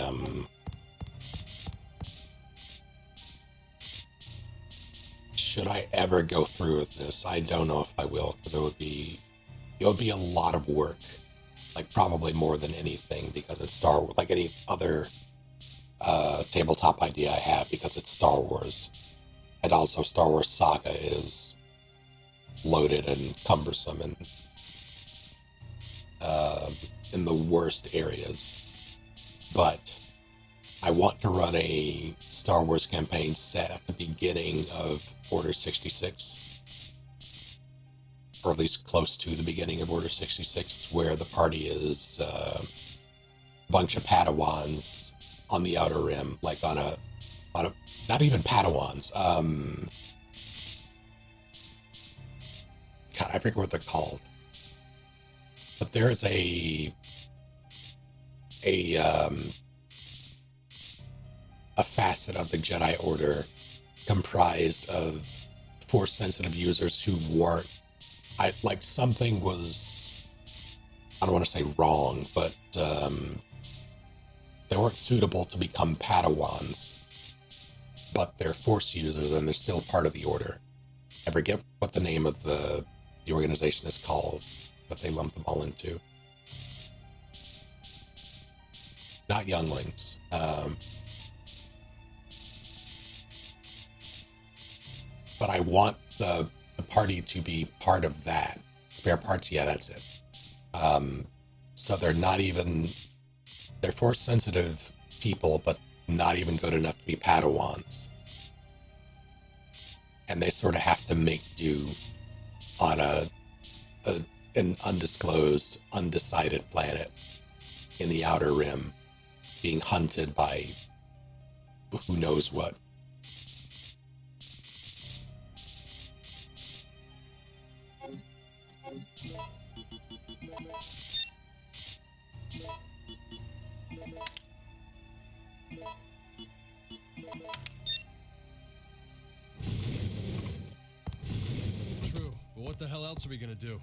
should I ever go through with this? I don't know if I will, because it would be a lot of work. Like, probably more than anything, because it's Star Wars, like any other tabletop idea I have, because it's Star Wars. And also Star Wars Saga is loaded and cumbersome and in the worst areas. But I want to run a Star Wars campaign set at the beginning of Order 66. Or at least close to the beginning of Order 66, where the party is a bunch of Padawans on the Outer Rim, like on a not even Padawans. God, I forget what they're called. But there is a facet of the Jedi Order comprised of Force-sensitive users who weren't, something was, I don't want to say wrong, but they weren't suitable to become Padawans, but they're Force users and they're still part of the Order. I forget what the name of the organization is called, but they lump them all into. Not younglings. But I want the party to be part of that. Spare parts, yeah, that's it. So they're not even... They're Force-sensitive people, but not even good enough to be Padawans. And they sort of have to make do on an undisclosed, undecided planet in the Outer Rim, being hunted by who knows what. True, but what the hell else are we gonna do?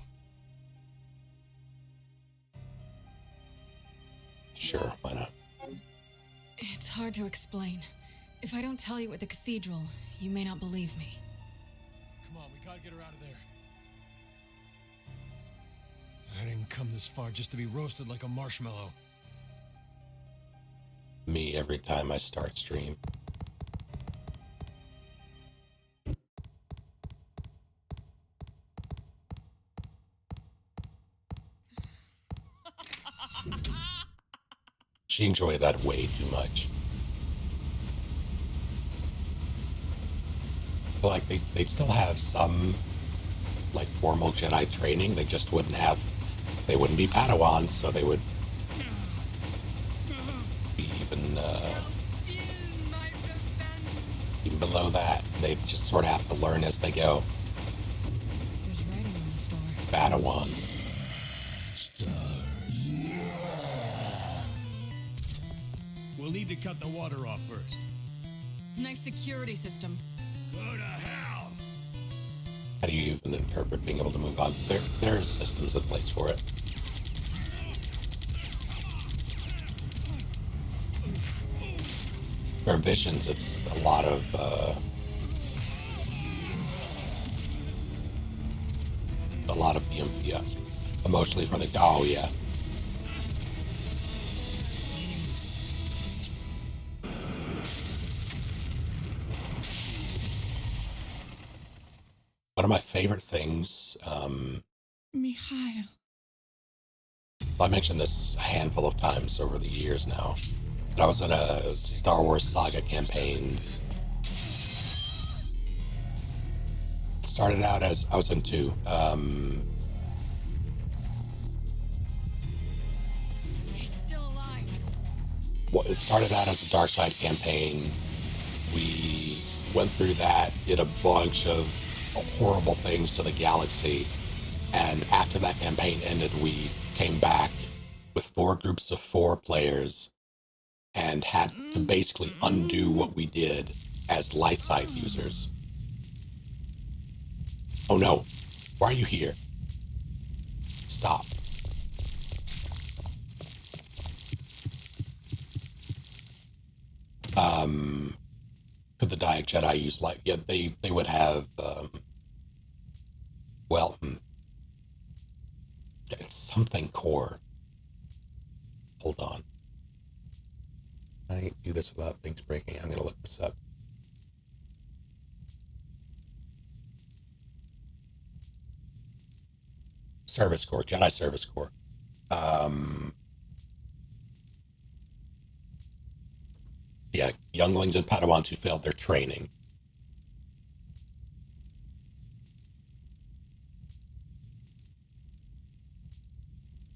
Sure, why not? It's hard to explain. If I don't tell you at the cathedral, you may not believe me. Come on, we gotta get her out of there. I didn't come this far just to be roasted like a marshmallow. Me every time I start stream. She enjoyed that way too much. But like they'd still have some like formal Jedi training. They just wouldn't have. They wouldn't be Padawans, so they would be even below that. They'd just sort of have to learn as they go. There's writing on the store. Padawans. We'll need to cut the water off first. Nice security system. Go to hell! How do you even interpret being able to move on? There's systems in place for it. For visions, it's a lot of yeah, emotionally for the yeah. One of my favorite things, Mikhail. I mentioned this a handful of times over the years now, but I was in a Star Wars Saga campaign. It started out as, I was in two, He's still alive. Well, it started out as a dark side campaign. We went through that, did a bunch of horrible things to the galaxy, and after that campaign ended, we came back with 4 groups of 4 players and had to basically undo what we did as light side users. Oh no, why are you here? Stop. Could the Diet Jedi use light? Yeah, they would have, it's something core. Hold on. Can I do this without things breaking? I'm gonna look this up. Service Corps, Jedi Service Corps. Yeah, younglings and Padawans who failed their training.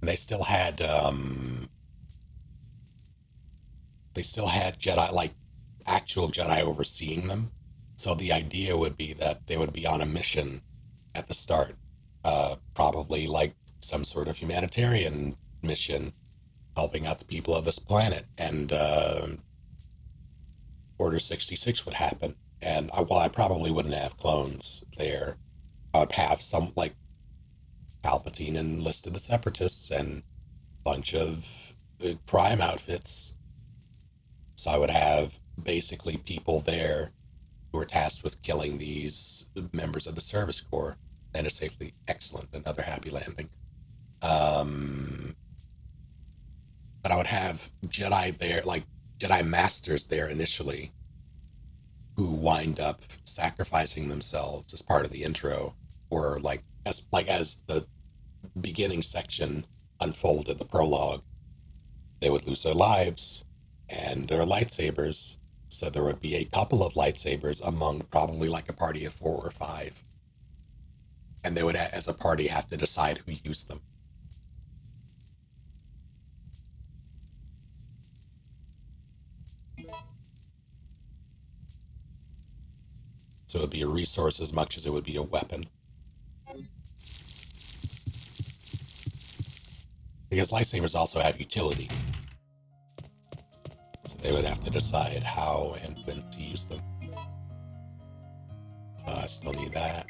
And they still had Jedi, like actual Jedi overseeing them. So the idea would be that they would be on a mission at the start, probably like some sort of humanitarian mission, helping out the people of this planet, and Order 66 would happen. And I probably wouldn't have clones there. I would have some, like, Palpatine enlisted the Separatists and a bunch of crime outfits. So I would have basically people there who were tasked with killing these members of the Service Corps. And it's safely excellent, another happy landing. But I would have Jedi there, like Jedi Masters there initially, who wind up sacrificing themselves as part of the intro, or as the beginning section unfolded, the prologue, they would lose their lives and their lightsabers. So there would be a couple of lightsabers among probably like a party of 4 or 5. And they would, as a party, have to decide who used them. So it would be a resource as much as it would be a weapon. Because lightsabers also have utility. So they would have to decide how and when to use them. I still need that.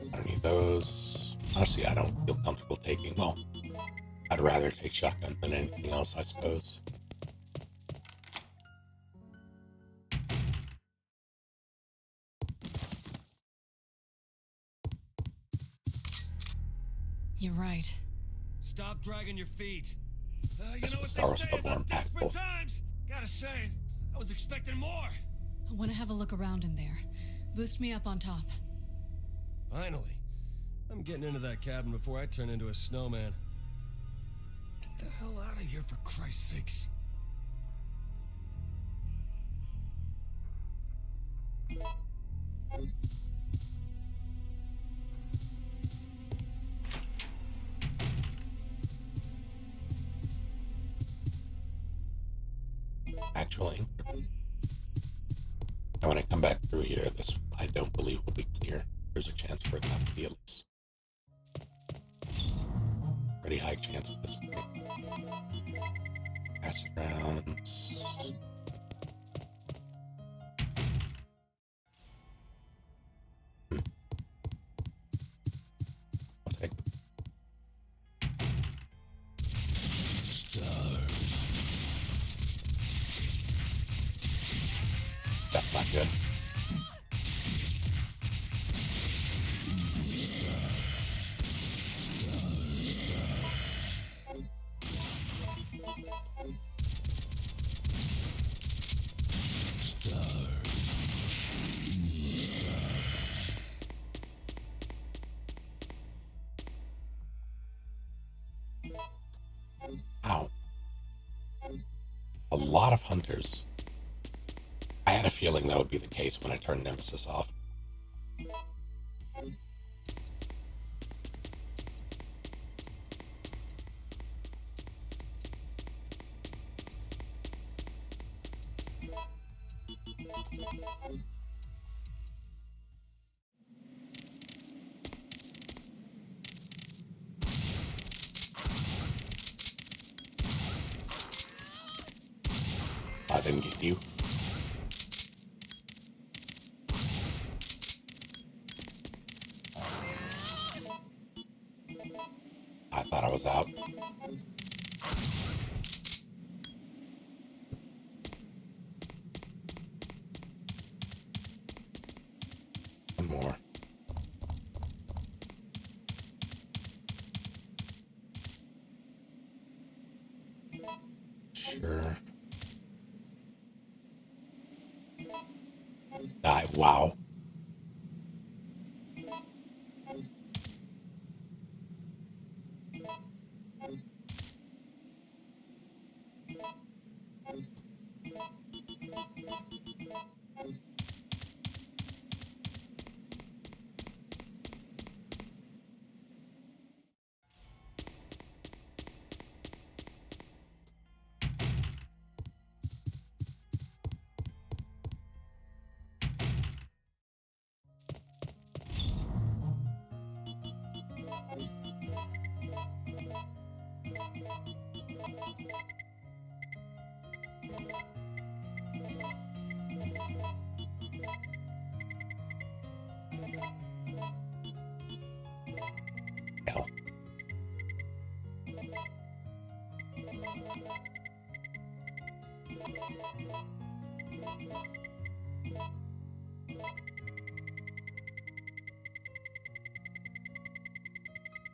I don't need those. Honestly, I don't feel comfortable taking, well, I'd rather take shotgun than anything else, I suppose. You're right. Stop dragging your feet. You Guess know the what Star Wars they say felt more about desperate impactful. times? Gotta say, I was expecting more. I want to have a look around in there. Boost me up on top. Finally. I'm getting into that cabin before I turn into a snowman. Get the hell out of here, for Christ's sakes. Actually, and when I come back through here, this I don't believe will be clear. There's a chance for it not to be, at least. Pretty high chance at this point. Acid rounds. I'll take them. That's not good. Ow. A lot of hunters. I had a feeling that would be the case when I turned Nemesis off. I didn't get you. I thought I was out. One more. Sure. Die. Wow. Hell.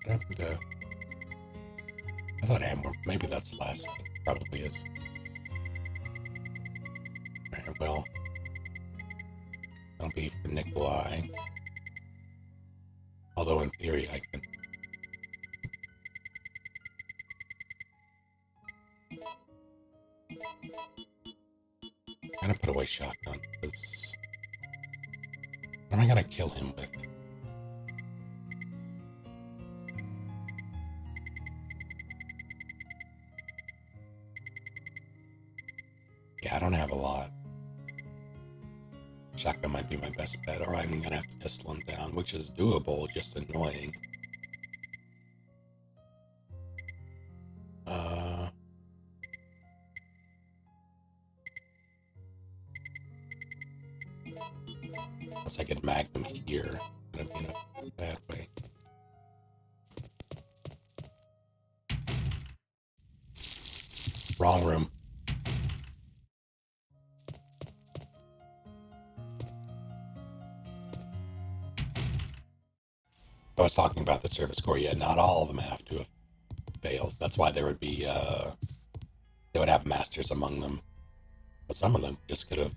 What happened to... I thought I had more. Maybe that's the last thing. Probably is. Alright, well. That'll be for Nikolai. Although in theory I can... I'm gonna put away shotgun, because... What am I gonna kill him with? Yeah, I don't have a lot. Shotgun might be my best bet, or I'm gonna have to pistol him down, which is doable, just annoying. Unless I could Magnum here, gonna be in a bad way. Wrong room. I was talking about the service corps. Yeah, not all of them have to have failed. That's why there would be, they would have masters among them. But some of them just could have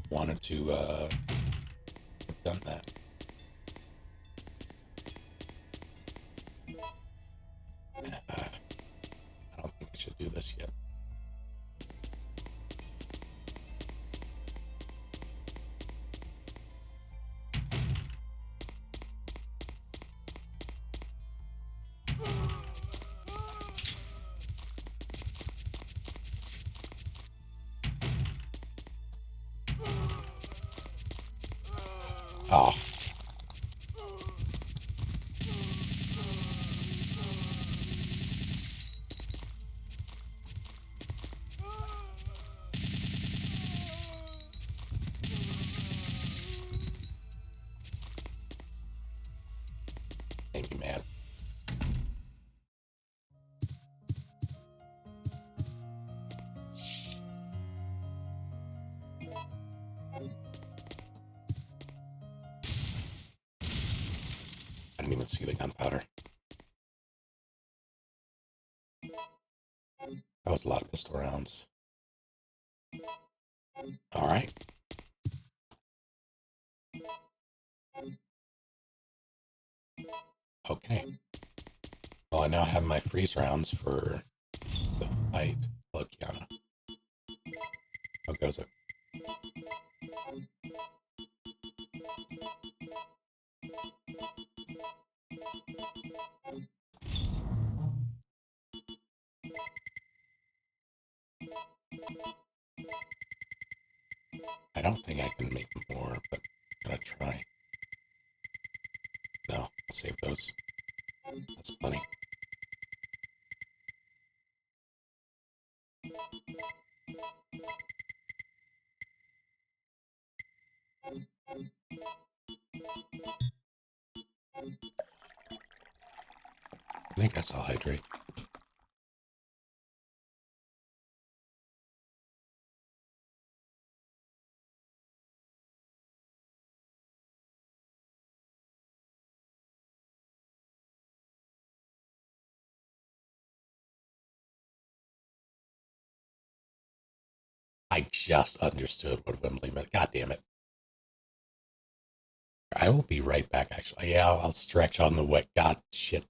wanted to have done that. I don't think I should do this yet. Oh. Make me mad. I didn't even see the gunpowder. That was a lot of pistol rounds. All right. Okay. Well, I now have my freeze rounds for the fight. Hello, Kiana. How goes it? I don't think I can make more, but I'm gonna try. No, I'll save those. That's plenty. I think I saw hydrate. I just understood what Wembley meant. God damn it. I will be right back, actually. Yeah, I'll stretch on the wet. God, shit.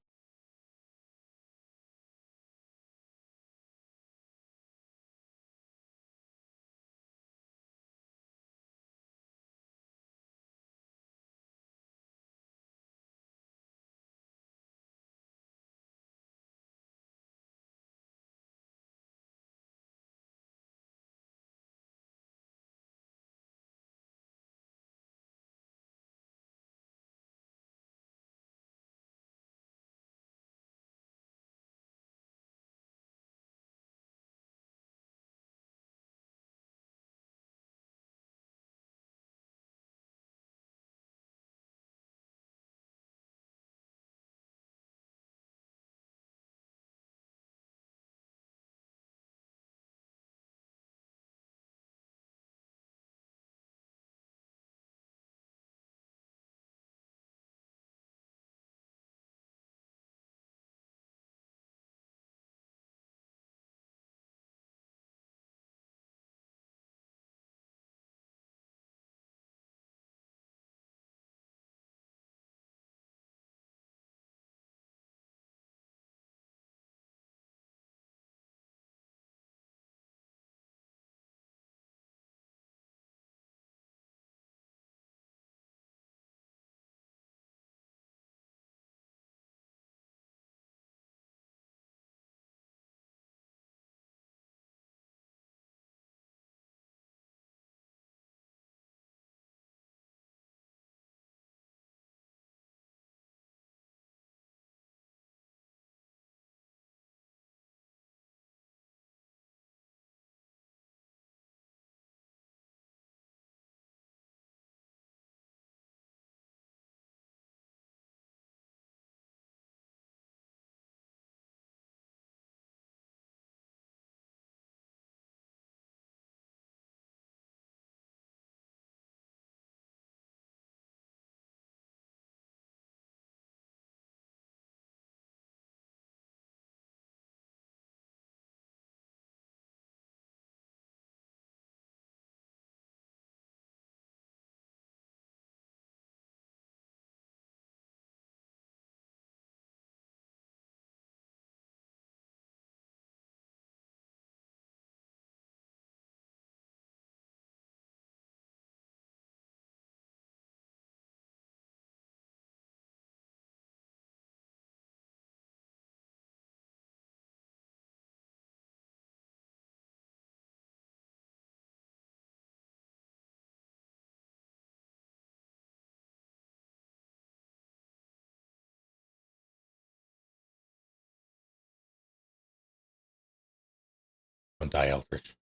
Don't die, Eldritch.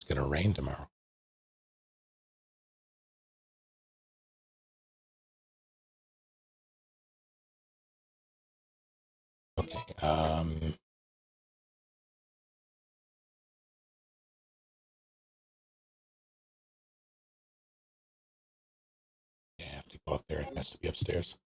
It's gonna rain tomorrow. Okay, yeah, I have to go up there. It has to be upstairs.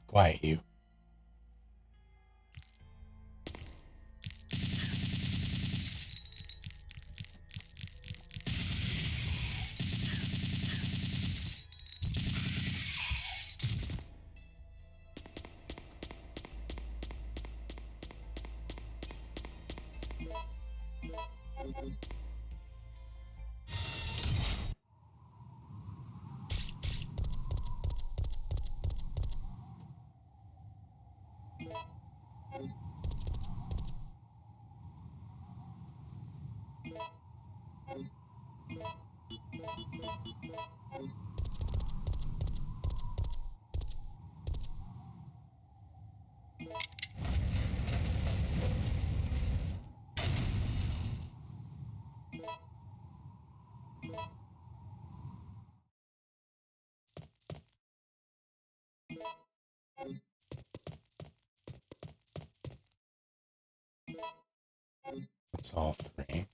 Quiet, you. That's all three.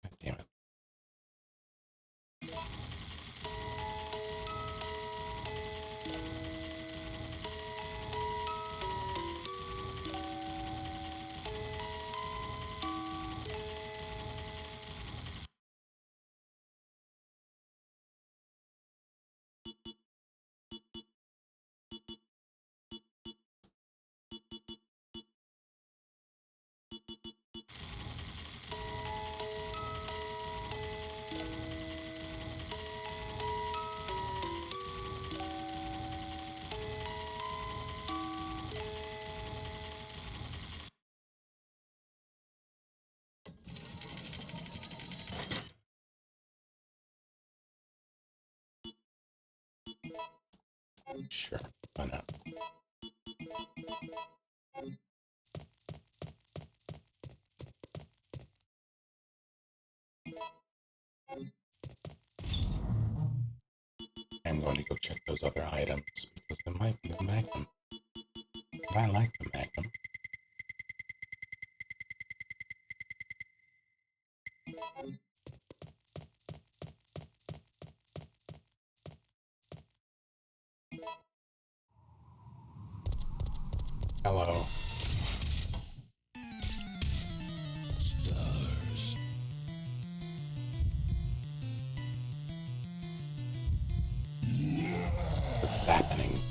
God damn it. Sure, why not? I'm going to go check those other items because there might be a Magnum. But I like the Magnum. Hello. What's happening?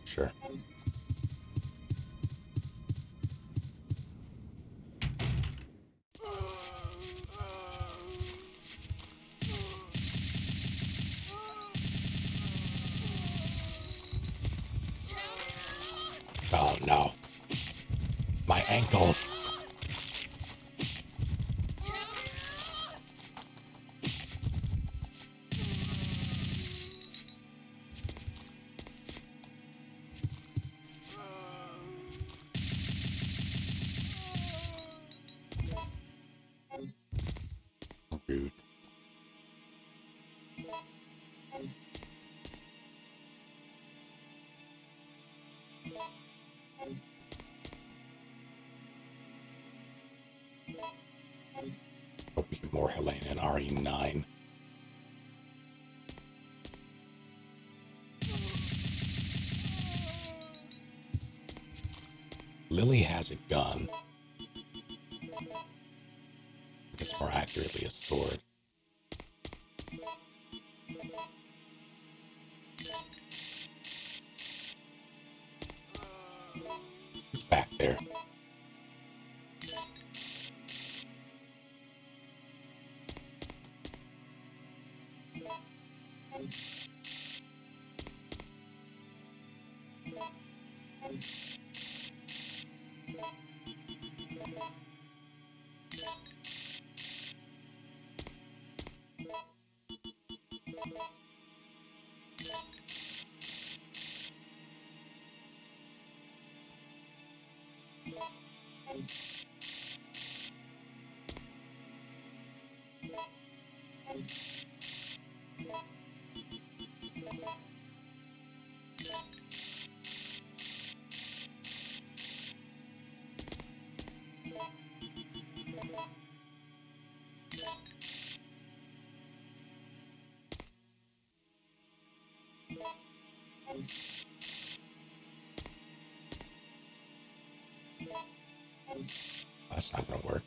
Sure. Oh no. My ankles. Rude. Hope we get more Helene and RE9. Lily has a gun. I guess more accurately, a sword. Who's back there? That's not gonna work.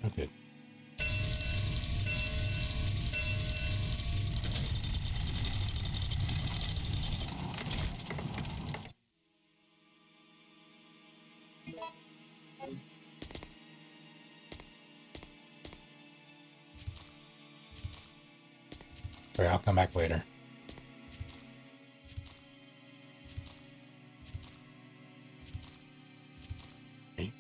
Okay. Sorry, I'll come back later. Okay.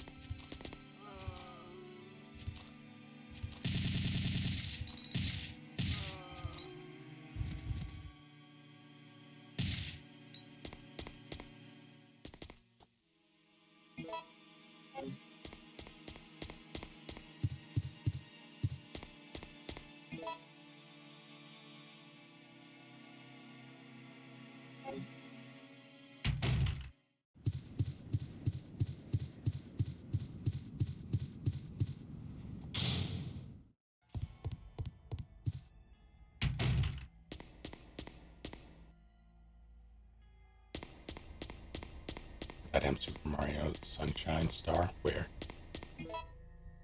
That M Super Mario Sunshine Star? Where?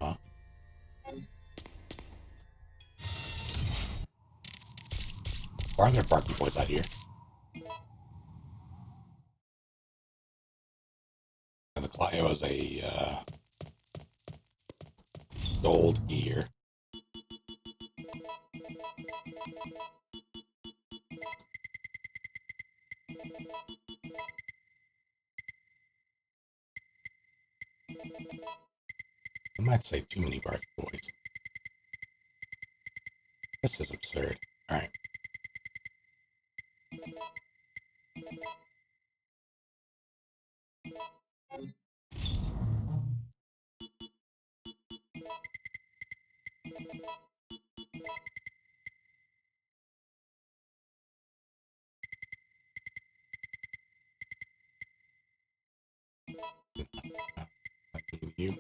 Huh? Why are there Barky Boys out here? And the Clio is a gold gear. I might say too many Barky Boys. This is absurd. Alright. You.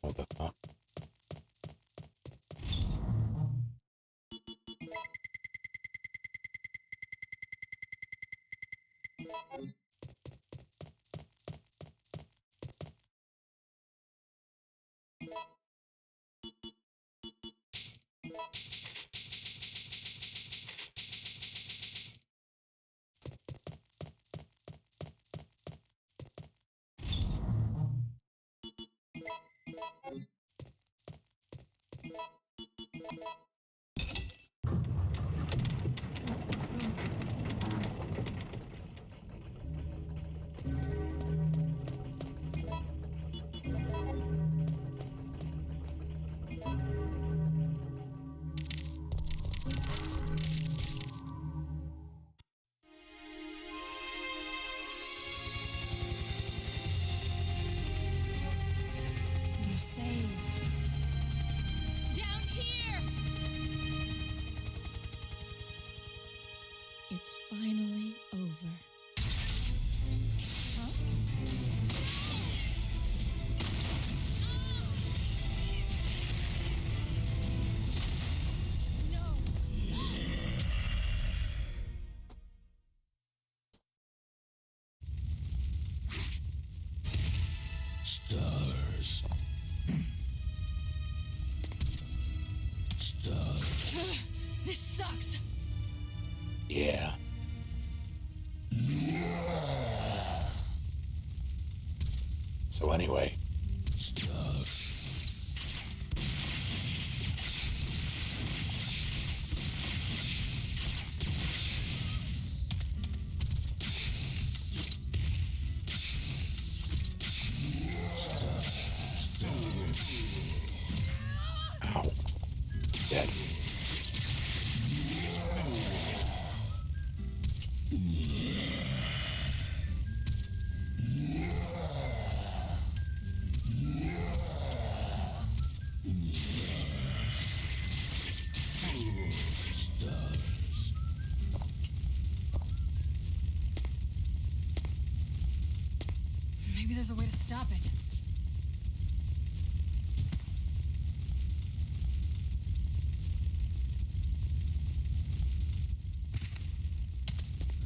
Hold the thought. You're saved. Down here! It's finally over. Huh? No! Stars. Stars. This sucks. Yeah. So anyway, ow, dead. Maybe there's a way to stop it.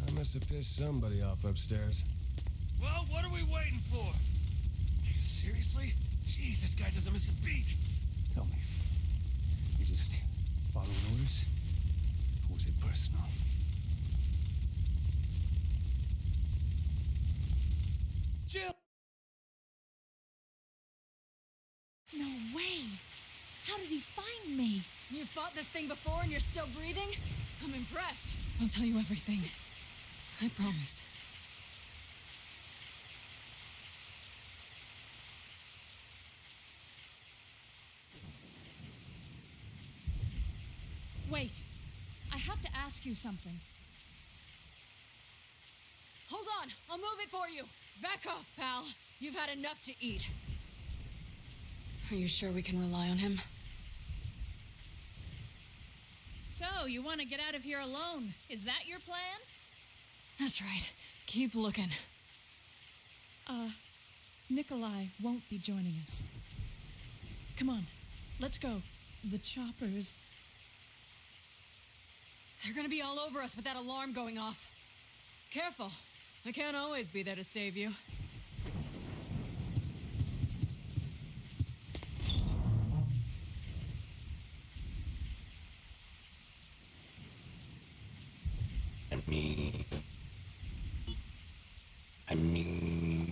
I must have pissed somebody off upstairs. Well, what are we waiting for? Seriously? Jeez, this guy doesn't miss a beat. Tell me, you just following orders? Or was it personal? Jill! No way! How did he find me? You fought this thing before and you're still breathing? I'm impressed. I'll tell you everything. I promise. Wait. I have to ask you something. Hold on, I'll move it for you. Back off, pal. You've had enough to eat. Are you sure we can rely on him? So, you want to get out of here alone? Is that your plan? That's right. Keep looking. Nikolai won't be joining us. Come on, let's go. The choppers. They're gonna be all over us with that alarm going off. Careful. I can't always be there to save you. I mean...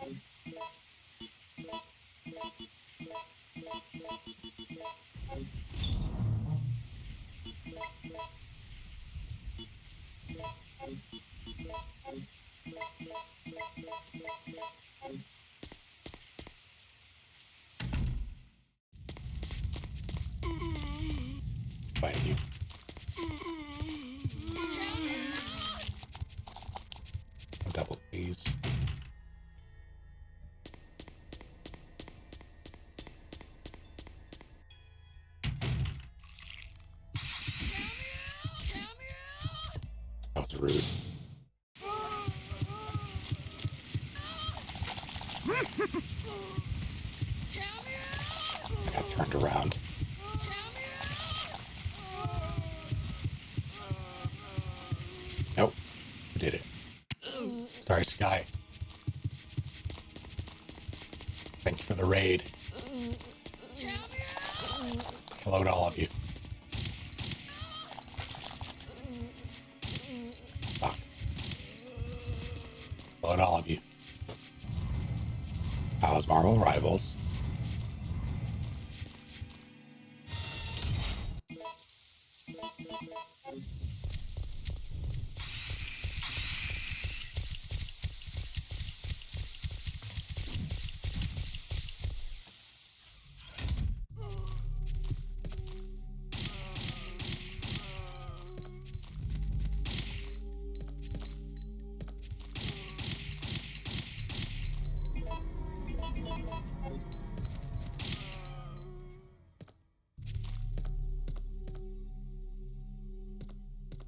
Fighting you. Double please. rude. I got turned around. Nope. We did it. Sorry, Sky. Thank you for the raid. Hello to all of you. Fuck. Hello to all of you. How's Marvel Rivals?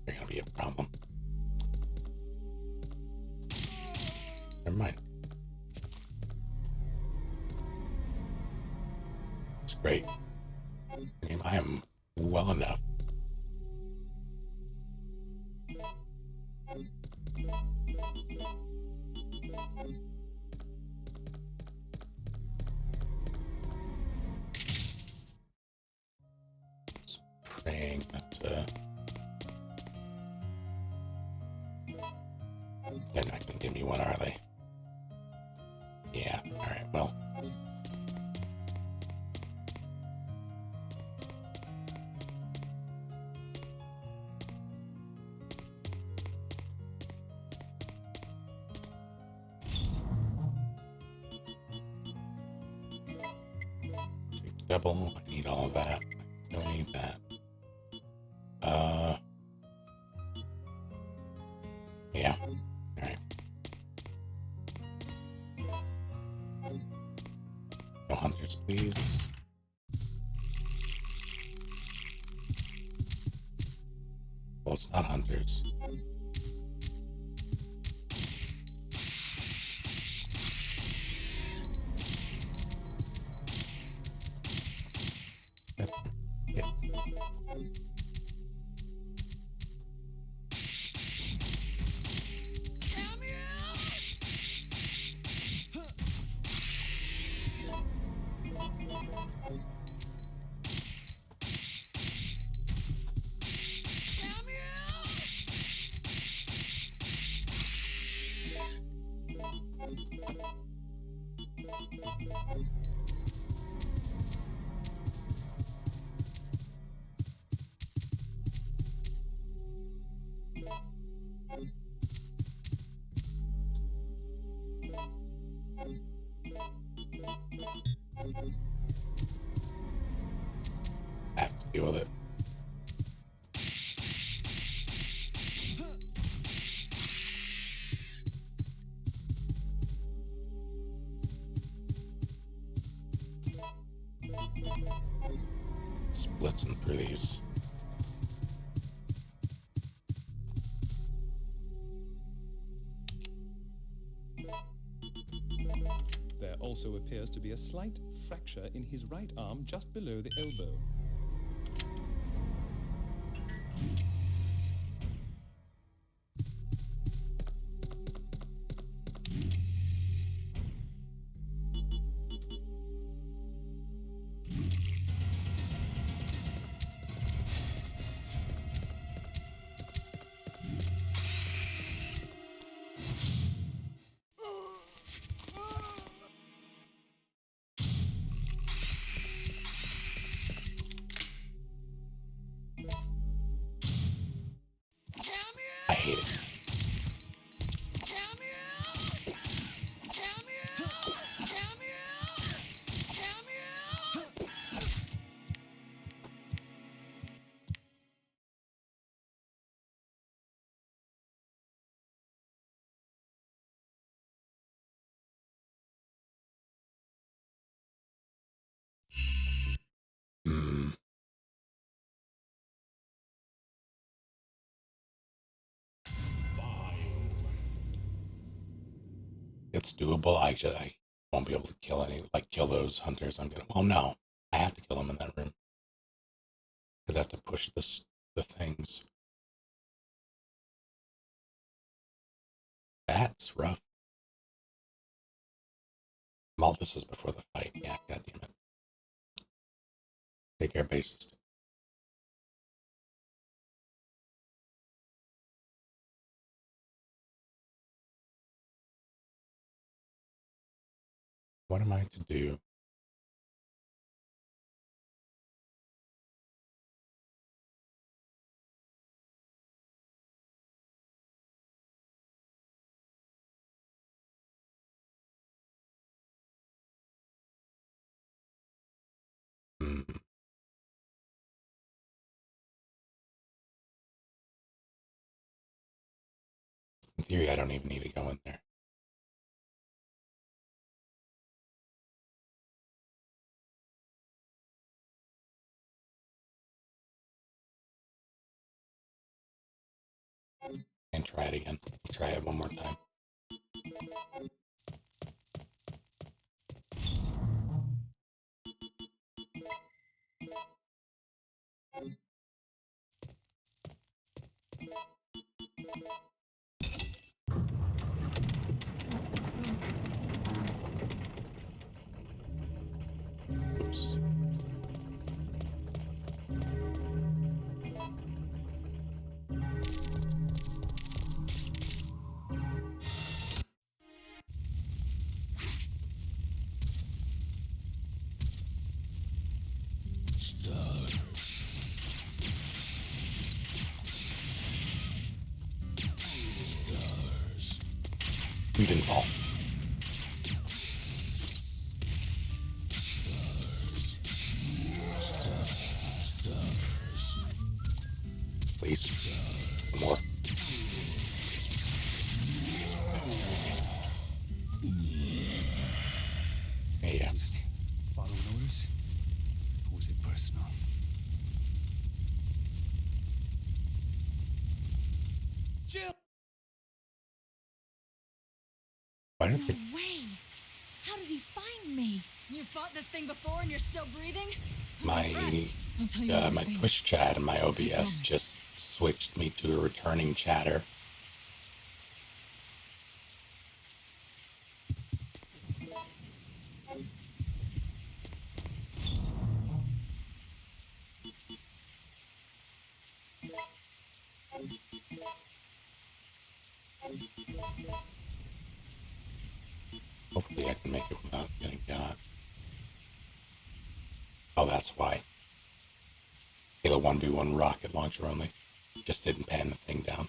They're gonna be a problem. Never mind. It's great. I am well enough. Just praying that they're not gonna give me one, are they? Yeah, alright, well. Double, I need all of that. I don't need that. Yeah. Alright. No hunters, please. Well, it's not hunters. Yep. Yep. I have to deal with it. Blitzing through these. There also appears to be a slight fracture in his right arm just below the elbow. I hate it. it's doable. I won't be able to kill those hunters. Well, no, I have to kill them in that room because I have to push the things. That's rough. All this is before the fight. Yeah, goddammit. Take care, bassist. What am I to do? In theory, I don't even need to go in there. And try it again. Try it one more time. Oops. You didn't fall. Please. One more. Yeah. Just following orders? Or was it personal? Jill! Why No don't they... way! How did he find me? You fought this thing before and you're still breathing? My Twitch chat and my OBS just switched me to a returning chatter. Hopefully I can make it without getting got. Oh, that's why. Halo 1v1 rocket launcher only. Just didn't pan the thing down.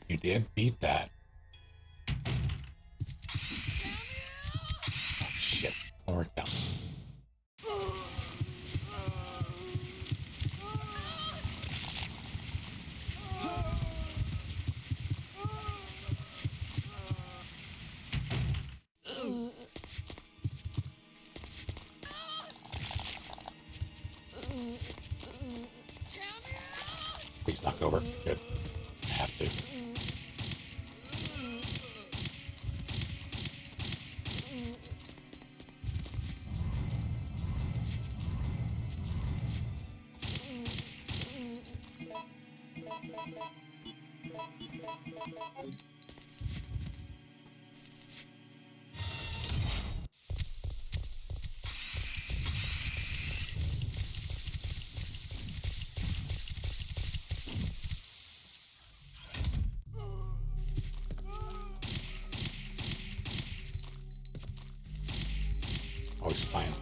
You did beat that. Oh, shit. Don't work down. Please knock over. Good. I have to. Oh, he's fine.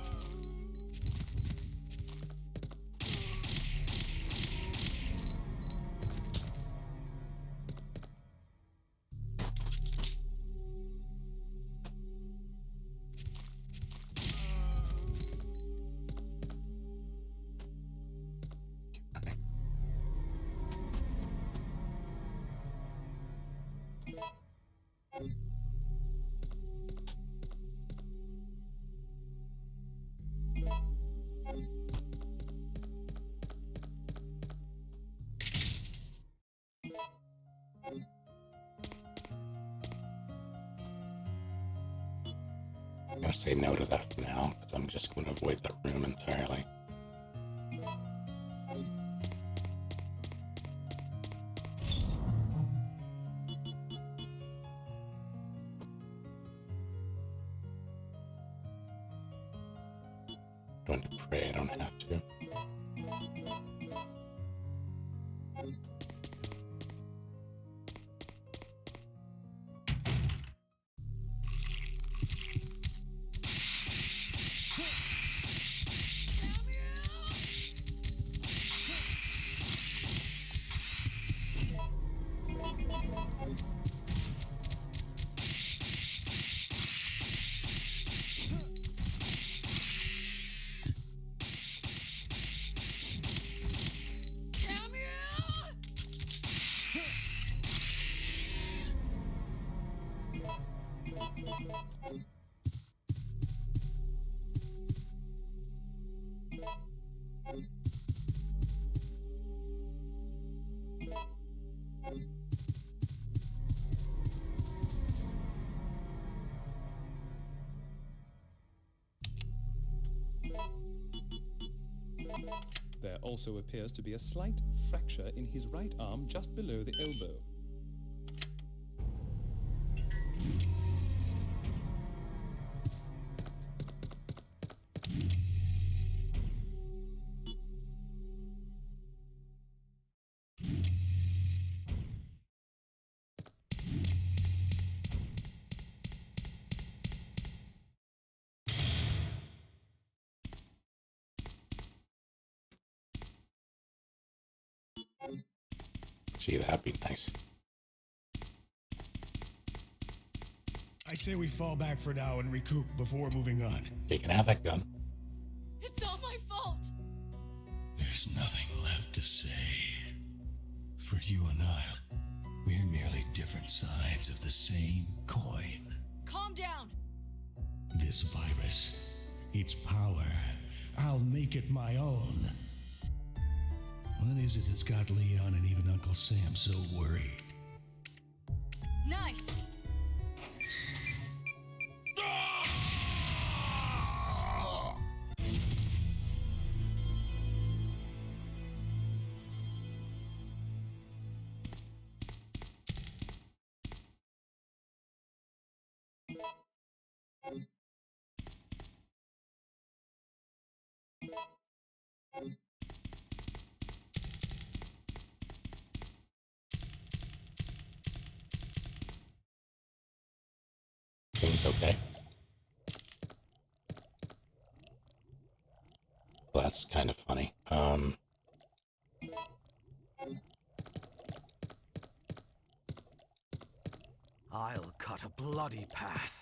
I'm gonna say no to that for now, because I'm just going to avoid that room entirely. Going to pray, I don't have to. There also appears to be a slight fracture in his right arm just below the elbow. Gee, that'd be nice. I say we fall back for now and recoup before moving on. You can have that gun. It's all my fault. There's nothing left to say. For you and I, we're merely different sides of the same coin. Calm down. This virus, its power, I'll make it my own. What is it that's got Leon and even Uncle Sam so worried? Nice. Things okay? Well, that's kind of funny. I'll cut a bloody path.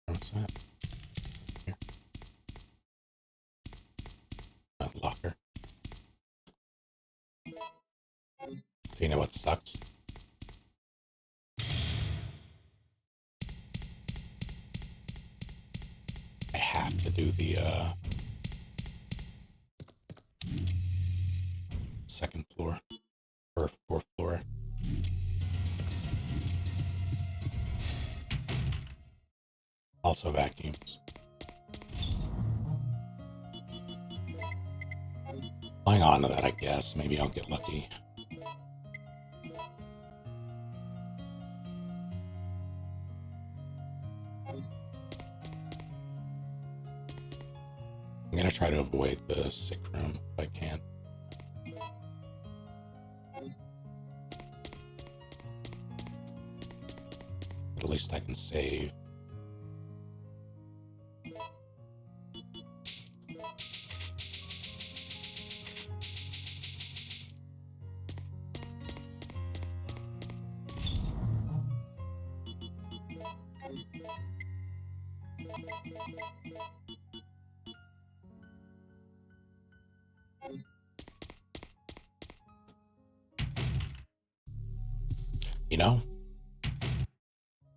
What's that? Here. Locker. Do you know what sucks? I have to do the second floor or fourth floor. Also vacuums. Hang on to that, I guess. Maybe I'll get lucky. gonna try to avoid the sick room if I can. But at least I can save. You know,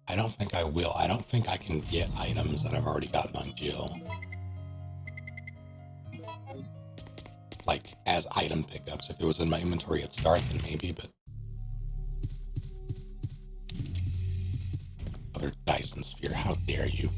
I don't think I will. I don't think I can get items that I've already gotten on Jill. Like, as item pickups. If it was in my inventory at start, then maybe, but... Other Dyson Sphere, how dare you?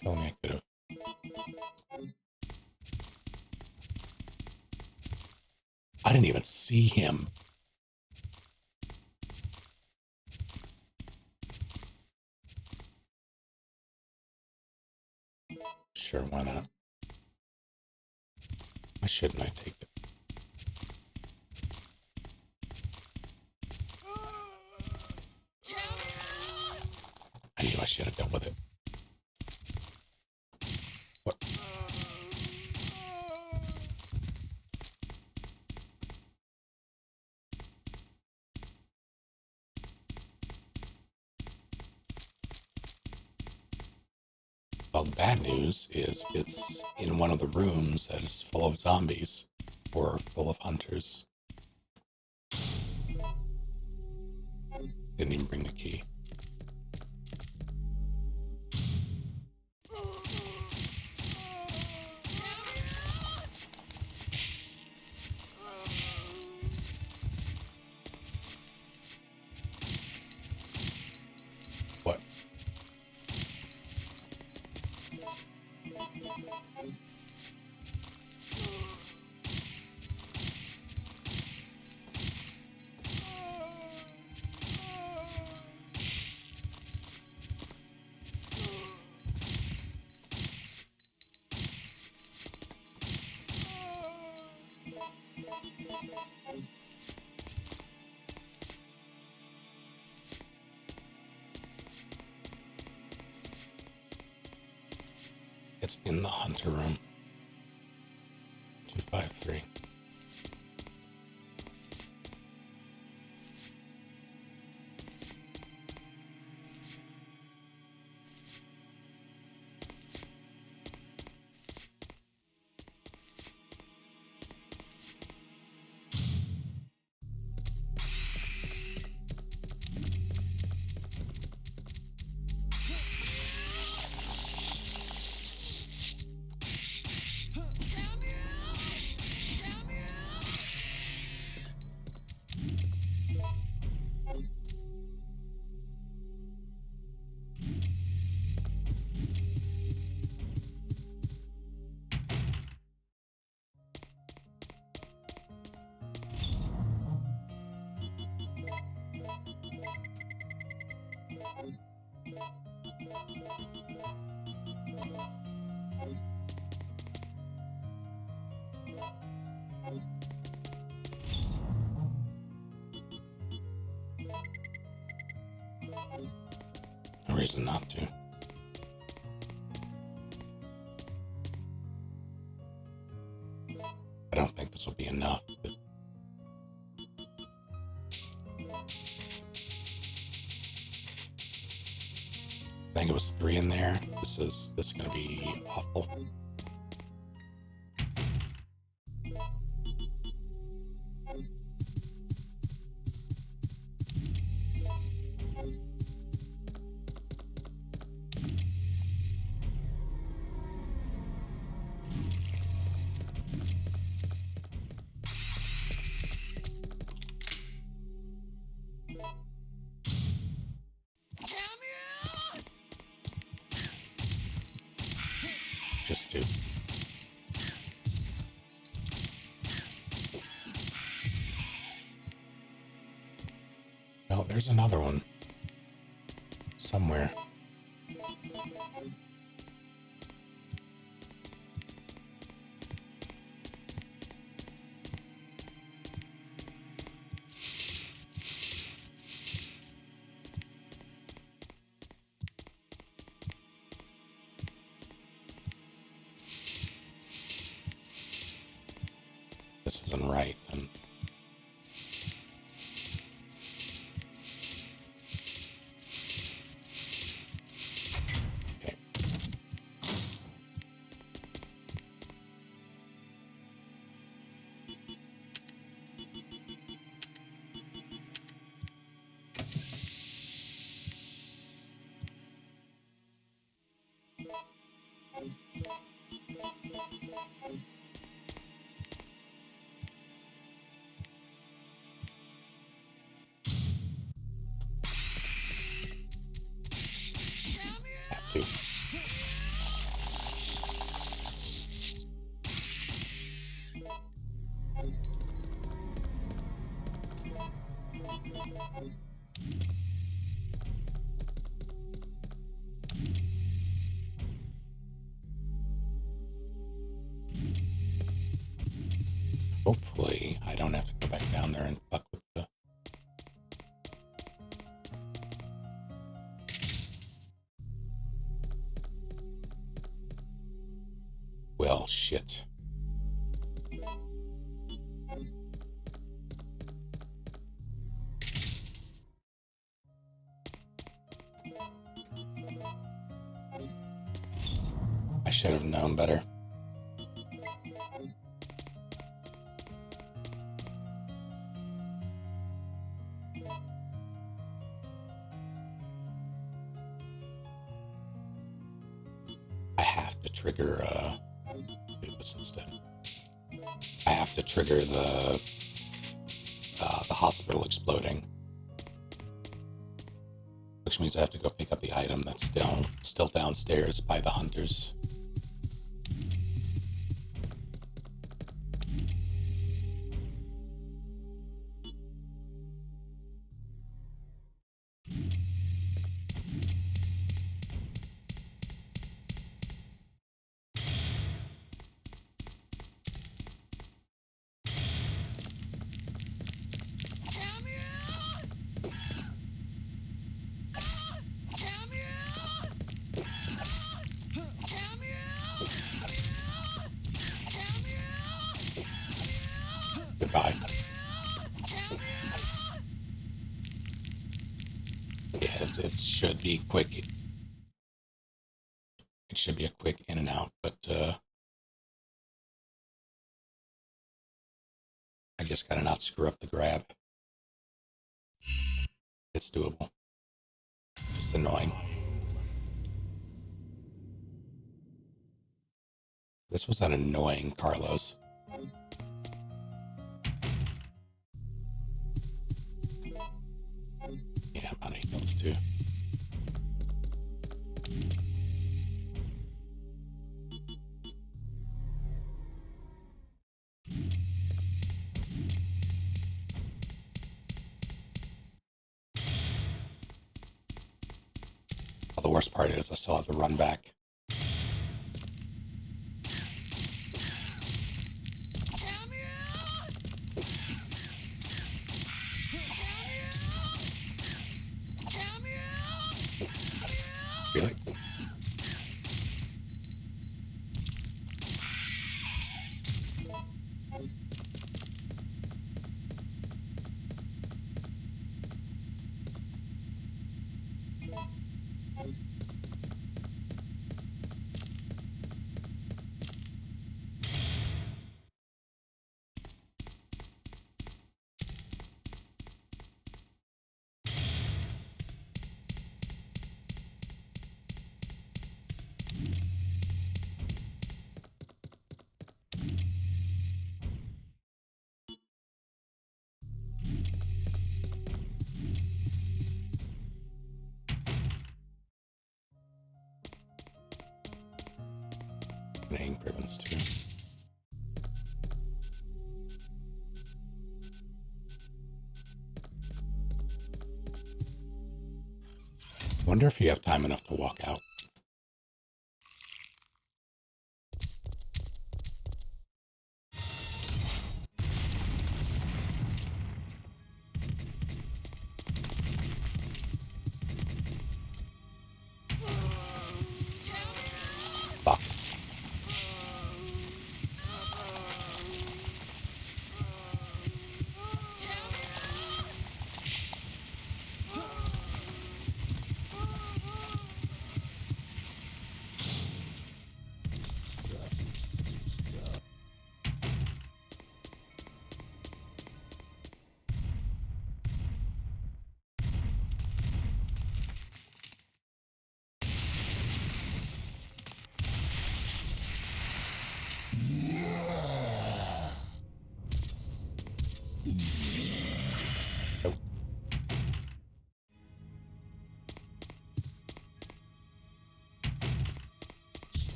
Tell me I could have. I didn't even see him. Sure, why not? Why shouldn't I take it? I knew I should have dealt with it. What? Well, the bad news is it's in one of the rooms that is full of zombies or full of hunters. Didn't even bring the key. What? It's in the hunter room. 253. No reason not to. I don't think this will be enough, but I think it was 3 in there. This is gonna be awful. this too. No, there's another one. Somewhere. This isn't right, then. Okay. Have to. Hopefully, I don't have to go back down there and fuck with the... Well, shit. I should have known better. I have to trigger, do this instead. I have to trigger the hospital exploding. Which means I have to go pick up the item that's still downstairs by the hunters. Goodbye. Yeah, it should be quick. It should be a quick in and out, but I just gotta not screw up the grab. It's doable. Just annoying. This was an annoying Carlos. Yeah, I'm out of heals too. Well, the worst part is I still have to run back. Really? Name ribbons too. Wonder if you have time enough to walk out. Fuck.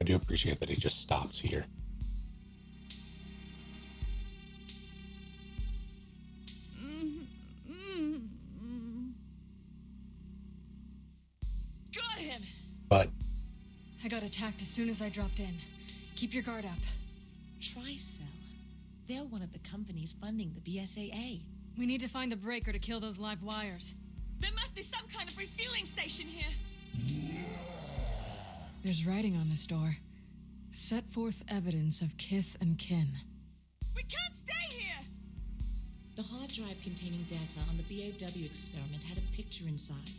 I do appreciate that he just stops here. Got him! But I got attacked as soon as I dropped in. Keep your guard up. Tricell. They're one of the companies funding the BSAA. We need to find the breaker to kill those live wires. There must be some kind of refueling station here. There's writing on this door. Set forth evidence of kith and kin. We can't stay here! The hard drive containing data on the BAW experiment had a picture inside.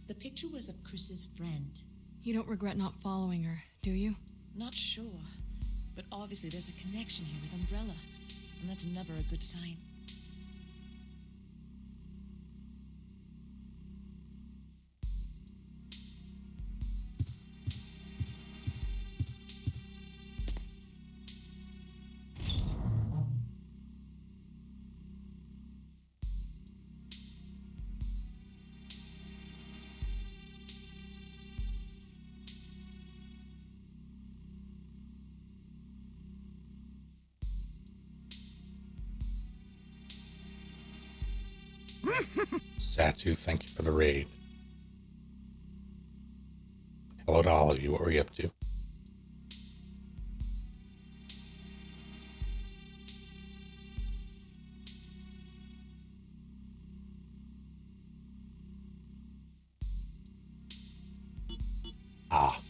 The picture was of Chris's friend. You don't regret not following her, do you? Not sure, but obviously there's a connection here with Umbrella, and that's never a good sign. Satu, thank you for the raid. Hello to all of you. What were you up to? Ah.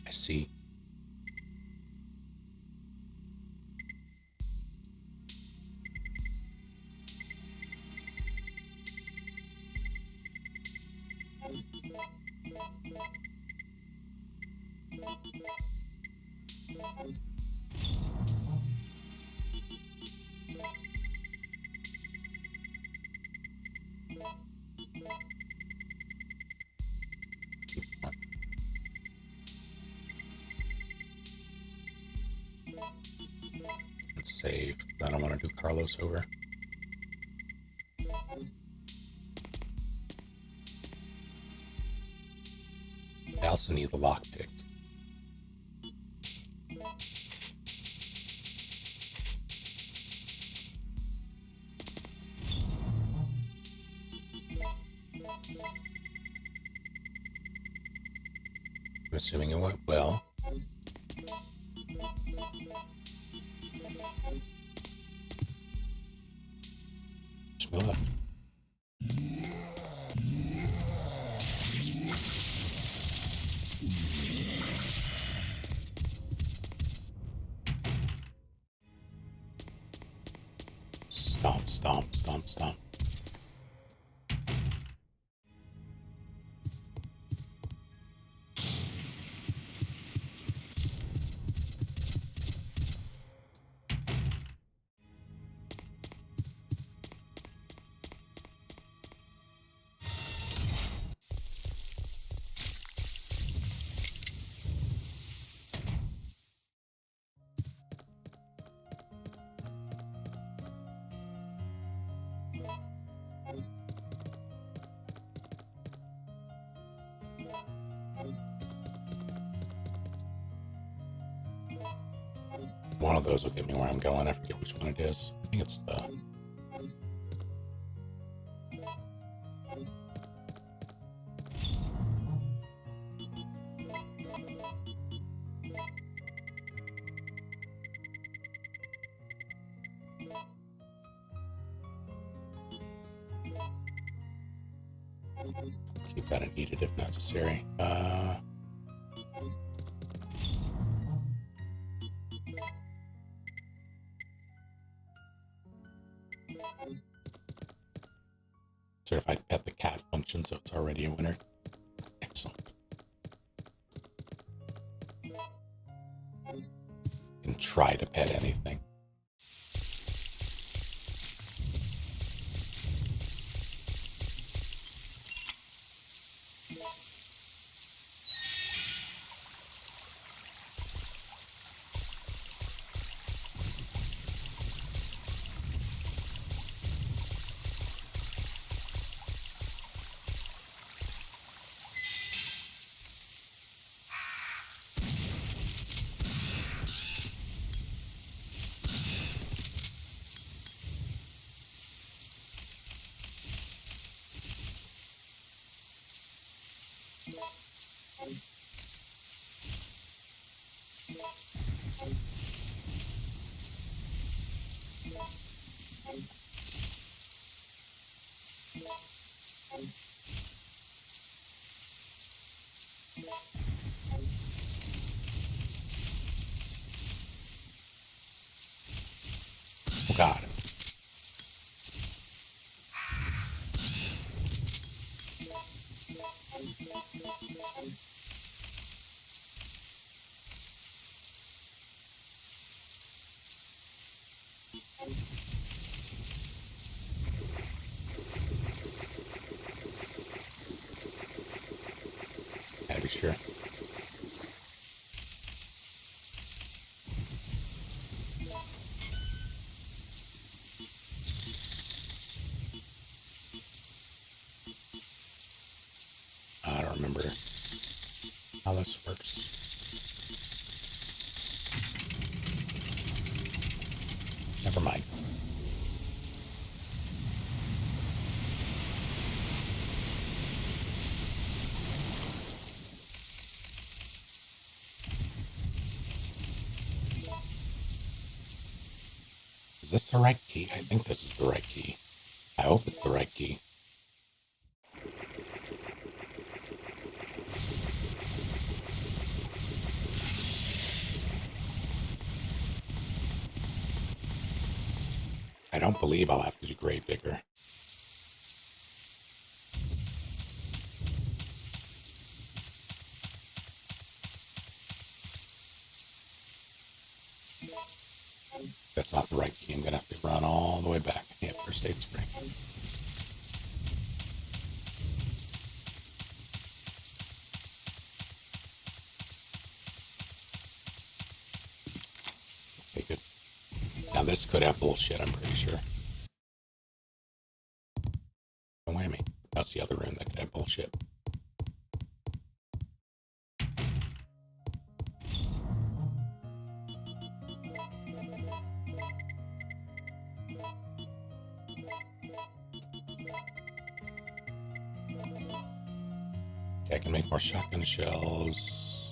I see. Let's save. I don't want to do Carlos over. I also need the lockpick. I'm assuming it went well. Smell it. Stomp, stomp, stomp, stomp. One of those will get me where I'm going. I forget which one it is. I think it's the... Keep that and eat it if necessary. Certified pet the cat function, so it's already a winner. Excellent. And try to pet anything. Oh God. Gotta be sure. I don't remember how this works. Never mind. Is this the right key? I think this is the right key. I hope it's the right key. I don't believe I'll have to do Grave Digger. That's not the right key. I'm gonna have to run all the way back. Yeah, first aid spray. Okay, good. Now this could have bullshit, I'm pretty sure. No whammy. That's the other room that could have bullshit. I can make more shotgun shells.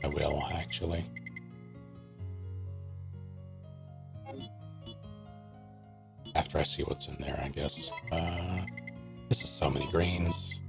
I will, actually. After I see what's in there, I guess. This is so many greens.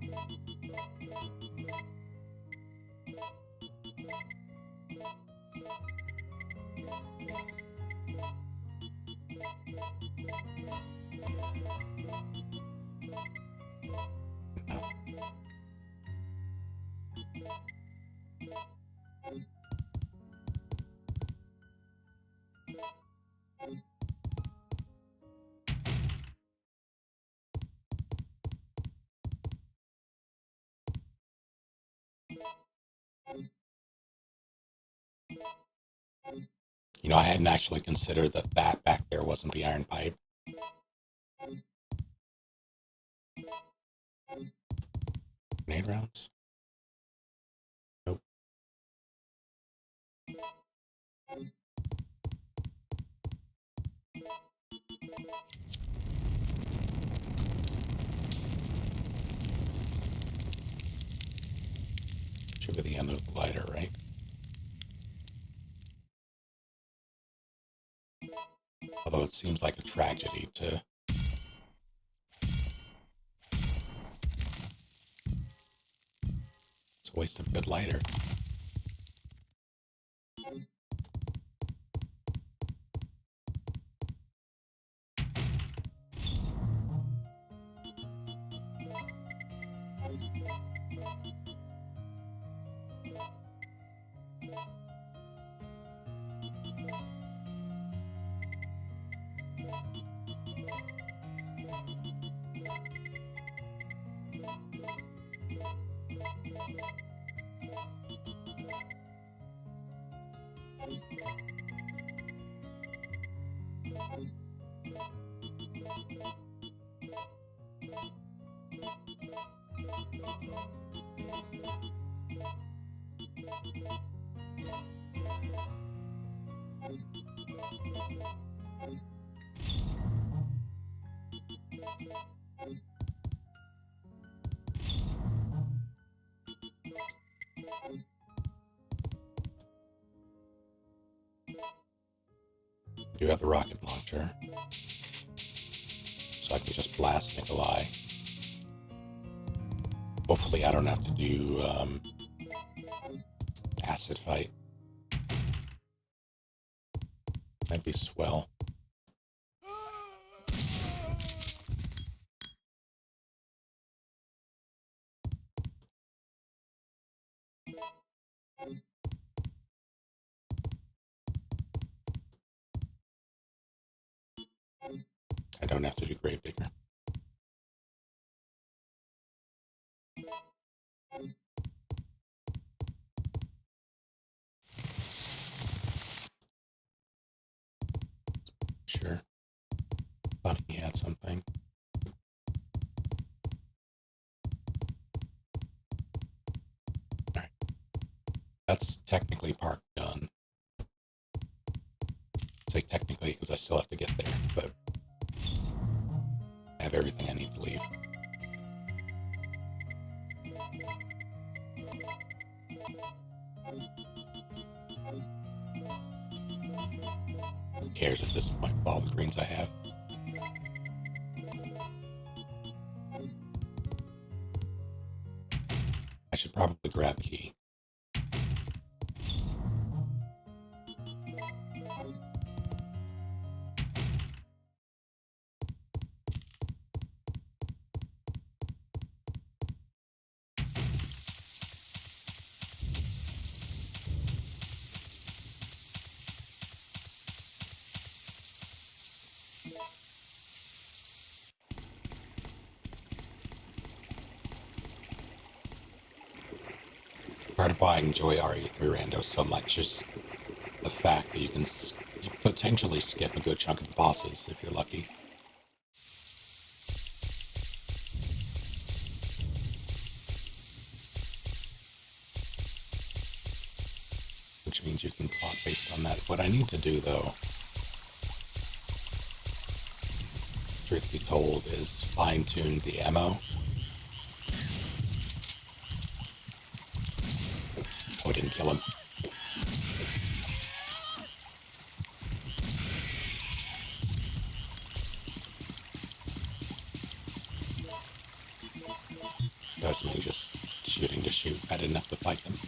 You know, I hadn't actually considered that that back there wasn't the iron pipe. Grenade rounds? Nope. Should be the end of the lighter, right? Although it seems like a tragedy to... It's a waste of good lighter. Do have the rocket launcher, so I can just blast Nikolai. Hopefully I don't have to do acid fight. That'd be swell. I don't have to do Gravedigger. Sure. Thought he had something. Alright. That's technically part done. I say technically because I still have to get there, but I have everything I need to leave. Who cares at this point with all the greens I have? I should probably grab a key. Part of why I enjoy RE3 Rando so much is the fact that you can potentially skip a good chunk of the bosses if you're lucky. Which means you can plot based on that. What I need to do, though, truth be told, is fine-tune the ammo. Oh, I didn't kill him. That was me just shooting to shoot. I didn't have to fight them.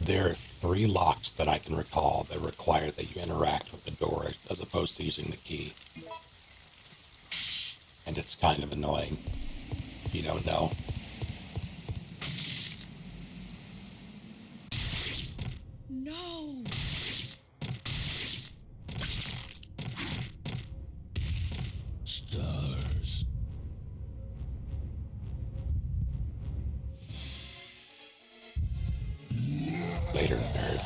There are 3 locks that I can recall that require that you interact with the door as opposed to using the key. And it's kind of annoying if you don't know. No! Stars. Later, nerd.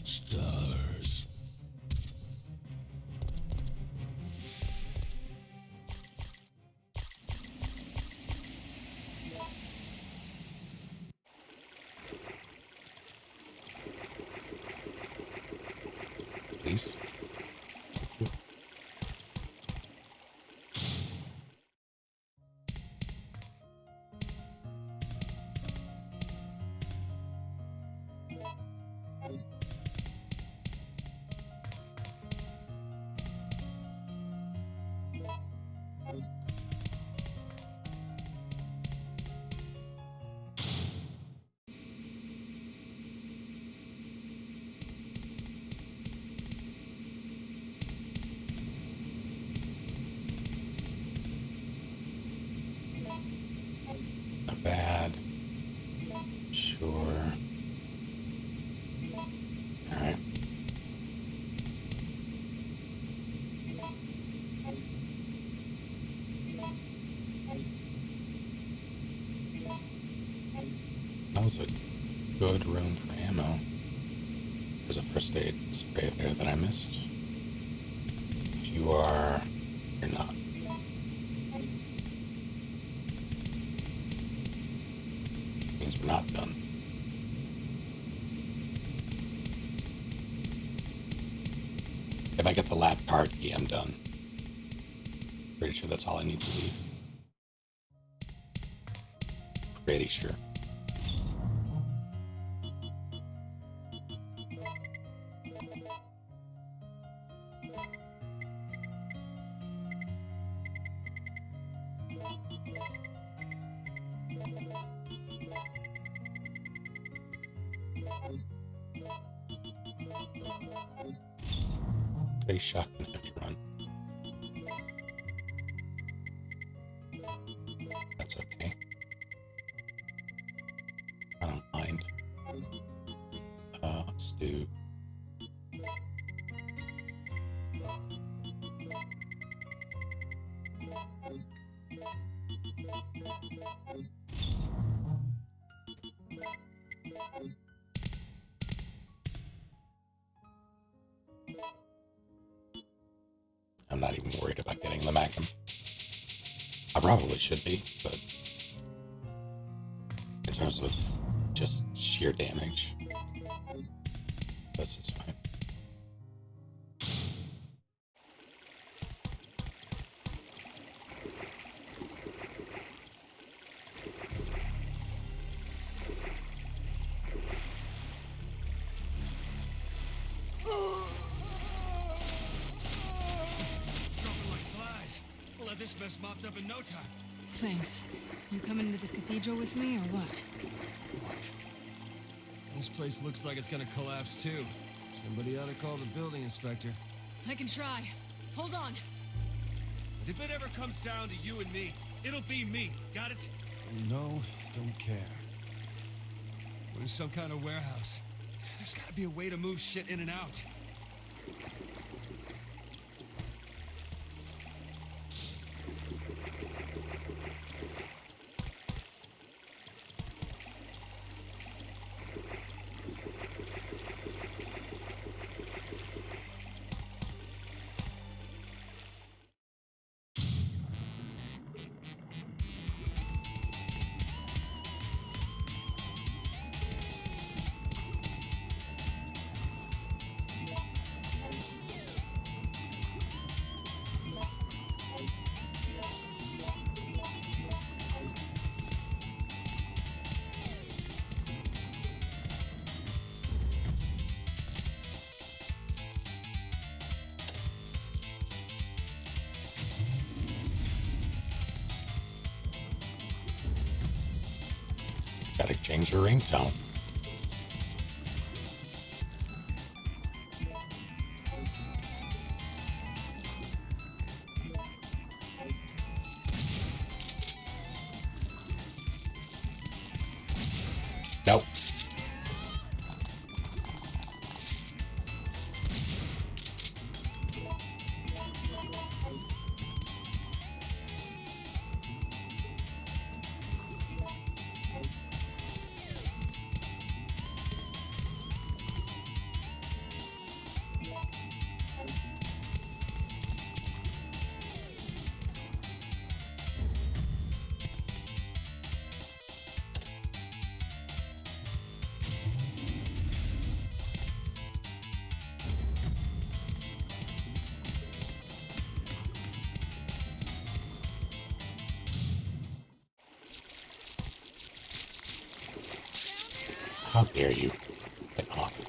Stars. Please. Thank you. Not bad. Sure. All right. That was a good room for ammo. There's a first aid spray there that I missed. If you are, you're not. Means we're not done. If I get the lab card key, I'm done. Pretty sure that's all I need to leave. Pretty sure. Pretty shocking heavy run. That's okay. I don't mind. Let's do. I'm not even worried about getting the Magnum. I probably should be, but in terms of just sheer damage, this is fine. This mess mopped up in no time. Thanks. You coming into this cathedral with me, or what? This place looks like it's gonna collapse too. Somebody ought to call the building inspector. I can try. Hold on. But if it ever comes down to you and me, it'll be me. Got it? No, don't care. We're in some kind of warehouse. There's gotta be a way to move shit in and out. Gotta change your ringtone. Nope. How dare you? Get off.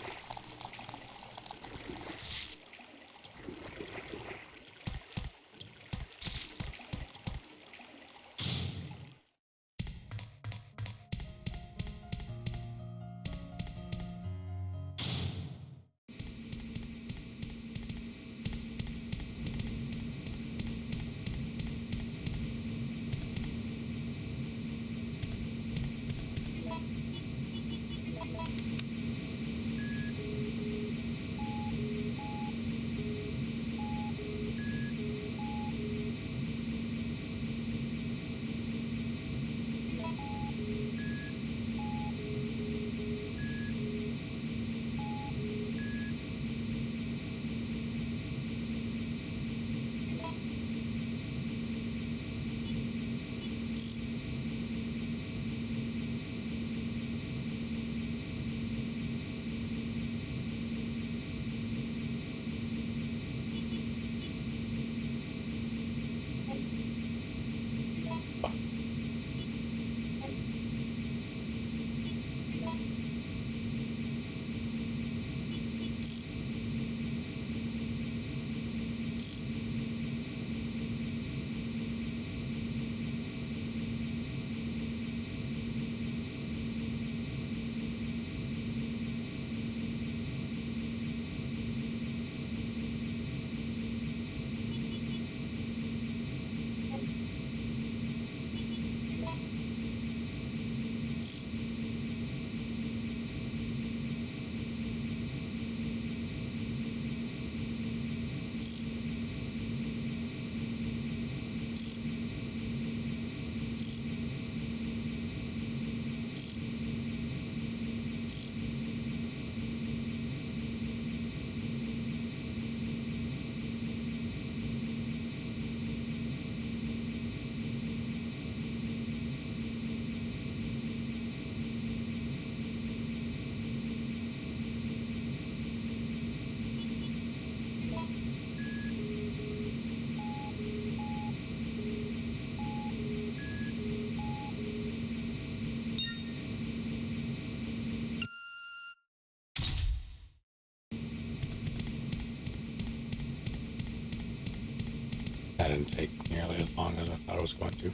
That didn't take nearly as long as I thought it was going to.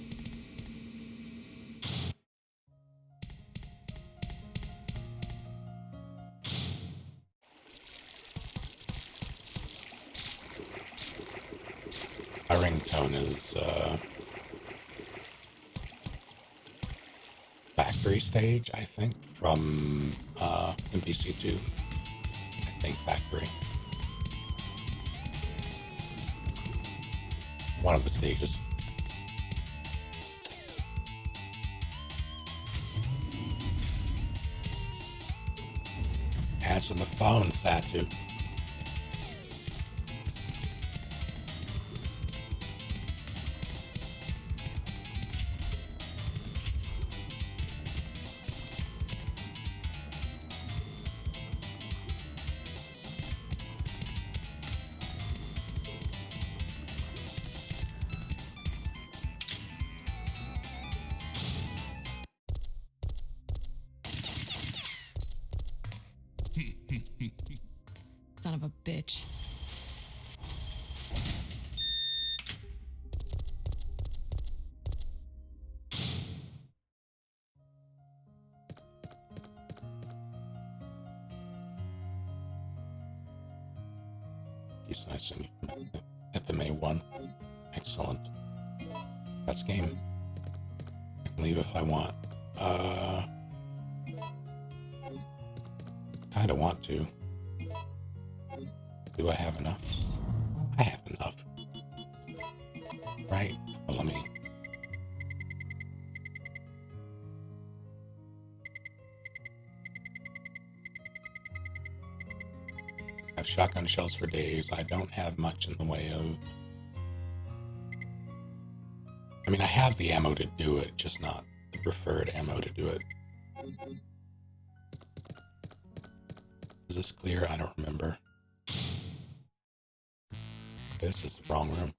My ringtone is Factory Stage, I think, from MVC2. I think Factory. One of the stages. Answer the phone, Satu. Son of a bitch. He's nice and FMA1. Excellent. That's game. I can leave if I want. Kinda want to. Do I have enough? I have enough. Right? Well, let me... I have shotgun shells for days. I don't have much in the way of... I mean, I have the ammo to do it, just not the preferred ammo to do it. Is this clear? I don't remember. This is the wrong room.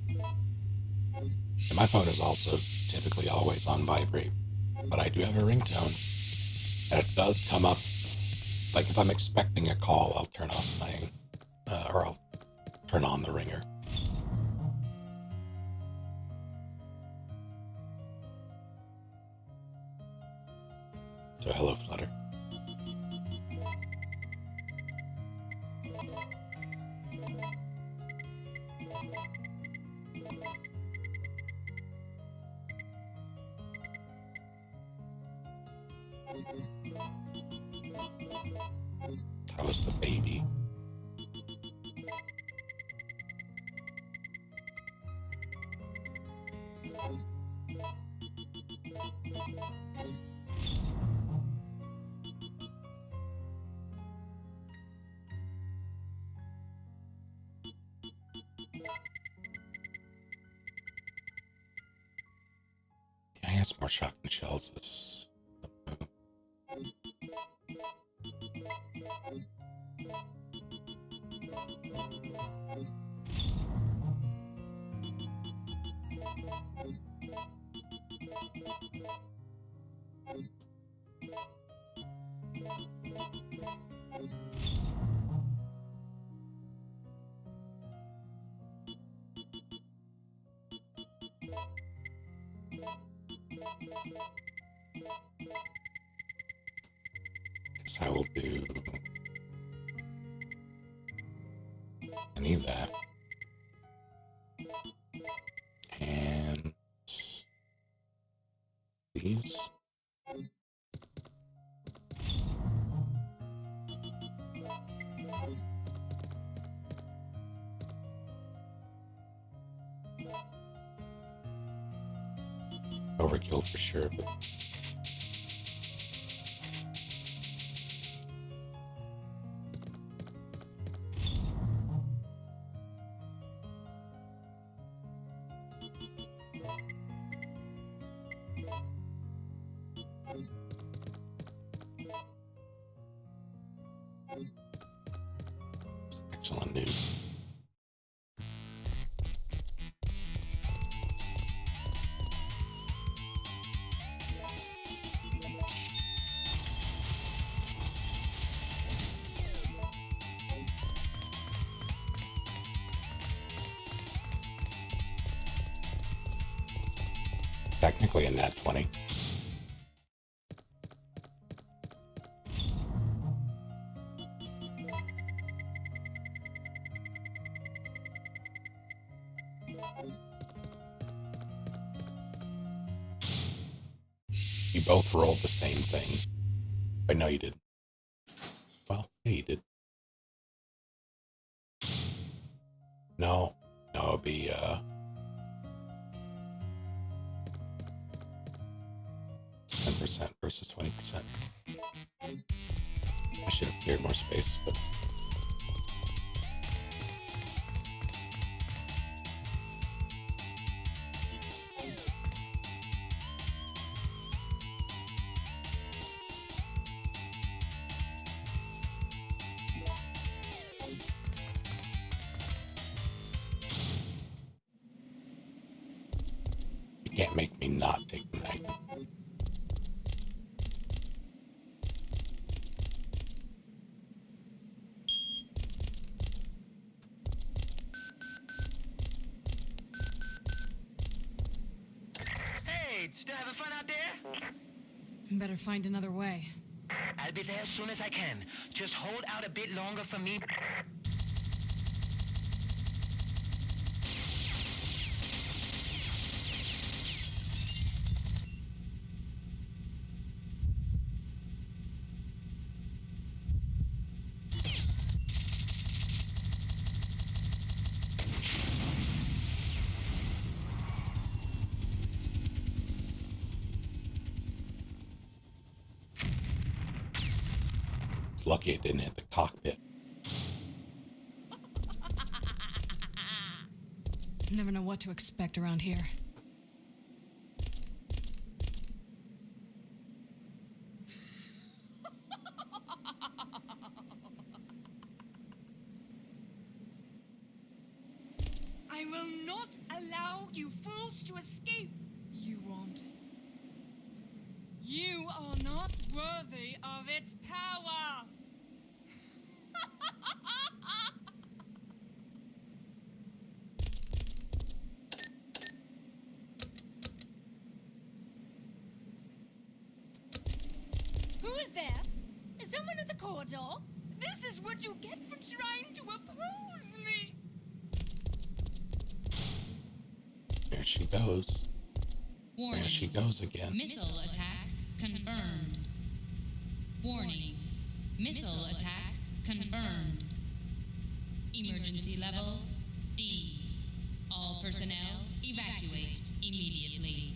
And my phone is also typically always on vibrate, but I do have a ringtone. And it does come up, like if I'm expecting a call, I'll turn off my, or I'll turn on the ringer. So hello, Flutter. How was the baby? Yeah, I had some more shotgun shells. This guess I will do any of that. And these. Overkill for sure, but excellent news. Technically a nat 20. You both rolled the same thing. But no, you didn't. Well, yeah, you did. No, it'll be, it's 10% versus 20%. I should have cleared more space, but you can't make me not take the magnet. Hey, still having fun out there? Better find another way. I'll be there as soon as I can. Just hold out a bit longer for me. It's lucky it didn't hit the cockpit. Never know what to expect around here. I I will not allow you fools to escape. You want it. You are not worthy of its power. Who is there? Is someone at the corridor? This is what you get for trying to oppose me. There she goes. Warning. There she goes again. Missile attack confirmed. Warning. Missile attack confirmed. Emergency level D. All personnel evacuate immediately.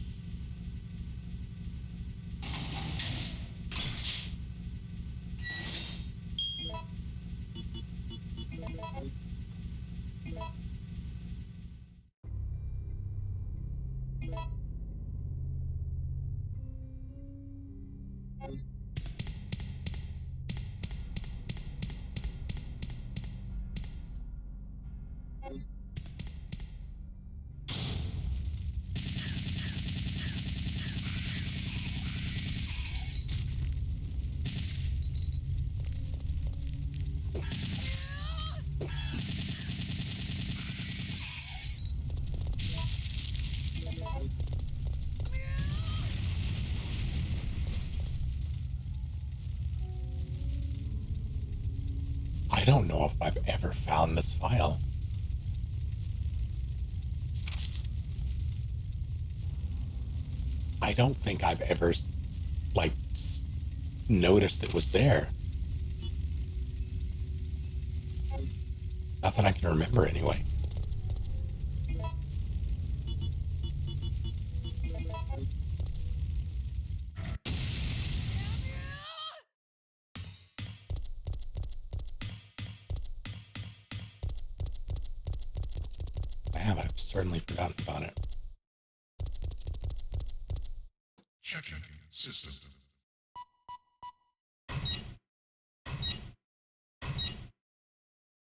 I don't know if I've ever found this file. I don't think I've ever, like, noticed it was there. Not that I can remember, anyway. I've certainly forgotten about it. Checking system.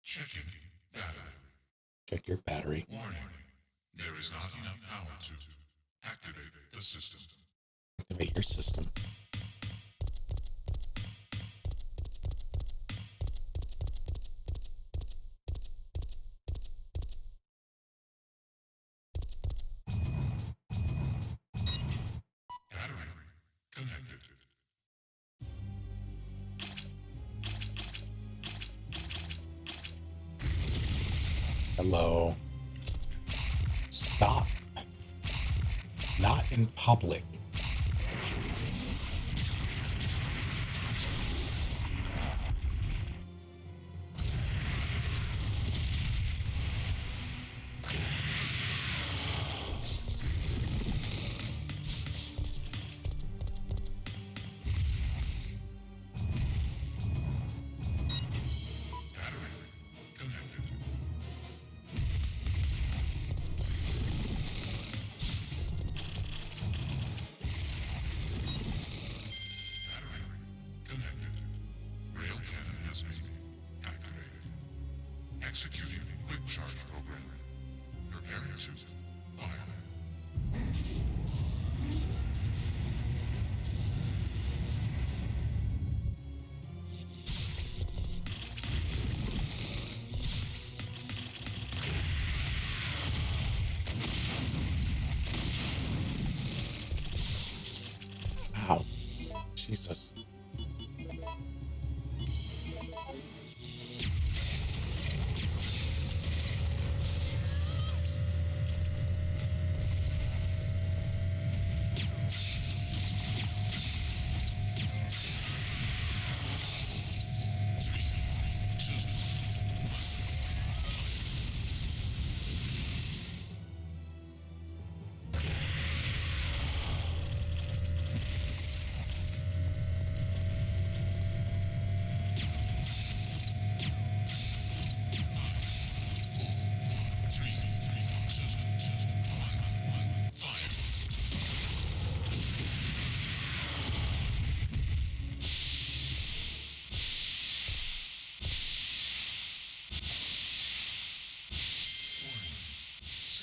Checking battery. Check your battery. Warning. There is not enough power to activate the system. Activate your system. Hello. Stop. Not in public. Executing quick charge program. Preparing to fire. Ow. Jesus.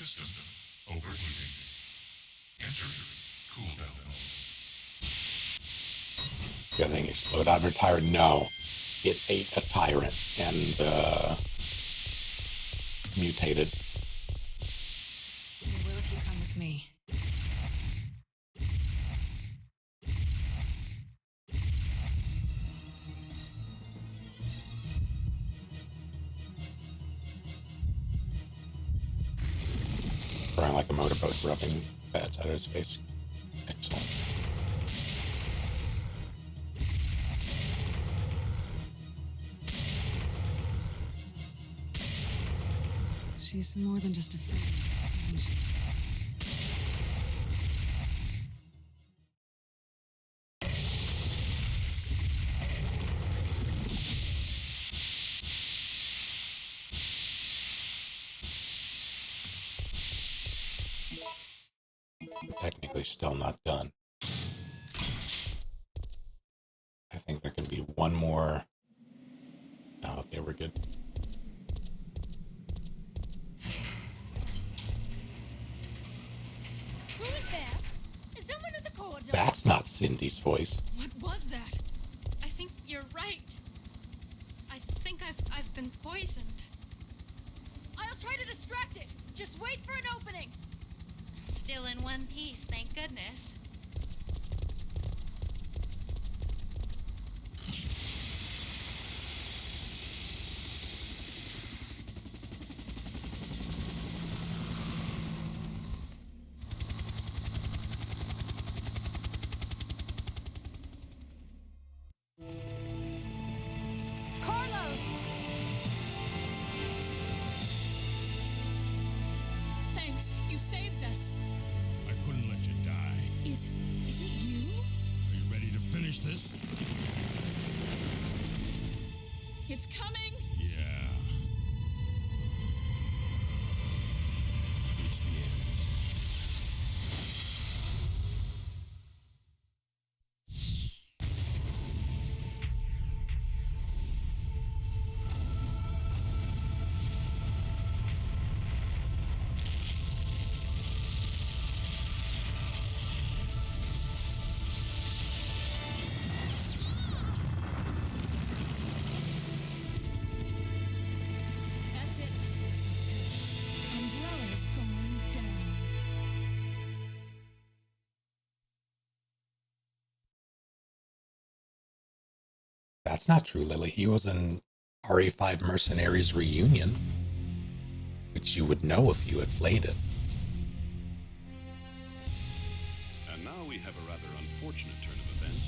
System overheating. Entering cooldown mode. The thing explode out of a tyrant? No. It ate a tyrant and mutated. You will if you come with me. Running like a motorboat, rubbing bats out of his face. Excellent. She's more than just a friend, isn't she? Technically still not done. I think there can be one more. Oh, okay, we're good. Who is there? Is someone at the corridor? That's not Cindy's voice. What was that? I think you're right. I think I've been poisoned. I'll try to distract it. Just wait for an opening. Still in one piece, thank goodness. Carlos! Thanks, you saved us. I couldn't let you die. Is it you? Are you ready to finish this? It's coming. Yeah. It's the end. That's it. Umbrella's going down. That's not true, Lily. He was in RE5 Mercenaries Reunion, which you would know if you had played it. And now we have a rather unfortunate turn of events.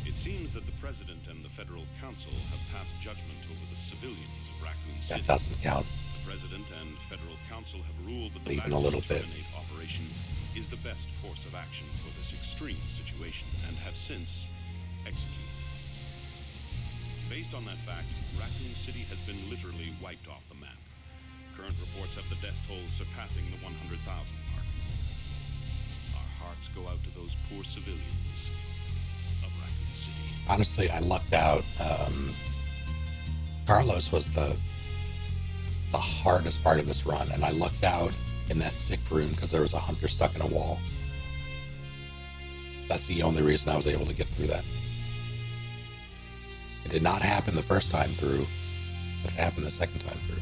It seems that the President and the Federal Council have passed judgment over the civilians of Raccoon City. That doesn't count. The President and Federal Council have ruled that the Even a little bit. Terminate operation is the best course of action for this extreme situation and have since executed. Based on that fact, Raccoon City has been literally wiped off the map. Current reports have the death toll surpassing the 100,000 mark. Our hearts go out to those poor civilians of Raccoon City. Honestly, I lucked out. Carlos was the hardest part of this run, and I lucked out in that sick room because there was a hunter stuck in a wall. That's the only reason I was able to get through that. It did not happen the first time through, but it happened the second time through.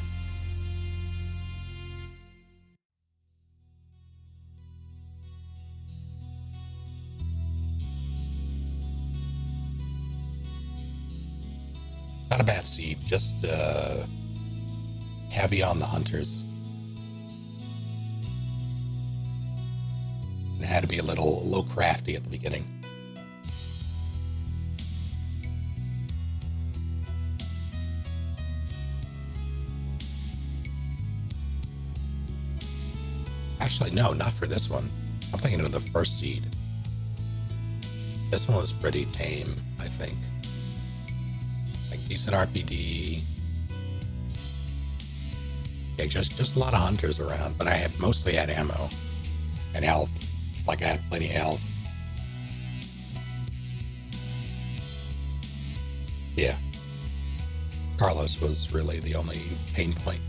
Not a bad seed, just heavy on the hunters. And it had to be a little crafty at the beginning. Actually, no, not for this one. I'm thinking of the first seed. This one was pretty tame, I think. Like decent RPD. Yeah, just a lot of hunters around, but I mostly had ammo and health. Like I had plenty of health. Yeah. Carlos was really the only pain point.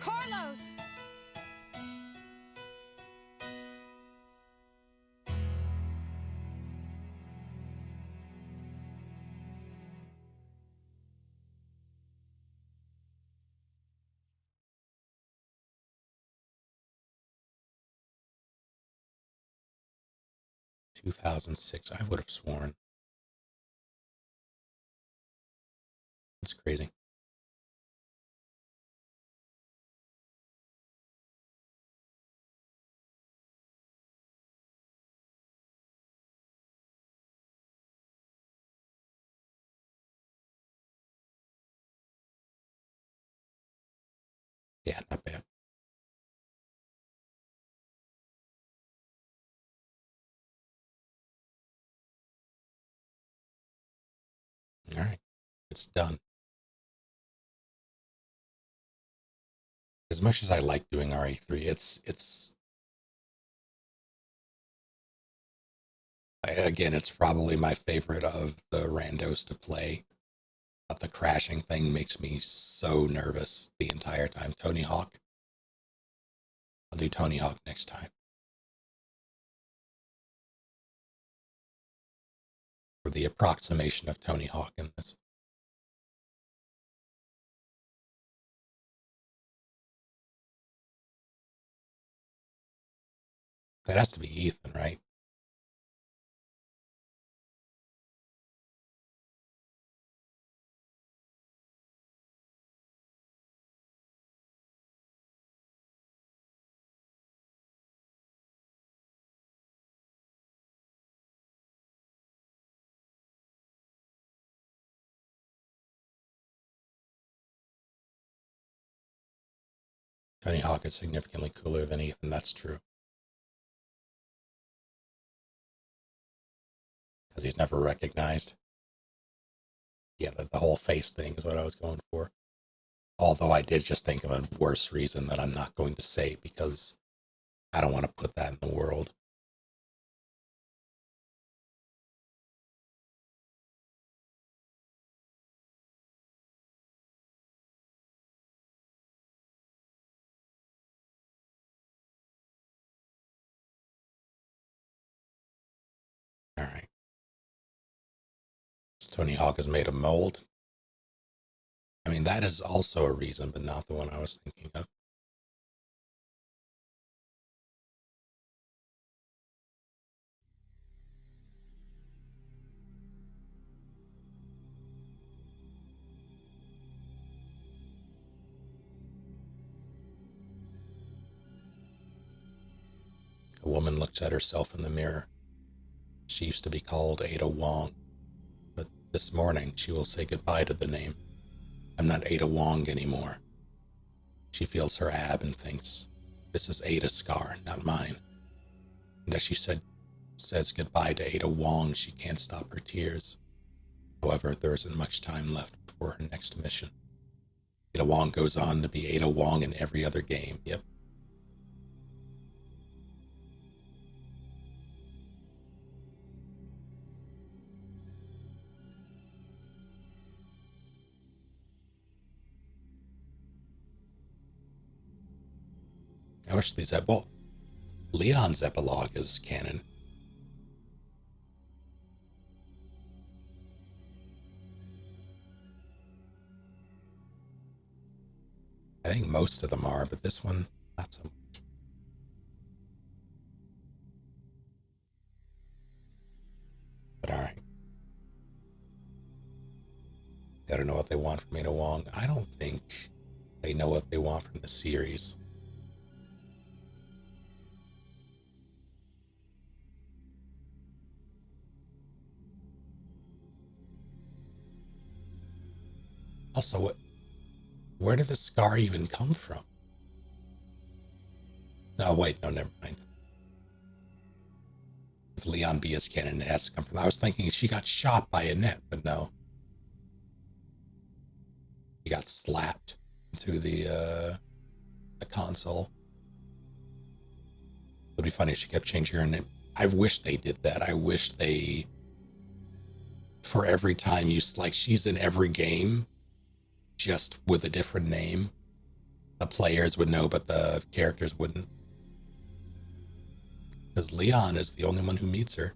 Carlos! 2006. I would have sworn. That's crazy. Yeah, not bad. All right, it's done. As much as I like doing RE3, again, it's probably my favorite of the randos to play. But the crashing thing makes me so nervous the entire time. Tony Hawk. I'll do Tony Hawk next time. For the approximation of Tony Hawk in this. That has to be Ethan, right? Tony Hawk is significantly cooler than Ethan, that's true. Because he's never recognized. Yeah, the whole face thing is what I was going for. Although I did just think of a worse reason that I'm not going to say because I don't want to put that in the world. All right. So Tony Hawk is made of mold. I mean, that is also a reason, but not the one I was thinking of. A woman looks at herself in the mirror. She used to be called Ada Wong, but this morning she will say goodbye to the name. I'm not Ada Wong anymore. She feels her ab and thinks, this is Ada's scar, not mine. And as she says goodbye to Ada Wong, she can't stop her tears. However, there isn't much time left before her next mission. Ada Wong goes on to be Ada Wong in every other game. Yep. I wish these had, well, Leon's epilogue is canon. I think most of them are, but this one, not so much. But alright. They don't know what they want from Ada Wong. I don't think they know what they want from the series. Also, where did the scar even come from? Oh, wait, no, never mind. If Leon B is canon, it has to come from... I was thinking she got shot by Annette, but no. She got slapped into the console. It would be funny if she kept changing her name. I wish they did that. I wish they... For every time you... Like, she's in every game, just with a different name. the players would know, but the characters wouldn't. Because Leon is the only one who meets her.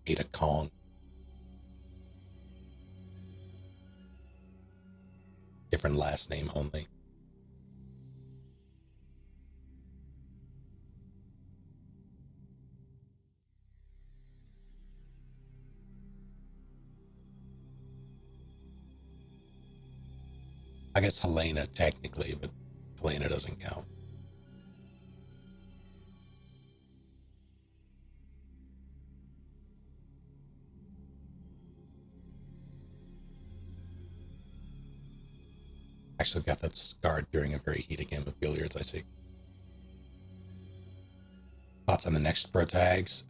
Ada Kong. Different last name only. I guess Helena technically, but Helena doesn't count. Actually got that scarred during a very heated game of billiards, I see. Thoughts on the next pro tags?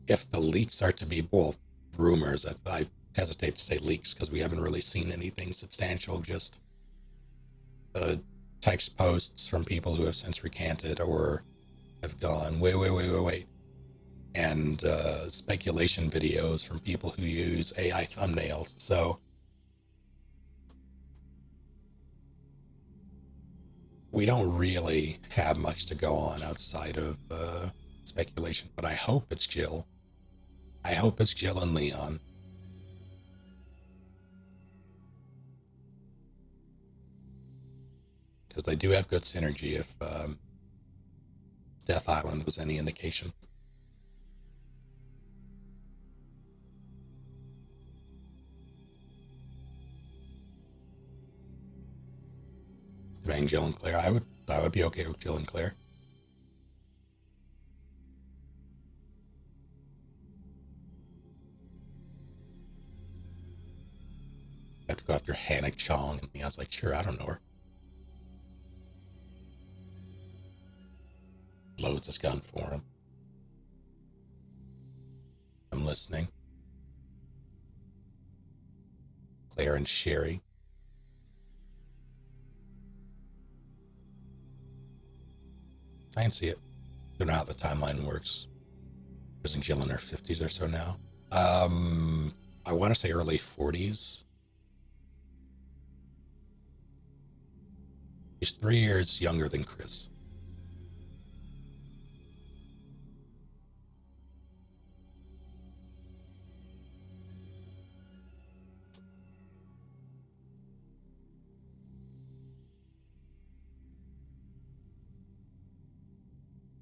If the leaks are to be, well, rumors, I hesitate to say leaks because we haven't really seen anything substantial, just text posts from people who have since recanted or have gone, wait. And speculation videos from people who use AI thumbnails. So we don't really have much to go on outside of speculation, but I hope it's Jill. I hope it's Jill and Leon. Because they do have good synergy if Death Island was any indication. Bang Jill and Claire. I would be okay with Jill and Claire. I have to go after Hannah Chong, and I was like, sure, I don't know her. Loads his gun for him. I'm listening. Claire and Sherry. I can see it. Don't know how the timeline works. Isn't Jill in her 50s or so now? I want to say early 40s. He's 3 years younger than Chris.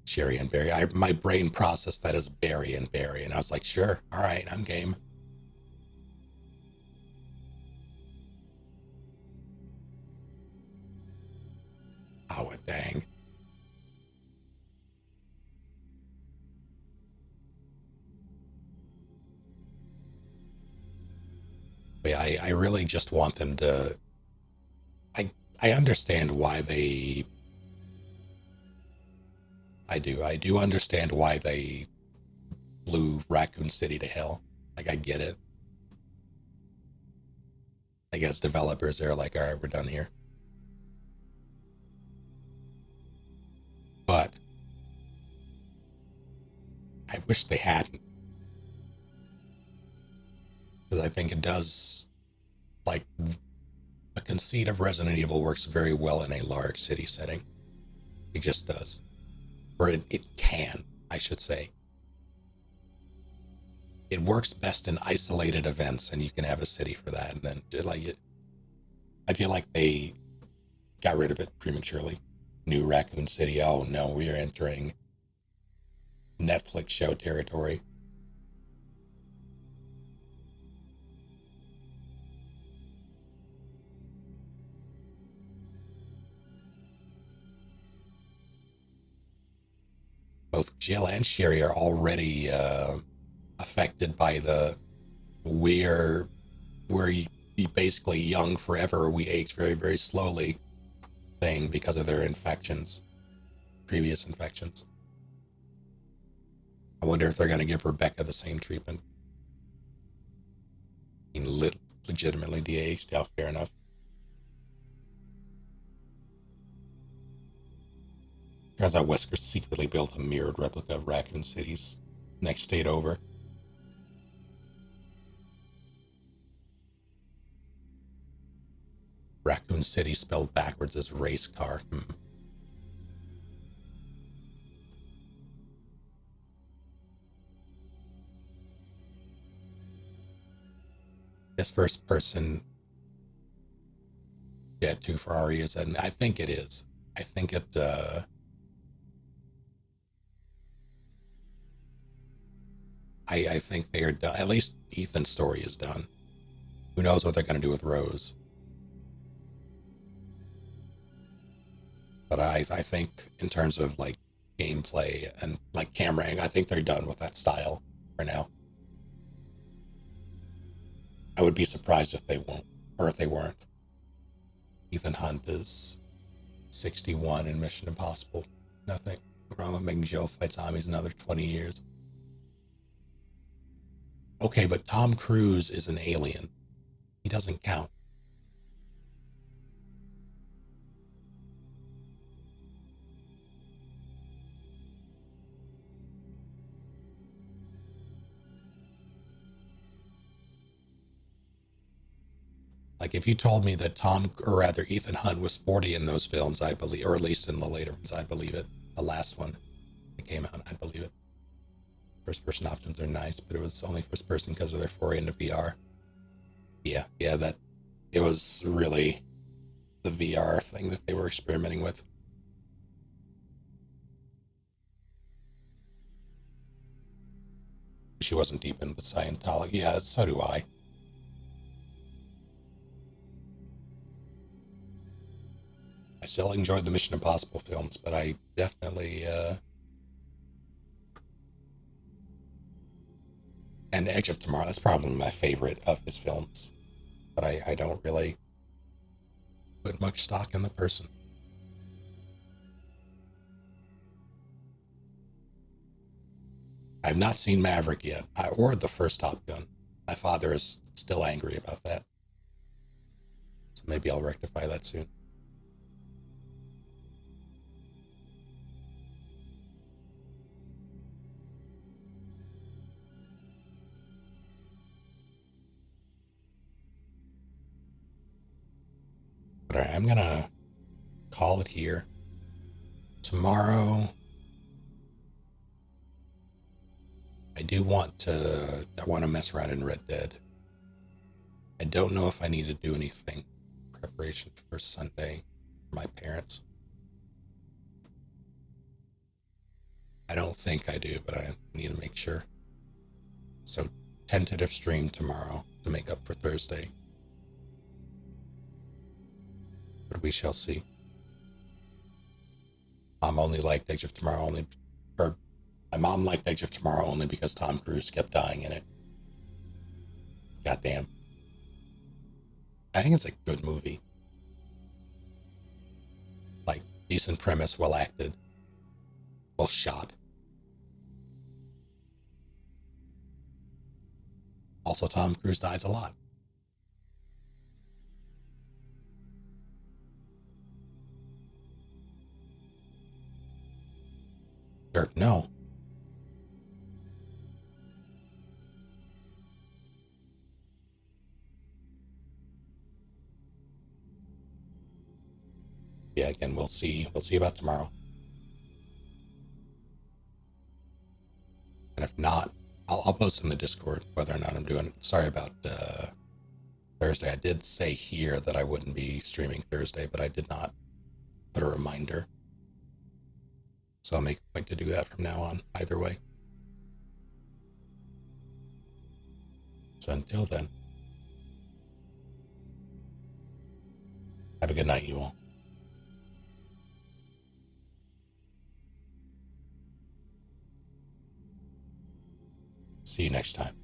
Sherry and Barry. My brain processed that as Barry, and I was like, sure, all right, I'm game. Oh, dang. But yeah, I really just want them to... I understand why they... I do understand why they blew Raccoon City to hell. Like, I get it. I guess developers are like, all right, we're done here. But I wish they hadn't. Because I think it does, like, the conceit of Resident Evil works very well in a large city setting. It just does. Or it can, I should say. It works best in isolated events, and you can have a city for that. And then, I feel like they got rid of it prematurely. New Raccoon City. Oh no, we are entering Netflix show territory. Both Jill and Sherry are already affected by the we're basically young forever, we age very, very slowly thing because of their infections, previous infections. I wonder if they're going to give Rebecca the same treatment. I mean, legitimately de-aged. Yeah, fair enough. Turns out Wesker secretly built a mirrored replica of Raccoon City's next state over. Raccoon Raccoon City spelled backwards is race car. This first person, yeah, 2 Ferraris, and I think it is. I think it, I think they are done. At least Ethan's story is done. Who knows what they're going to do with Rose. But I think in terms of like gameplay and like cameraing, I think they're done with that style for now. I would be surprised if they won't, or if they weren't. Ethan Hunt is 61 in Mission Impossible. Nothing wrong with making Joe fight zombies another 20 years. Okay, but Tom Cruise is an alien. He doesn't count. Like, if you told me that Ethan Hunt was 40 in those films, I'd believe, or at least in the later ones, I'd believe it. The last one that came out, I'd believe it. First-person options are nice, but it was only first-person because of their foray into VR. Yeah, that it was really the VR thing that they were experimenting with. She wasn't deep in with Scientology. Yeah, so do I. I still enjoyed the Mission Impossible films, but I definitely, and Edge of Tomorrow, that's probably my favorite of his films. But I don't really put much stock in the person. I've not seen Maverick yet, or the first Top Gun. My father is still angry about that. So maybe I'll rectify that soon. But all right, I'm gonna call it here. Tomorrow, I want to mess around in Red Dead. I don't know if I need to do anything preparation for Sunday for my parents. I don't think I do, but I need to make sure. So tentative stream tomorrow to make up for Thursday. But we shall see. Mom only liked Edge of Tomorrow my mom liked Edge of Tomorrow only because Tom Cruise kept dying in it. Goddamn. I think it's a good movie. Like, decent premise, well acted. Well shot. Also, Tom Cruise dies a lot. Dirk, no. Yeah, again, we'll see. We'll see about tomorrow. And if not, I'll post in the Discord whether or not I'm doing it. Sorry about Thursday. I did say here that I wouldn't be streaming Thursday, but I did not put a reminder. So I'll make a point to do that from now on, either way. So until then, have a good night, you all. See you next time.